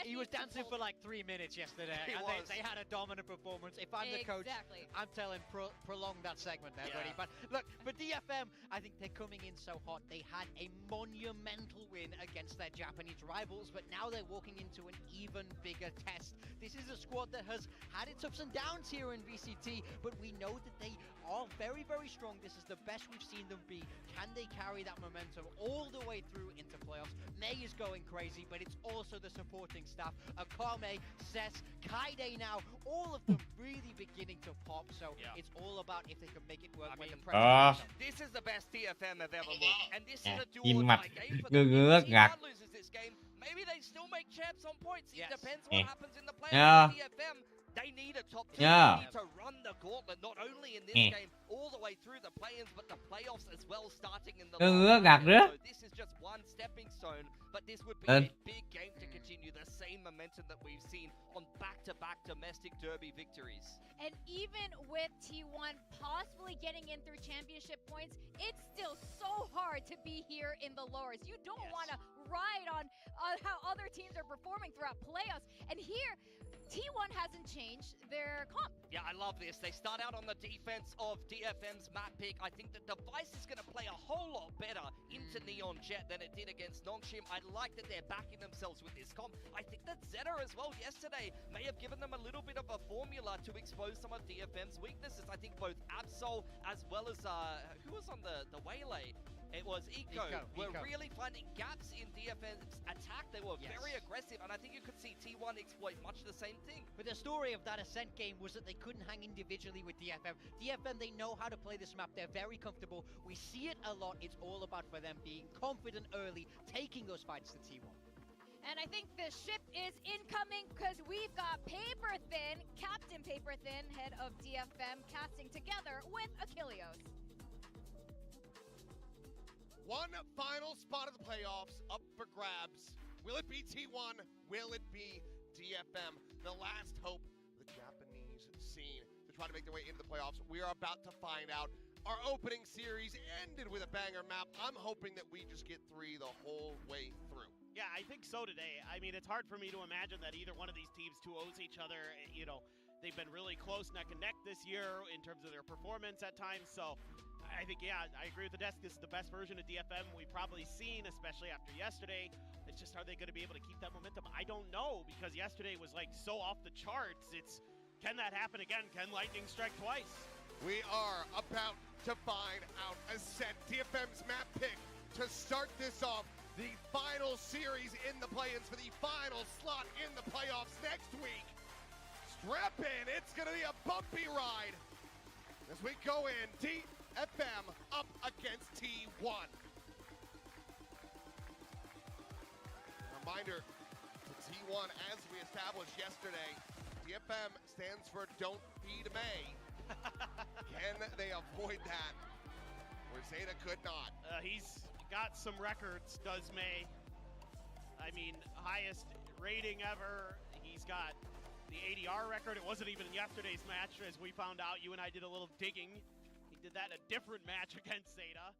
he was dancing for like 3 minutes yesterday. He and was. They had a dominant performance. If I'm the coach, I'm telling prolong that segment there, buddy. But look, for DFM, I think they're coming in so hot. They had a monumental win against their Japanese rivals, but now they're walking into an even bigger test. This is a squad that has had its ups and downs here in VCT, but we know that they are very, very strong. This is the best we've seen them be. Can they carry that momentum all the way through into playoffs? May is going crazy, but it's also the supporting staff. Akame, Sess, Kaide now, all of them really beginning to pop. So it's all about if they can make it work when the pressure. This is the best TFM have ever looked, and this is a Im duel mặt game for ngơ them. ngơ If ngạc. T1 loses this game, maybe they still make champs on points. It depends Yeah. what happens in the playoffs. Yeah. TFM, they need a top 2. Yeah. They need to run the gauntlet, not only in this Yeah. game, all the way through the play-ins, but the playoffs as well, starting in the ngơ ngơ last ngạc round. nữa. So this is just one stepping stone, but this would be Lên. a big game to continue the same momentum that we've seen on back-to-back domestic derby victories. And even with T1 possibly getting in through championship points, it's still so hard to be here in the lowers. You don't want to ride on how other teams are performing throughout playoffs. And here, T1 hasn't changed their comp. Yeah, I love this. They start out on the defense of DFM's map pick. I think that Device is going to play a whole lot better into Neon Jet than it did against Nongshim. I like that they're backing themselves with this comp. I think that Zeta as well yesterday may have given them a little bit of a formula to expose some of DFM's weaknesses. I think both Absol as well as, who was on the Waylay? It was Eco. We're really finding gaps in DFM's attack. They were very aggressive, and I think you could see T1 exploit much the same thing. But the story of that Ascent game was that they couldn't hang individually with DFM. DFM, they know how to play this map. They're very comfortable. We see it a lot. It's all about for them being confident early, taking those fights to T1. And I think the ship is incoming because we've got Paper Thin, Captain Paper Thin, head of DFM, casting together with Achilleos. One final spot of the playoffs up for grabs. Will it be T1? Will it be DFM? The last hope the Japanese scene to try to make their way into the playoffs. We are about to find out. Our opening series ended with a banger map. I'm hoping that we just get 3 the whole way through. Yeah, I think so today. I mean, it's hard for me to imagine that either one of these teams 2-0s each other. You know, they've been really close neck and neck this year in terms of their performance at times. So I think, yeah, I agree with the desk. This is the best version of DFM we've probably seen, especially after yesterday. It's just, are they going to be able to keep that momentum? I don't know, because yesterday was like so off the charts. It's, can that happen again? Can lightning strike twice? We are about to find out. Ascent, DFM's map pick to start this off. The final series in the play-ins for the final slot in the playoffs next week. Strap in, it's going to be a bumpy ride as we go in. DFM up against T1. Reminder to T1, as we established yesterday, DFM stands for Don't Feed May. Can they avoid that? Where Zeta could not. He's got some records, does May. I mean, highest rating ever. He's got the ADR record. It wasn't even yesterday's match, as we found out. You and I did a little digging. He did that in a different match against Zeta.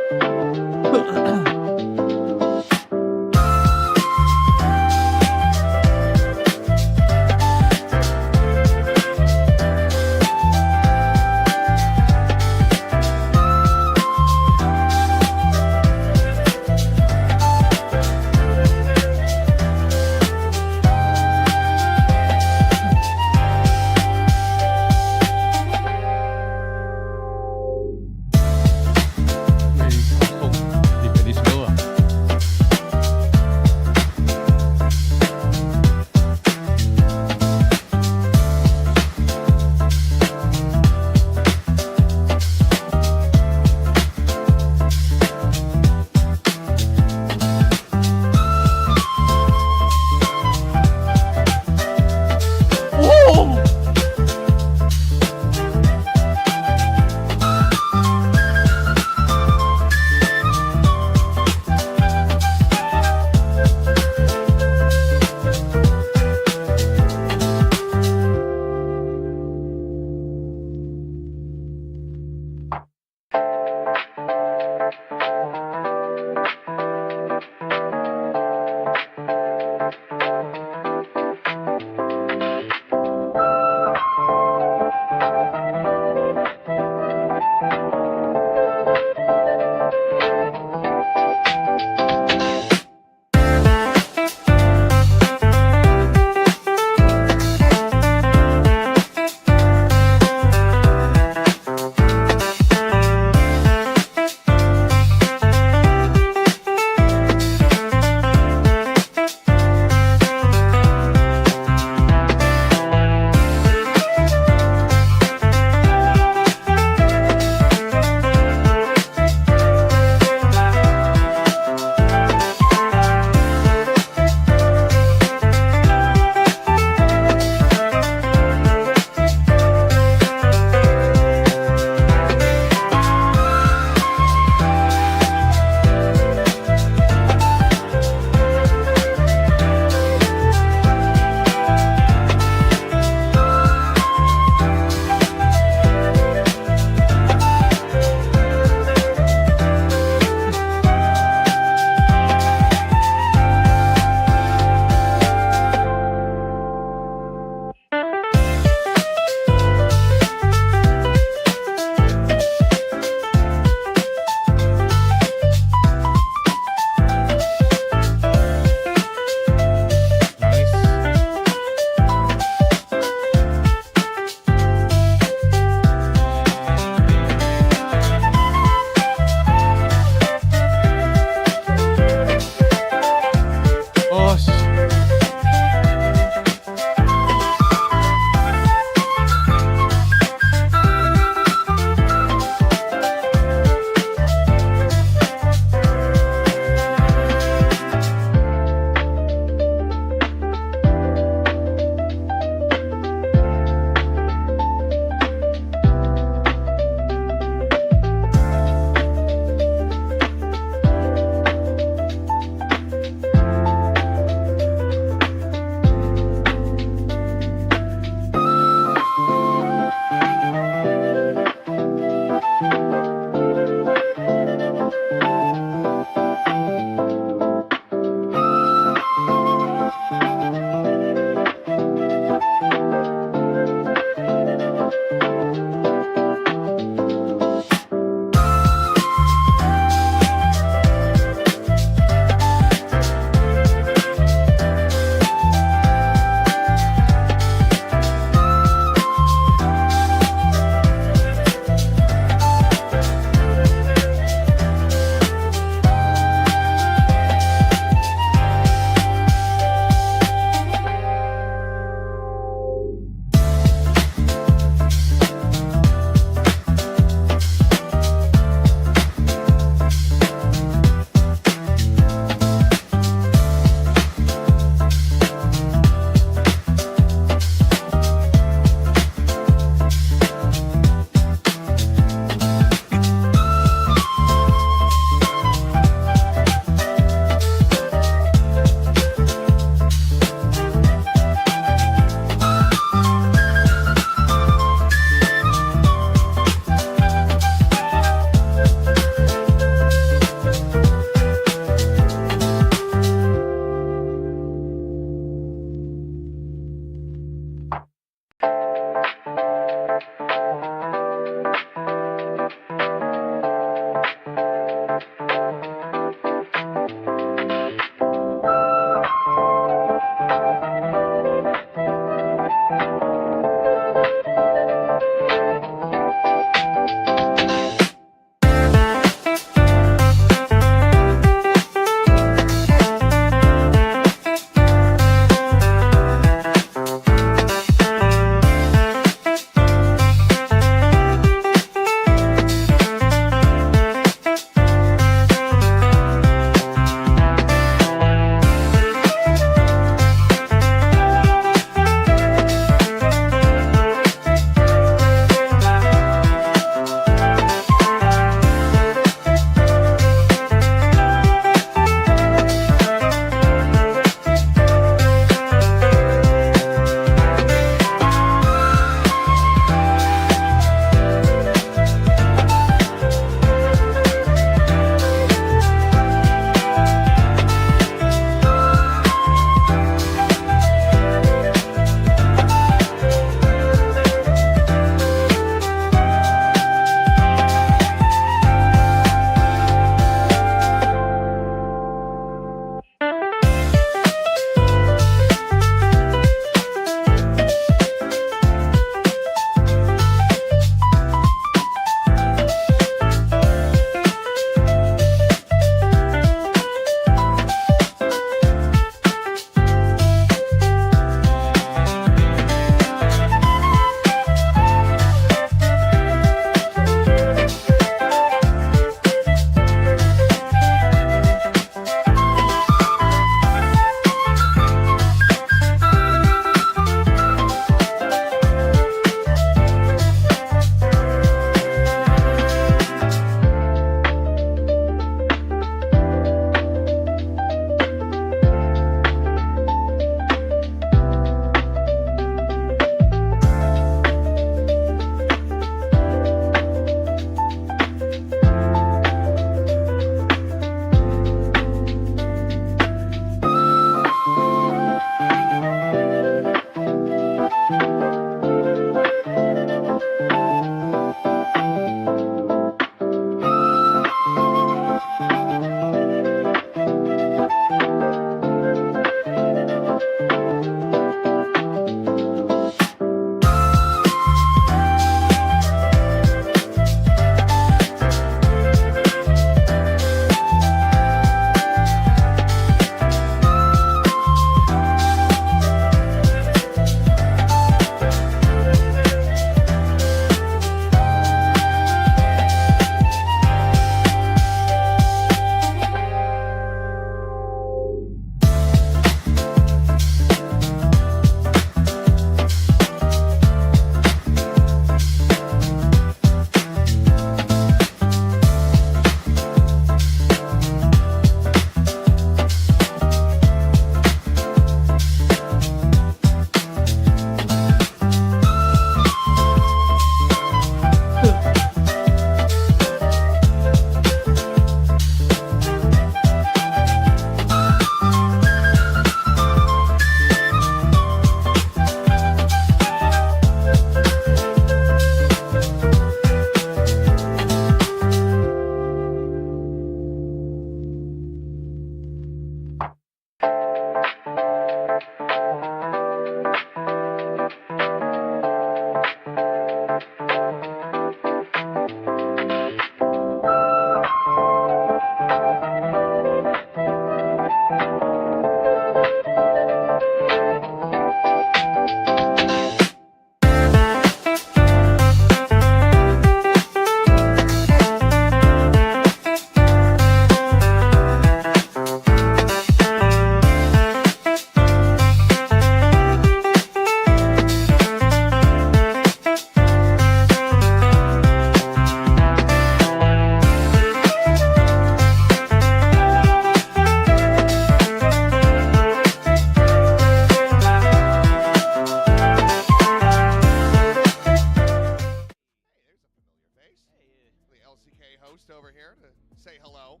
say hello.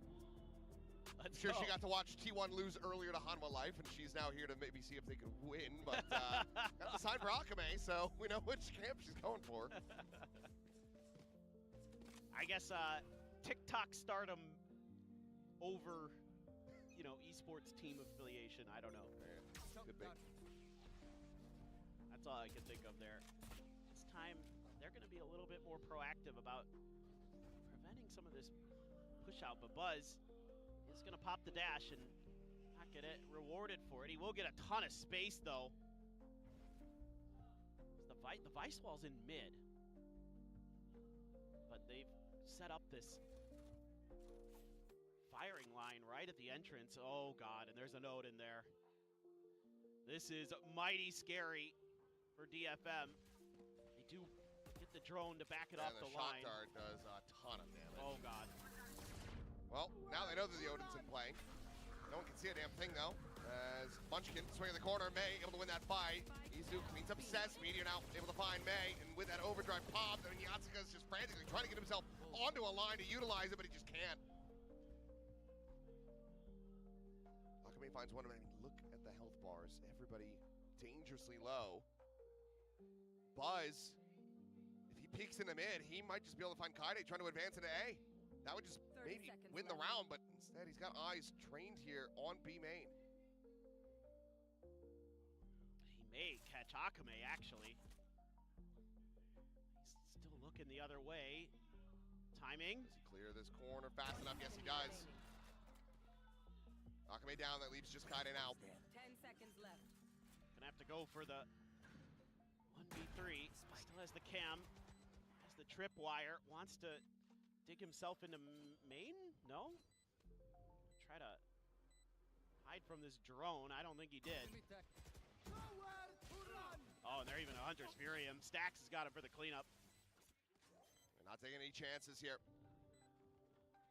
I'm Let's sure go. she got to watch T1 lose earlier to Hanwha Life, and she's now here to maybe see if they can win. But got the sign for Akame, so we know which camp she's going for. I guess TikTok stardom over, you know, esports team affiliation. I don't know. Could be. That's all I can think of there. This time, they're going to be a little bit more proactive about preventing some of this push out. But Buzz is going to pop the dash and not get it rewarded for it. He will get a ton of space, though. The Vice wall's in mid. But they've set up this firing line right at the entrance. Oh, God, and there's a node in there. This is mighty scary for DFM. They do get the drone to back it off the line. The shot dart does a ton of damage. Oh, God. Well, now they know that the Odin's in play. No one can see a damn thing, though. As Munchkin swinging the corner, May able to win that fight. Izu cleans up Cess, Meteor now able to find May, and with that overdrive pop, I mean, Yatsuka's just frantically trying to get himself onto a line to utilize it, but he just can't. Akame finds one of them. I mean, look at the health bars. Everybody dangerously low. Buzz, if he peeks in the mid, he might just be able to find Kaide trying to advance into A. That would just maybe win the round, but instead he's got eyes trained here on B main. He may catch Akame, actually. He's still looking the other way. Timing. Does he clear this corner fast enough? Yes, he does. Akame down, that leaves just Kaide now. 10 seconds left. Gonna have to go for the 1v3. Still has the cam, has the tripwire, wants to dig himself into main? No? Try to hide from this drone. I don't think he did. Oh, and they're even a Hunter's Fury him. Stax has got him for the cleanup. They're not taking any chances here.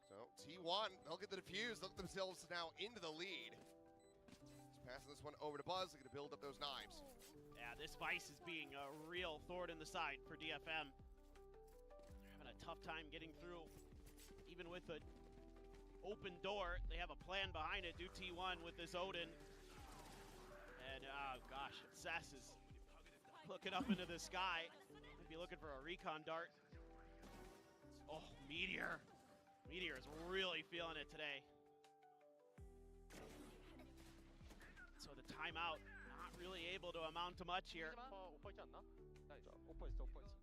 So T1, they'll get the defuse. They'll get themselves now into the lead. Just passing this one over to Buzz. They're going to build up those knives. Yeah, this Vice is being a real thorn in the side for DFM. They're having a tough time getting through. Even with the open door, they have a plan behind it. Do T1 with this Odin. And, oh gosh, Cess is looking up into the sky. Might be looking for a recon dart. Oh, Meteor. Meteor is really feeling it today. So the timeout, not really able to amount to much here.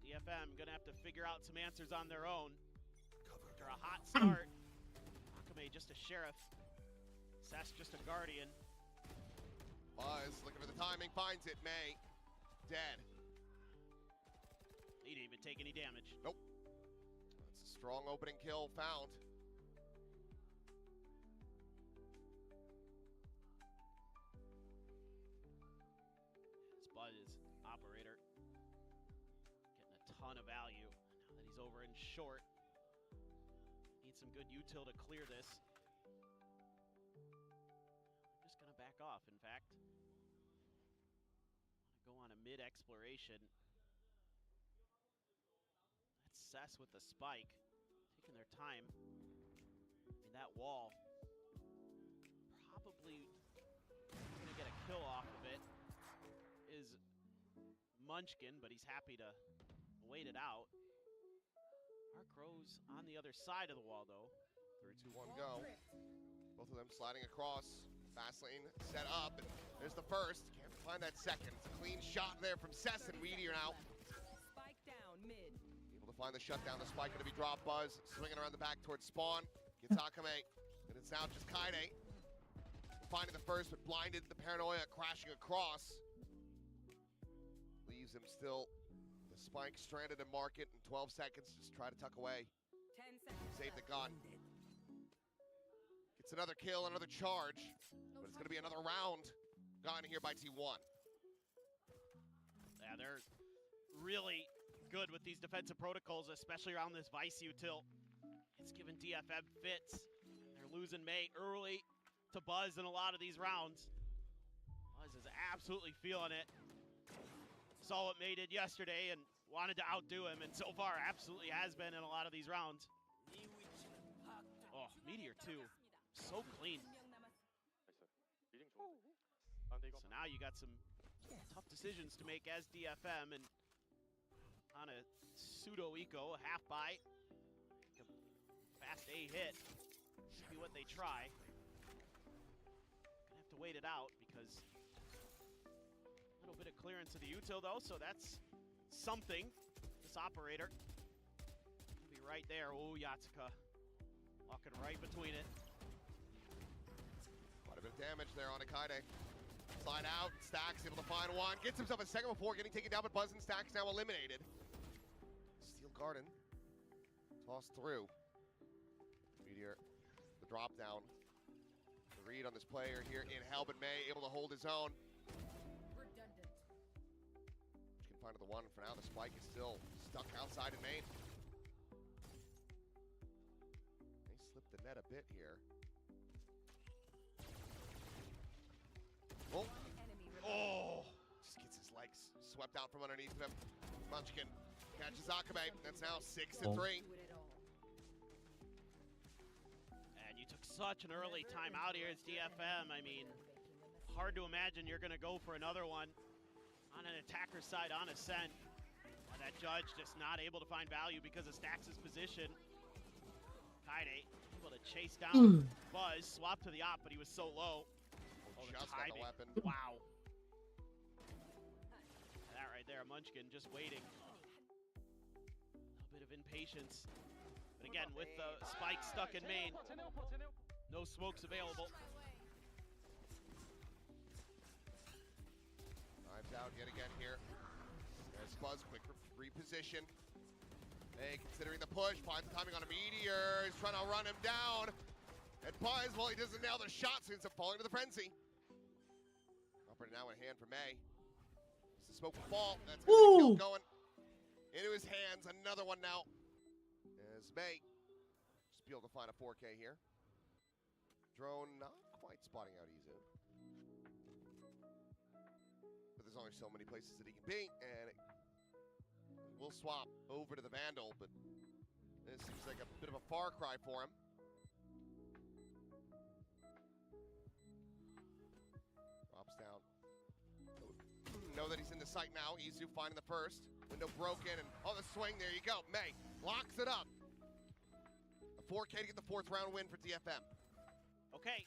DFM gonna have to figure out some answers on their own. After a hot start, Akame just a sheriff. Cess just a guardian. Buzz looking for the timing, finds it. May, dead. He didn't even take any damage. Nope. That's a strong opening kill found. This Buzz operator getting a ton of value now that he's over in short. Needs some good util to clear this. I'm just gonna back off, in fact. Want to go on a mid exploration. That's Cess with the spike, taking their time. I mean, that wall probably gonna get a kill off of it is Munchkin, but he's happy to wait it out. Arc Rose on the other side of the wall, though. 3, 2, 1, go. Both of them sliding across. Fast lane set up, and there's the first. Can't find that second. It's a clean shot there from Cess, and Meteor now. Spike down mid. Able to find the shutdown. The spike going to be dropped. Buzz swinging around the back towards Spawn. Gets Akame, and it's now just Kaide. Finding the first, but blinded. The paranoia crashing across. Leaves him still. The spike stranded in market in 12 seconds. Just try to tuck away. 10 seconds. Save the gun. Gets another kill, another charge. But it's going to be another round gone here by T1. Yeah, they're really good with these defensive protocols, especially around this Vice util. It's giving DFM fits. They're losing May early to Buzz in a lot of these rounds. Buzz is absolutely feeling it. Saw what May did yesterday and wanted to outdo him, and so far absolutely has been in a lot of these rounds. Oh, earlier too. So clean. So now you got some tough decisions to make as DFM, and on a pseudo eco, a half buy, a fast A hit, should be what they try. Gonna have to wait it out because a little bit of clearance of the util though, so that's something. This operator will be right there. Oh, Yatsuka walking right between it. Quite a bit of damage there on Akaide. Slide out, Stacks able to find one. Gets himself a second before getting taken down, but Buzz and Stacks now eliminated. Steel Garden tossed through. Meteor, the drop down. The read on this player here in Hell, but May able to hold his own. Redundant. Which can find the one for now. The spike is still stuck outside in main. They slipped the net a bit here. Oh. Oh! Just gets his legs swept out from underneath him. Munchkin catches Akabe. That's now 6-3. And you took such an early timeout here as DFM. I mean, hard to imagine you're going to go for another one on an attacker's side on Ascent. And that judge just not able to find value because of Stax' position. Kaide able to chase down Buzz, swap to the op, but he was so low. Oh, just got the weapon. Wow. That right there, Munchkin just waiting. A little bit of impatience. But again, with the spike stuck in main, no smokes available. Knives out yet again here. There's Buzz, quick reposition. Hey, considering the push, finds the timing on a Meteor. He's trying to run him down. And Buzz, well, he doesn't nail the shot, so he ends up falling to the frenzy. Operator now in hand for May. It's the smoke will fall. That's gonna kill going into his hands. Another one now. As May just be able to find a 4K here. Drone not quite spotting out Izu. But there's only so many places that he can be, and it will swap over to the Vandal, but this seems like a bit of a far cry for him. Drops down. Know that he's in the sight now. Izu finding the first. Window broken, and on the swing, there you go. May locks it up. A 4K to get the 4th round win for DFM. Okay.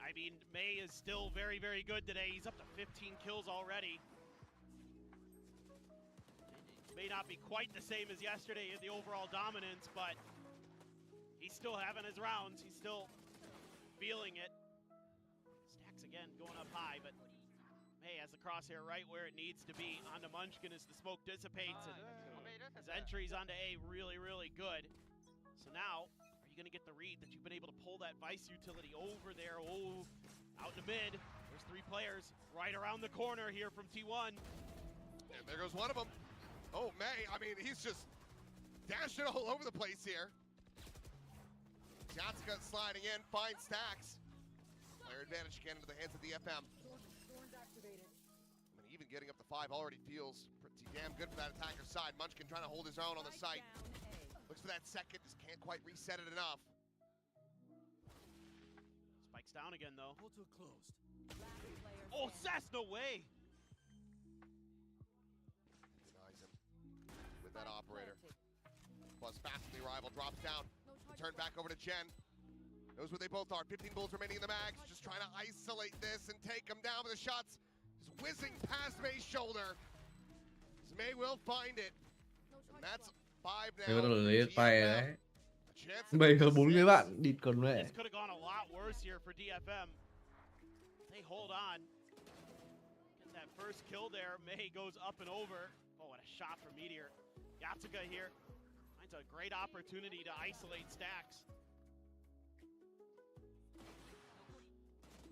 I mean, May is still very, very good today. He's up to 15 kills already. It may not be quite the same as yesterday in the overall dominance, but he's still having his rounds. He's still feeling it. Stacks again going up high, but May has the crosshair right where it needs to be onto Munchkin as the smoke dissipates, and his entries onto A really, really good. So now, are you going to get the read that you've been able to pull that Vice utility over there? Oh, out in the mid. There's 3 players right around the corner here from T1. And there goes one of them. Oh, May, I mean, he's just dashing all over the place here. Yatsuka sliding in, finds Stacks. Player advantage again into the hands of the FM. I mean, even getting up to 5 already feels pretty damn good for that attacker's side. Munchkin trying to hold his own on the site. Looks for that second, just can't quite reset it enough. Spikes down again, though. Portal closed. Oh, Sass, no way! Denies him with that operator. Plus, fastly rival drops down. Turn back over to Jen. Knows where they both are. 15 bullets remaining in the mags. Just trying to isolate this and take them down with the shots. Just whizzing past May's shoulder. So May will find it. And that's 5 now. Cái đó là lấy tay đấy. Chance. Bây giờ 4 người bạn địt còn mẹ. This could have gone a lot worse here for DFM. They hold on. Get that first kill there. May goes up and over. Oh, what a shot from Meteor. Yatsuka here finds a great opportunity to isolate Stacks.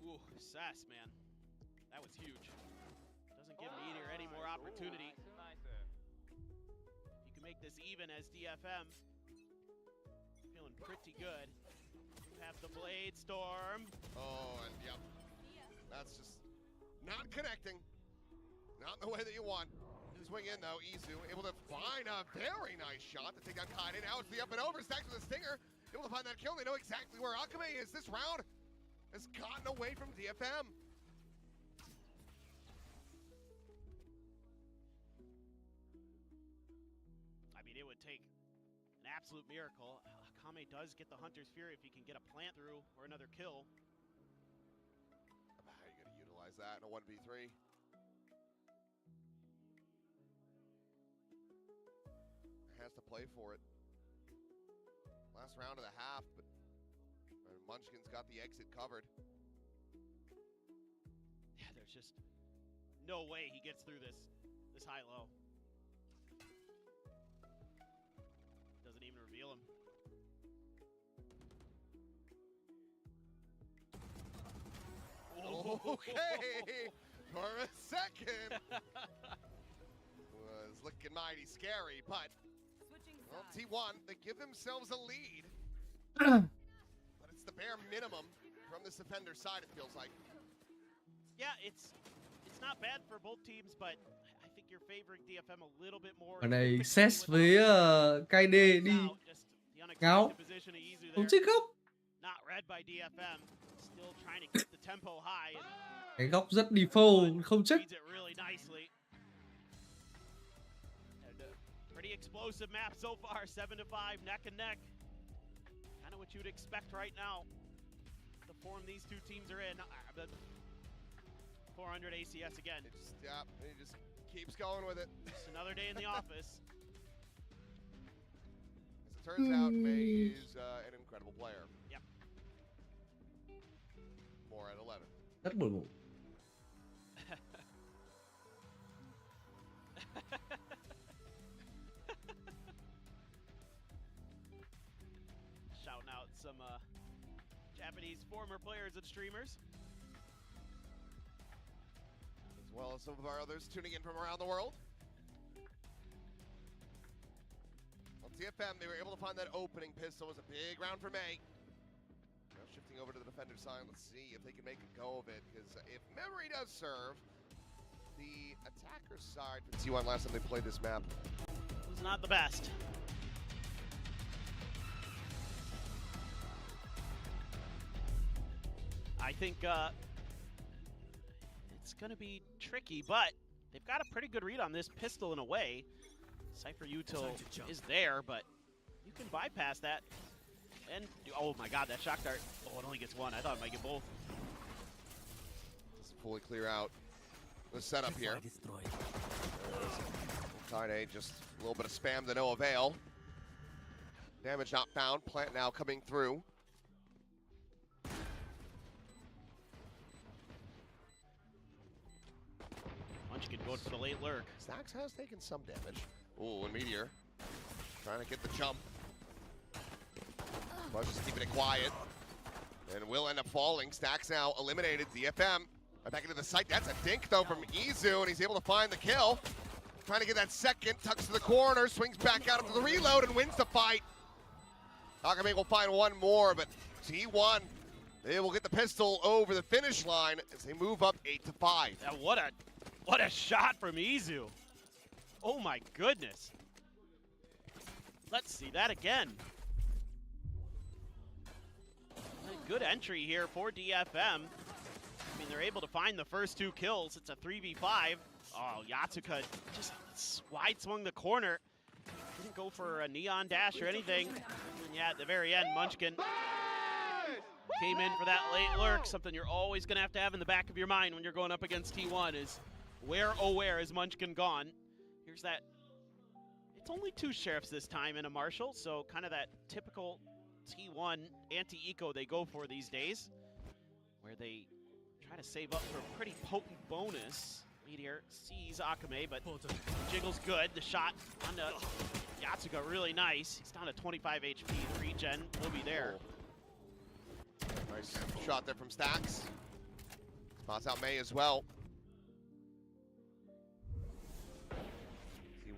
Ooh, Sass, man. That was huge. Doesn't give Meteor any more opportunity. You can make this even as DFM. Feeling pretty good. You have the Blade Storm. Oh, and yep. That's just not connecting. Not in the way that you want. Swing in though, Izu able to find a very nice shot to take down Kaide. Now it's the up and over, Stacks with a stinger. Able to find that kill. They know exactly where Akame is. This round has gotten away from DFM. I mean, it would take an absolute miracle. Akame does get the Hunter's Fury if he can get a plant through or another kill. How are you going to utilize that in a 1v3? Has to play for it. Last round of the half, but Munchkin's got the exit covered. Yeah, there's just no way he gets through this high-low. Doesn't even reveal him. Okay, for a second. Was looking mighty scary, but well, T1, they give themselves a lead. But it's the bare minimum from this defender side, it feels like. Yeah, it's not bad for both teams, but I think you're favoring DFM a little bit more. Ở này Ses với KD đi ngáo không chết góc. Not read by DFM. Still trying to keep the tempo high. Cái góc rất default không chết. Really nicely. Pretty explosive map so far, 7-5, neck and neck. Kind of what you'd expect right now. The form these two teams are in. 400 ACS again. It just keeps going with it. Just another day in the office. As it turns out, May is an incredible player. Yep. More at 11. Rất buồn ngủ. Shouting out some Japanese former players and streamers. As well as some of our others tuning in from around the world. Well, TFM, they were able to find that opening pistol. It was a big round for May. Now shifting over to the defender side, let's see if they can make a go of it. Because if memory does serve, the attacker's side for T1 last time they played this map was not the best. I think it's going to be tricky, but they've got a pretty good read on this pistol in a way. Cypher Util is there, but you can bypass that. And, oh my god, that shock dart. Oh, it only gets one. I thought it might get both. Doesn't fully clear out the setup here. Tide, just a little bit of spam to no avail. Damage not found. Plant now coming through. Munchkin going for the late lurk. Stacks has taken some damage. Ooh, and Meteor trying to get the jump. But just keeping it quiet. And will end up falling. Stacks now eliminated. DFM right back into the site. That's a dink though from Izu, and he's able to find the kill. Trying to get that second, tucks to the corner, swings back out into the reload and wins the fight. Akame will find one more, but T1, they will get the pistol over the finish line as they move up 8-5. Yeah, what a shot from Izu. Oh my goodness. Let's see that again. A good entry here for DFM. I mean, they're able to find the first two kills. It's a 3v5. Oh, Yatsuka just wide swung the corner. Didn't go for a neon dash or anything. And yeah, at the very end, Munchkin came in for that late lurk. Something you're always going to have in the back of your mind when you're going up against T1 is where, oh where is Munchkin gone? Here's that. It's only two sheriffs this time and a marshal, so kind of that typical T1 anti-eco they go for these days, where they try to save up for a pretty potent bonus. Meteor sees Akame, but jiggles good. The shot onto Yatsuka really nice. He's down to 25 HP. The regen will be there. Nice shot there from Stacks. Spots out May as well.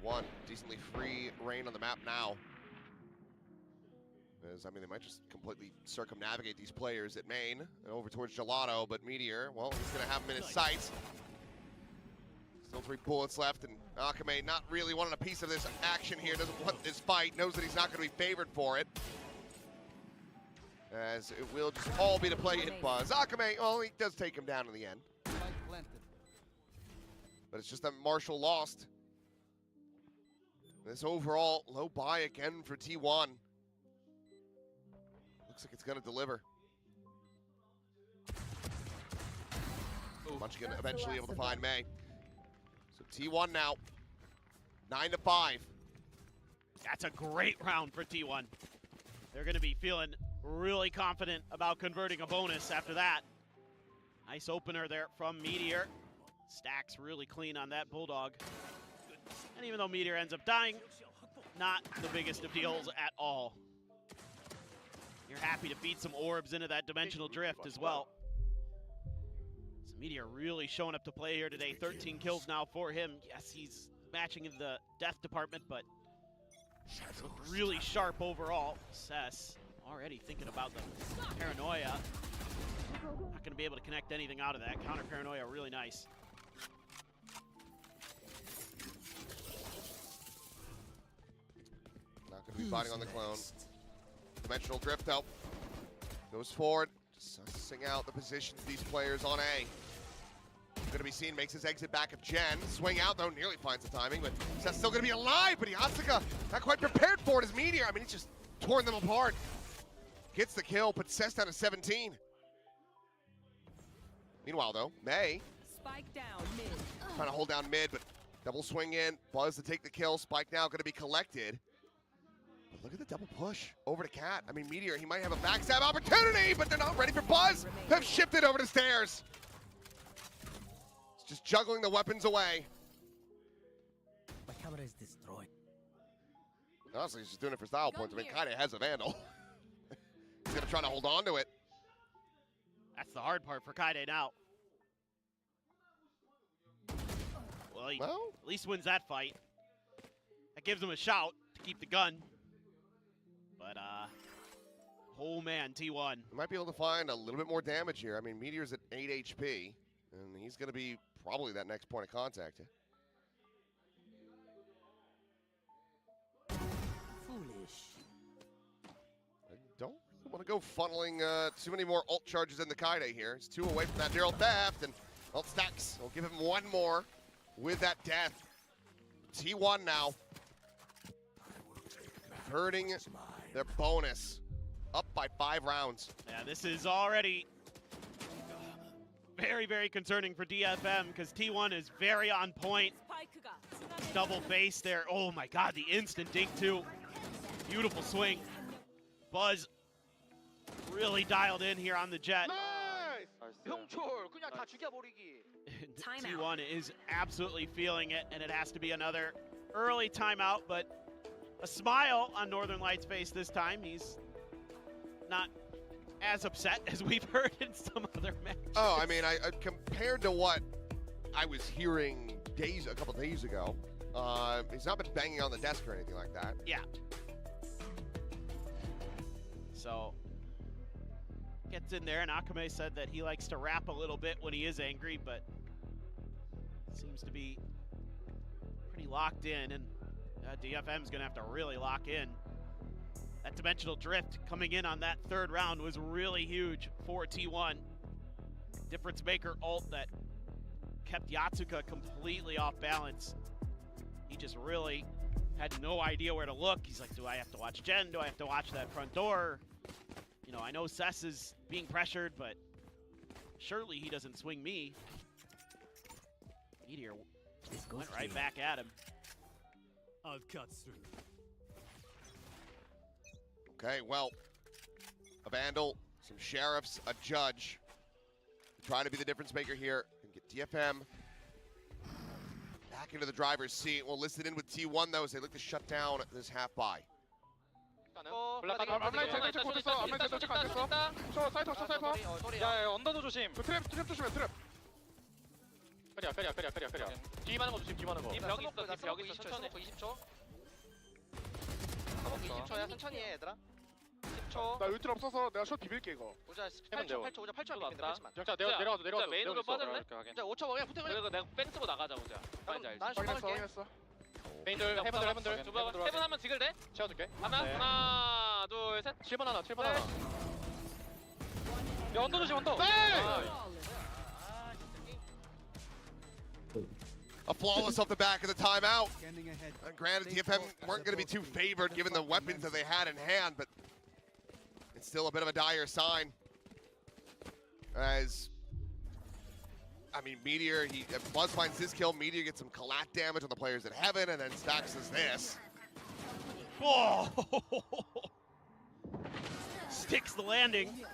T1 decently free reign on the map now. As, I mean, they might just completely circumnavigate these players at main and over towards Gelato, but Meteor, well, he's going to have him in his sights. Still 3 bullets left, and Akame not really wanting a piece of this action here. Doesn't want this fight, knows that he's not going to be favored for it. as it will just all be to play in Buzz. Akame, well, he does take him down in the end. But it's just that Marshall lost. This overall low buy again for T1. Looks like it's going to deliver. Bunch going to eventually able to find May. So T1 now, 9-5. That's a great round for T1. They're going to be feeling really confident about converting a bonus after that. Nice opener there from Meteor. Stacks really clean on that Bulldog. And even though Meteor ends up dying, not the biggest of deals at all. You're happy to feed some orbs into that dimensional drift as well. So Meteor really showing up to play here today. 13 kills now for him. Yes, he's matching in the death department, but looked really sharp overall. Cess already thinking about the paranoia. Not going to be able to connect anything out of that. Counter paranoia really nice. Not going to be fighting on the clone. Dimensional drift out. Goes forward. Just sussing out the positions of these players on A. Going to be seen, makes his exit back of Jen. Swing out though, nearly finds the timing, but Seth's still going to be alive, but Yatsuka not quite prepared for it as Meteor. I mean, he's just torn them apart. Gets the kill, puts Seth down to 17. Meanwhile though, May Spike down mid. trying to hold down mid, but double swing in. Buzz to take the kill. Spike now going to be collected. But look at the double push over to Cat. I mean, Meteor, he might have a backstab opportunity, but they're not ready for Buzz. They've shifted over to stairs. Just juggling the weapons away. My camera is destroyed. Honestly, he's just doing it for style points. I mean, kinda has a Vandal. He's gonna try to hold on to it. That's the hard part for Kaide now. Well, he at least wins that fight. That gives him a shout to keep the gun. But, oh man, T1. He might be able to find a little bit more damage here. I mean, Meteor's at 8 HP, and he's gonna be probably that next point of contact. Foolish. I don't want to go funneling too many more ult charges in the Kaide here. He's 2 away from that Daryl theft, and ult stacks. We'll give him 1 more with that death. T1 now. Hurting their bonus. Up by 5 rounds. Yeah, this is already very, very concerning for DFM because T1 is very on point. Double face there. Oh my god, the instant dink too. Beautiful swing. Buzz really dialed in here on the jet. T1 is absolutely feeling it, and it has to be another early timeout, but a smile on Northern Light's face this time. He's not as upset as we've heard in some other matches. Oh, I mean, I compared to what I was hearing a couple days ago, he's not been banging on the desk or anything like that. Yeah. So, gets in there, and Akame said that he likes to rap a little bit when he is angry, but seems to be pretty locked in, and DFM's gonna have to really lock in. That dimensional drift coming in on that 3rd round was really huge for T1. Difference maker ult that kept Yatsuka completely off balance. He just really had no idea where to look. He's like, do I have to watch Jen? Do I have to watch that front door? You know, I know Cess is being pressured, but surely he doesn't swing me. Meteor went right back at him. I'll cut through. Okay, well, a Vandal, some Sheriffs, a Judge. Trying to be the difference maker here and get DFM back into the driver's seat. We'll listen in with T1 though as they look to shut down this half buy. 앞라인 살짝 곧 있어. 앞라인 살짝 안 됐어. 저 사이터 저 사이터. 야 언더도 조심. 그 트랩 조심해 트랩. 페리야. 뒤 많은 거 조심 뒤 많은 거. 벽 있어 천천히. 20초. 20초야 천천히 해 얘들아. 10초. 나 울트라 없어서 내가 숏 비빌게 이거. 보자 8초 왔다. 자 내려가자. 메인으로 빠졌네. 자 5초 먹으면 붙어. 내가 뺑 쓰고 나가자 보자. 난 확인했어. 메인들 해븐들 해븐 하면 지글 돼? 채워줄게. 하나 둘 셋. 7번 하나. 언더 조심, 언더. A flawless off the back of the timeout. And granted, TFM weren't going to be too favored given the weapons that they had in hand, but it's still a bit of a dire sign. As, I mean, Meteor, Buzz finds his kill. Meteor gets some collat damage on the players at Heaven, and then Stacks does this. Oh! Sticks the landing.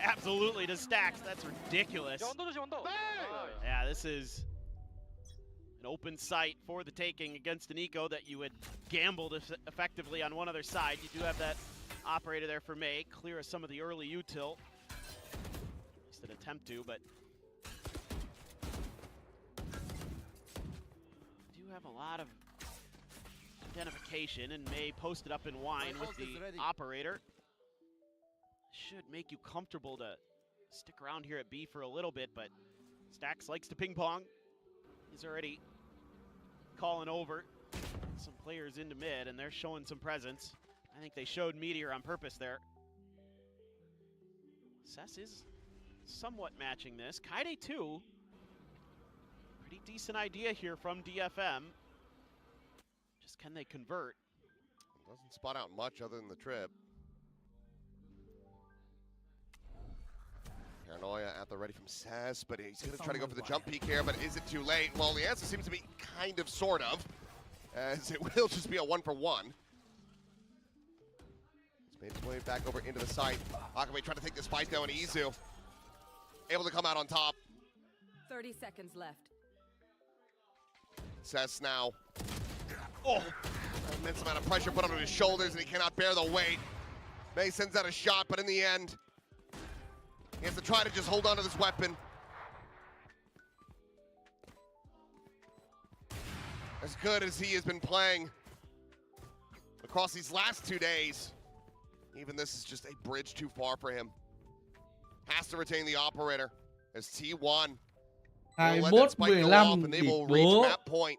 Absolutely to Stacks. That's ridiculous. Yeah, this is an open sight for the taking against an eco that you had gambled effectively on one other side. You do have that operator there for May, clear of some of the early util. At least an attempt to, but do have a lot of identification, and May posted up in wine with the operator. Should make you comfortable to stick around here at B for a little bit, but Stacks likes to ping pong. He's already calling over some players into mid, and they're showing some presence. I think they showed Meteor on purpose there. Cess is somewhat matching this. Kaide too. Pretty decent idea here from DFM. Just can they convert? Doesn't spot out much other than the trip. Paranoia at the ready from Cess, but he's going to try to go for the jump peek here, but is it too late? Well, the answer seems to be kind of, sort of, as it will just be a 1-for-1. He's made his way back over into the site. Akame trying to take the spike down, Izu able to come out on top. 30 seconds left. Cess now. Oh, immense amount of pressure put on his shoulders, and he cannot bear the weight. May sends out a shot, but in the end, he has to try to just hold on to this weapon. As good as he has been playing across these last 2 days, even this is just a bridge too far for him. Has to retain the operator as T1 will let that spike go off, and they will reach that point.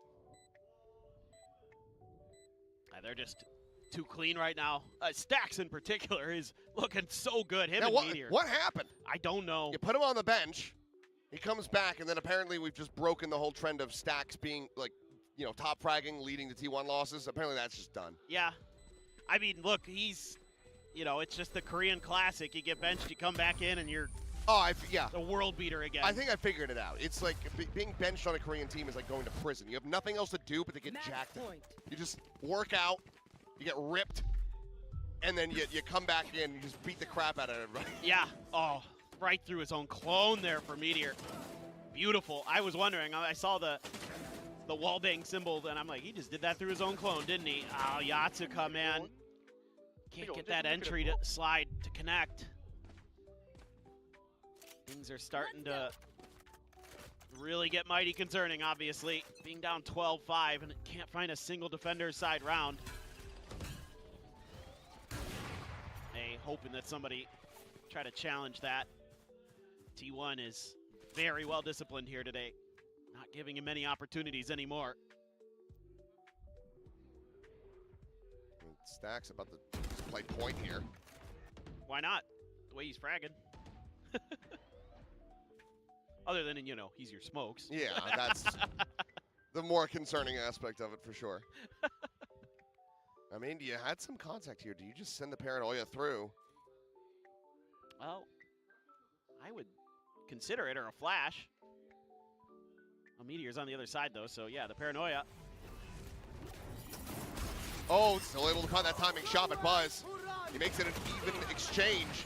They're just too clean right now. Stacks in particular is looking so good. Him now, and Meteor. What happened? I don't know. You put him on the bench, he comes back, and then apparently we've just broken the whole trend of Stacks being, like, you know, top fragging, leading to T1 losses. Apparently that's just done. Yeah. I mean, look, he's, you know, it's just the Korean classic. You get benched, you come back in, and you're yeah, a world beater again. I think I figured it out. It's like being benched on a Korean team is like going to prison. You have nothing else to do but to get jacked. You just work out, you get ripped, and then you come back in, you just beat the crap out of everybody. Yeah. Oh, right through his own clone there for Meteor. Beautiful. I was wondering, I saw the wall bang symbol, and I'm like, he just did that through his own clone, didn't he? Oh, Yatsuka, man. Can't get that entry to slide to connect. Things are starting to really get mighty concerning, obviously. Being down 12-5 and can't find a single defender side round. Hey, hoping that somebody try to challenge that. T1 is very well disciplined here today. Not giving him many opportunities anymore. Stacks about to play point here. Why not? The way he's fragging. Other than, you know, he's your smokes. Yeah, that's the more concerning aspect of it for sure. I mean, you had some contact here. Do you just send the Paranoia through? Well, I would consider it, or a flash. A Meteor's on the other side, though, so yeah, the Paranoia. Oh, still able to caught that timing shot, but Buzz, he makes it an even exchange.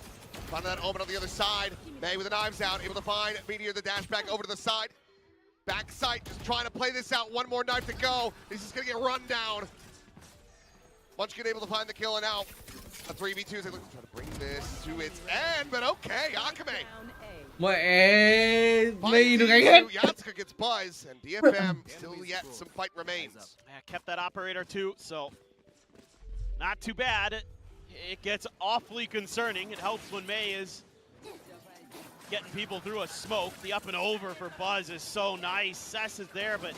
Finding that open on the other side. May with the knives out, able to find Meteor, the dash back over to the side. Back sight, just trying to play this out. One more knife to go. He's just gonna get run down. Munchkin able to find the kill, and now a 3v2 as they look to try to bring this to its end, but okay, Akame. Yatsuka gets Buzz, and DFM still yet some fight remains. Yeah, kept that operator too, so not too bad. It gets awfully concerning. It helps when May is getting people through a smoke. The up and over for Buzz is so nice. Cess is there, but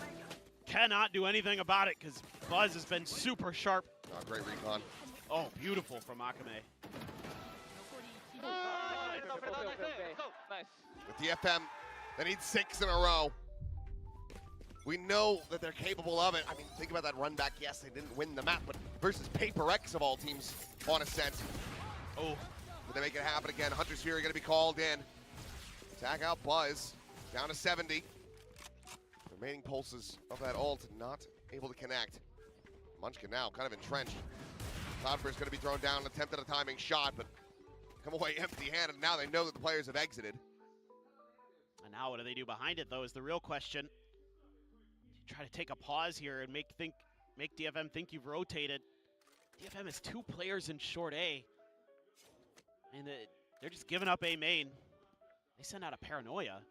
cannot do anything about it because Buzz has been super sharp. Oh, great recon. Oh, beautiful from Akame. DFM, they need 6 in a row. We know that they're capable of it. I mean, think about that run back. Yes, they didn't win the map, but versus Paper X of all teams, on a sense. Oh, did they make it happen again? Hunter's Fury going to be called in. Tag out Buzz, down to 70. Remaining pulses of that ult, not able to connect. Munchkin now kind of entrenched. Cloudburst going to be thrown down, attempt at a timing shot, but come away empty-handed. Now they know that the players have exited. And now what do they do behind it, though, is the real question. Try to take a pause here and make DFM think you've rotated. DFM has 2 players in short A. And they're just giving up A main. They send out a paranoia.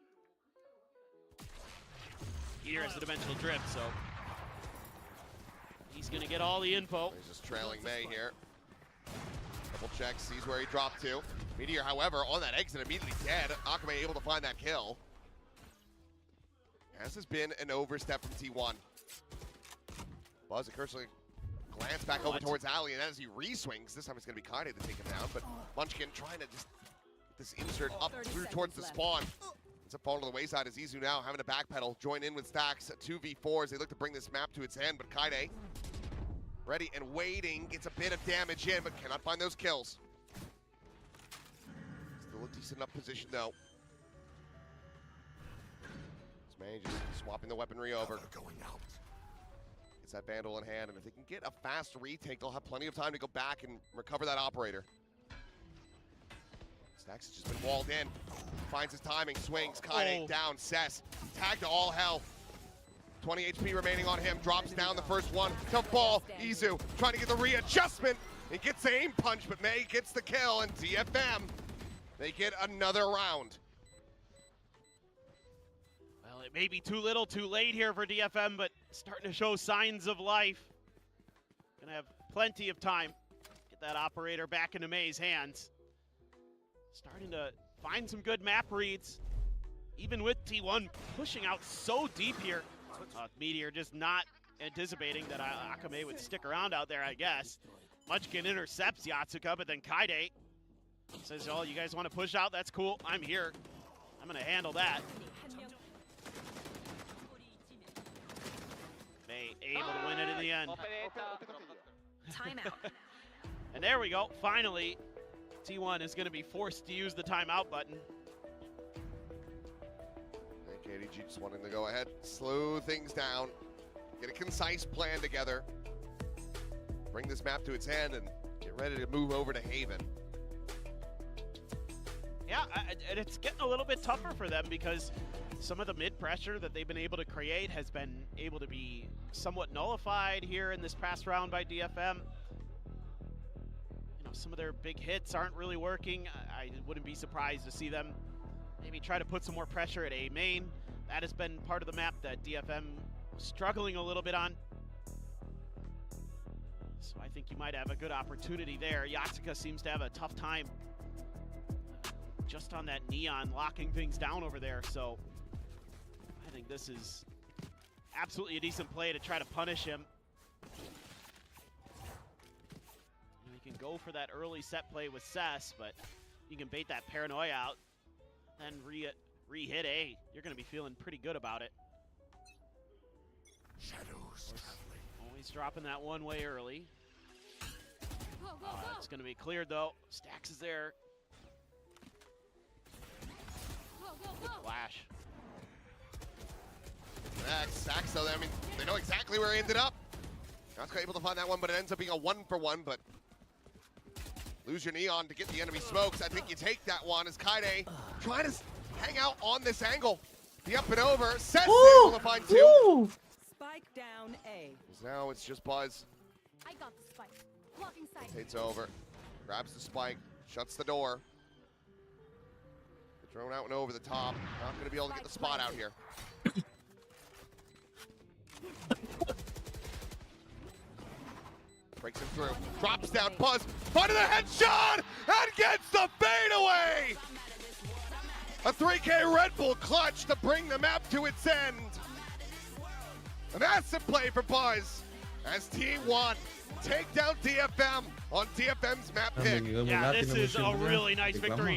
Here is the dimensional drift, so he's gonna get all the info. He's just trailing May here. Double check, sees where he dropped to. Meteor, however, on that exit, immediately dead. Akame able to find that kill. As has been an overstep from T1. Buzz cursory glance back over towards Ali, and as he re-swings, this time it's going to be Kaide to take him down, but Munchkin trying to just get this insert up through towards the spawn. It's a fall to the wayside as Izu now having to backpedal, join in with Stacks, 2v4 as they look to bring this map to its end, but Kaide ready and waiting, gets a bit of damage in, but cannot find those kills. Still a decent enough position though. May just swapping the weaponry over. Gets that Vandal in hand, and if they can get a fast retake, they'll have plenty of time to go back and recover that operator. Stacks has just been walled in. Finds his timing, swings, Kaide down, Cess. Tagged to all hell. 20 HP remaining on him, drops down the first one to fall. Izu trying to get the readjustment. He gets the aim punch, but May gets the kill, and DFM, they get another round. It may be too little, too late here for DFM, but starting to show signs of life. Gonna have plenty of time. Get that operator back into May's hands. Starting to find some good map reads. Even with T1 pushing out so deep here. Meteor just not anticipating that Akame would stick around out there, I guess. Munchkin intercepts Yatsuka, but then Kaide says, oh, you guys want to push out? That's cool. I'm here. I'm gonna handle that. May able to win it in the end. Timeout. And there we go. Finally, T1 is going to be forced to use the timeout button. And KDG just wanting to go ahead, slow things down, get a concise plan together, bring this map to its end, and get ready to move over to Haven. Yeah, and it's getting a little bit tougher for them because some of the mid pressure that they've been able to create has been able to be somewhat nullified here in this past round by DFM. You know, some of their big hits aren't really working. I wouldn't be surprised to see them maybe try to put some more pressure at A main. That has been part of the map that DFM was struggling a little bit on. So I think you might have a good opportunity there. Yatsuka seems to have a tough time just on that neon locking things down over there. So I think this is absolutely a decent play to try to punish him. You can go for that early set play with Cess, but you can bait that paranoia out, then re-hit A. You're going to be feeling pretty good about it. Shadows Always dropping that one way early. It's going to be cleared though. Stacks is there. Flash. Sacks, though, I mean, they know exactly where he ended up. Not quite able to find that one, but it ends up being a 1-for-1, but lose your neon to get the enemy smokes. I think you take that one as Kaide trying to hang out on this angle. The up and over, Cess able to find 2. Spike down A. Now it's just Buzz. I got the spike. Blocking side. Rotates over, grabs the spike, shuts the door. Thrown out and over the top. Not going to be able to get the spot out here. Breaks him through. Drops down. Buzz. Finding the headshot! And gets the fadeaway! A 3K Red Bull clutch to bring the map to its end. A massive play for Buzz as T1 take down DFM on DFM's map pick. Yeah, this is a really nice victory.